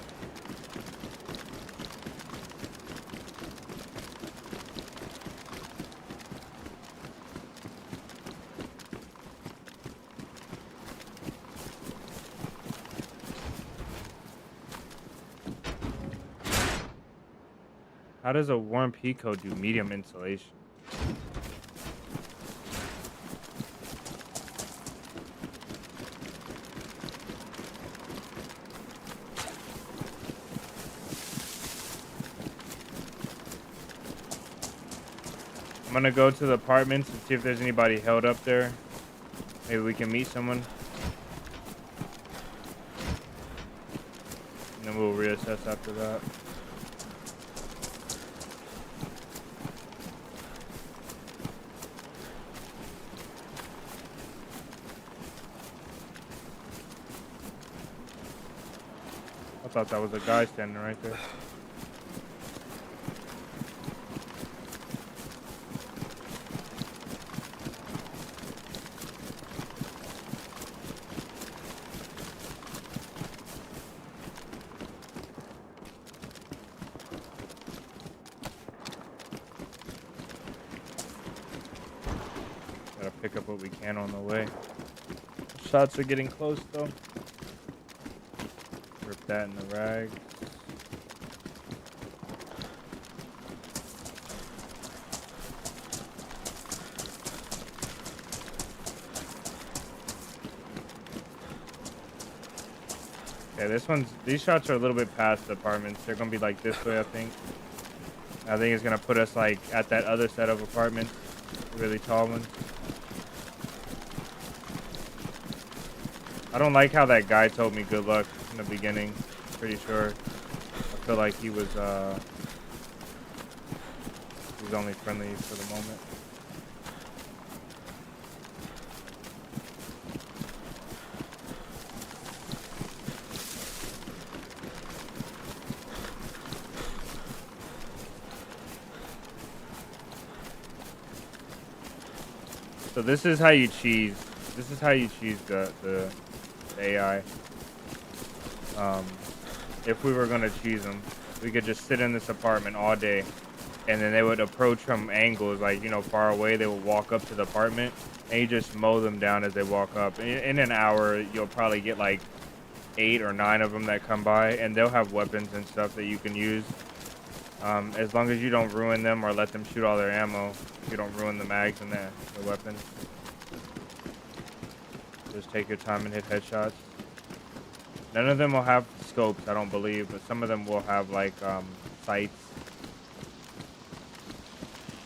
How does a warm Pico do medium insulation? I'm gonna go to the apartments and see if there's anybody held up there. Maybe we can meet someone. And then we'll reassess after that. I thought that was a guy standing right there. Gotta pick up what we can on the way. Shots are getting close though. Rip that in the rag. Yeah, these shots are a little bit past the apartments. They're gonna be like this way, I think. I think it's gonna put us like at that other set of apartments, really tall ones. I don't like how that guy told me good luck in the beginning. Pretty sure. I feel like he was only friendly for the moment. So this is how you cheese. This is how you cheese the AI. If we were gonna cheese them, we could just sit in this apartment all day, and then they would approach from angles, like, you know, far away. They would walk up to the apartment, and you just mow them down as they walk up. In an hour, you'll probably get like 8 or 9 of them that come by, and they'll have weapons and stuff that you can use. As long as you don't ruin them or let them shoot all their ammo, you don't ruin the mags and the weapons. Just take your time and hit headshots. None of them will have scopes, I don't believe, but some of them will have like sights.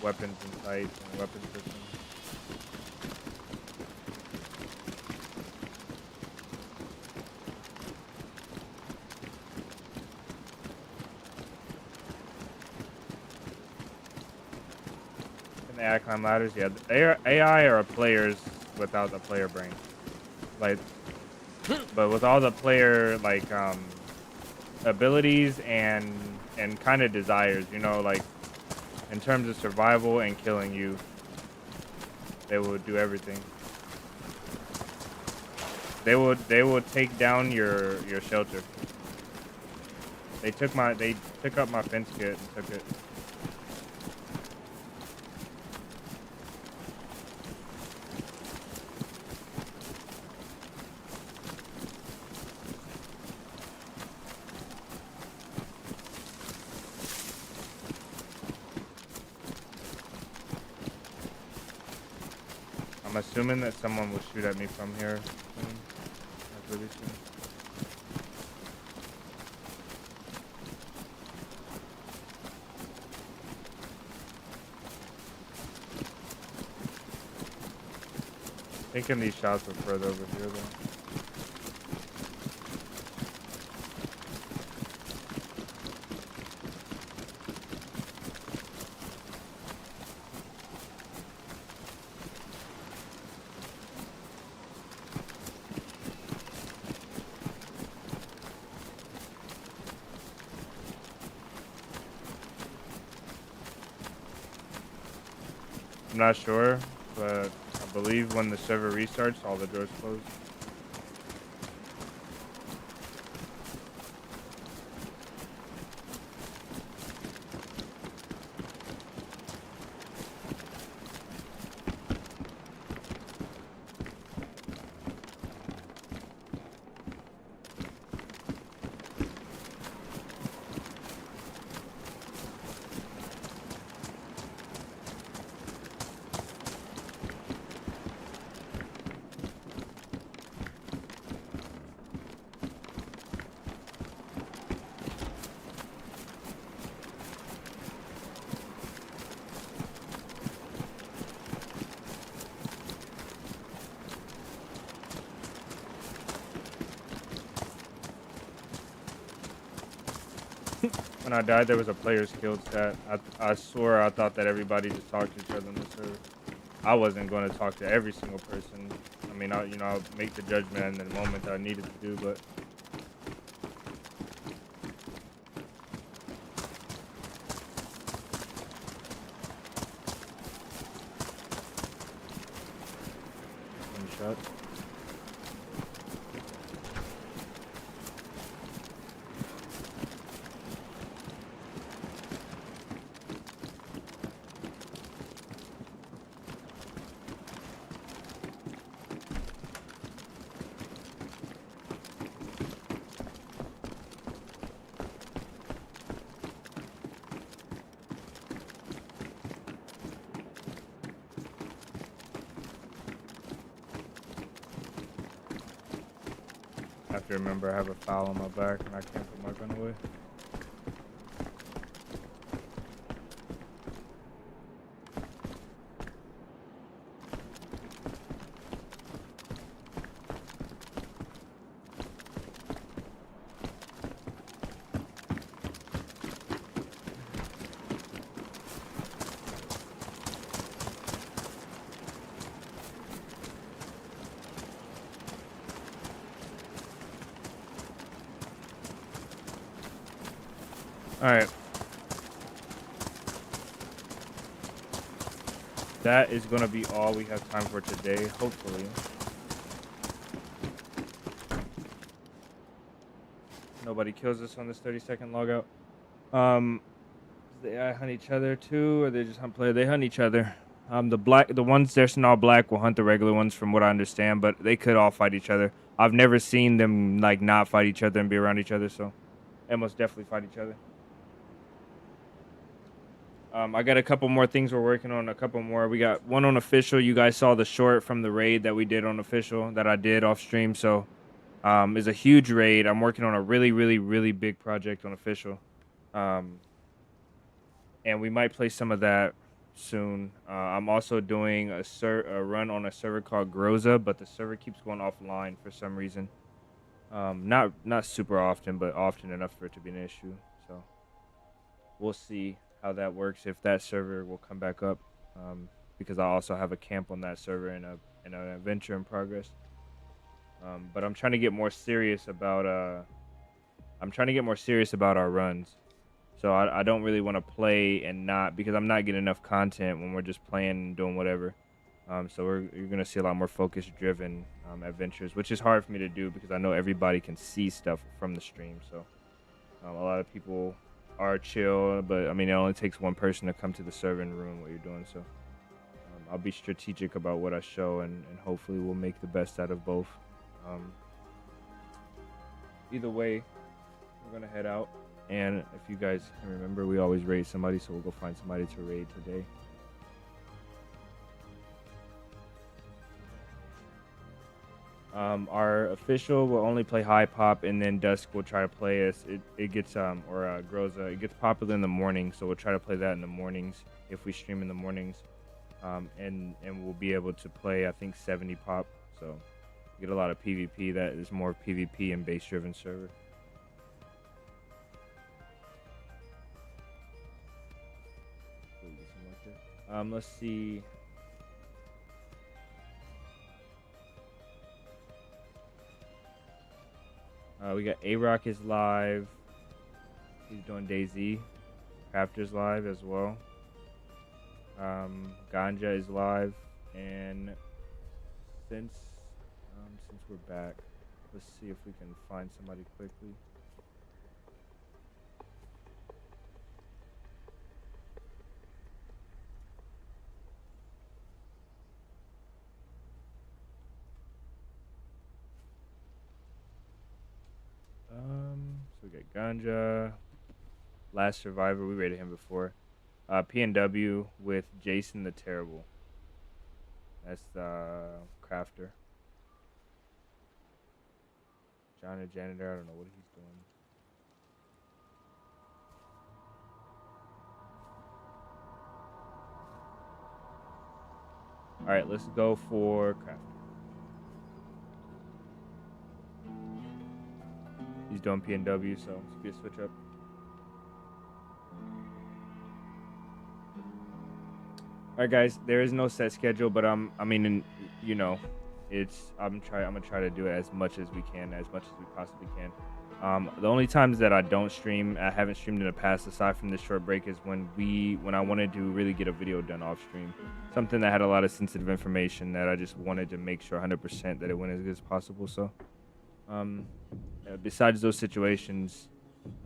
weapons and sights and weapon systems. Can the AI climb ladders? Yeah, the AI are players without the player brain. Like, but with all the player like abilities and kind of desires, you know, like in terms of survival and killing you, they will do everything. They will take down your shelter. They took up my fence kit and took it. I'm assuming that someone will shoot at me from here soon. Like really soon. Thinking these shots were further over here though. I'm not sure, but I believe when the server restarts, all the doors close. When I died, there was a player's killed stat. I swear I thought that everybody just talked to each other on the server. I wasn't going to talk to every single person. I mean, I'll make the judgment in the moment that I needed to do, but one shot. I have to remember I have a foul on my back and I can't put my gun away. All right. That is going to be all we have time for today, hopefully. Nobody kills us on this 30-second logout. They hunt each other too, or they just hunt player? They hunt each other. The ones dressed in all black will hunt the regular ones, from what I understand, but they could all fight each other. I've never seen them like not fight each other and be around each other, so they most definitely fight each other. I got a couple more things we're working on. A couple more. We got one on official. You guys saw the short from the raid that we did on official that I did off stream. So, it's a huge raid. I'm working on a really, really, really big project on official. And we might play some of that soon. I'm also doing a run on a server called Groza, but the server keeps going offline for some reason. Not super often, but often enough for it to be an issue. So we'll see how that works, if that server will come back up. Because I also have a camp on that server and an adventure in progress. But I'm trying to get more serious about our runs. So I don't really want to play and not, because I'm not getting enough content when we're just playing and doing whatever. So you're gonna see a lot more focus driven adventures, which is hard for me to do because I know everybody can see stuff from the stream. So a lot of people are chill, but I mean, it only takes one person to come to the server and ruin what you're doing. So I'll be strategic about what I show, and hopefully we'll make the best out of both. Either way, we're gonna head out, and if you guys can remember, we always raid somebody, so we'll go find somebody to raid today. Our official will only play high pop, and then Dusk will try to play us. It gets Groza. It gets popular in the morning, so we'll try to play that in the mornings if we stream in the mornings. And we'll be able to play, I think, 70 pop. So get a lot of PvP. That is more PvP and base driven server. Let's see. We got A-Rock is live. He's doing DayZ. Crafter's live as well. Ganja is live, and since we're back, let's see if we can find somebody quickly. So we got Ganja, Last Survivor. We rated him before. PNW with Jason the Terrible. That's the crafter. John the Janitor, I don't know what he's doing. Alright, let's go for crafter. He's doing PNW, so it's be a switch up. Alright guys, there is no set schedule, but I'm gonna try to do it as much as we can, as much as we possibly can. The only times that I don't stream, I haven't streamed in the past aside from this short break, is when I wanted to really get a video done off stream. Something that had a lot of sensitive information that I just wanted to make sure 100% that it went as good as possible. So besides those situations,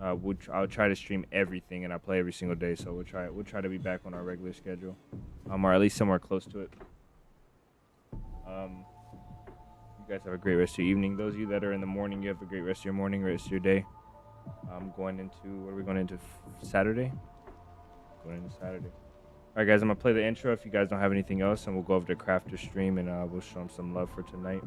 I'll try to stream everything, and I play every single day. So we'll try to be back on our regular schedule, or at least somewhere close to it. You guys have a great rest of your evening. Those of you that are in the morning, you have a great rest of your morning, rest of your day. Going into, what are we going into? Saturday? Going into Saturday. All right, guys, I'm gonna play the intro if you guys don't have anything else, and we'll go over to Crafter stream, and we'll show them some love for tonight.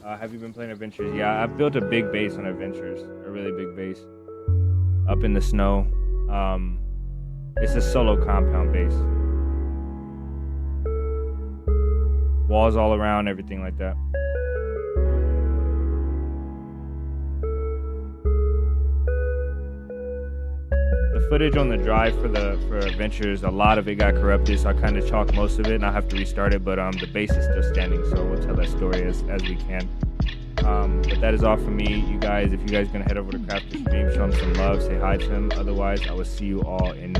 Have you been playing Adventures? Yeah, I've built a big base on Adventures, a really big base up in the snow. It's a solo compound base. Walls all around, everything like that. The footage on the drive for Adventures, a lot of it got corrupted, so I kind of chalked most of it, and I have to restart it. But the base is still standing, so we'll tell that story as we can. But that is all from me, you guys. If you guys are gonna head over to Crafter stream, show him some love, say hi to him. Otherwise, I will see you all in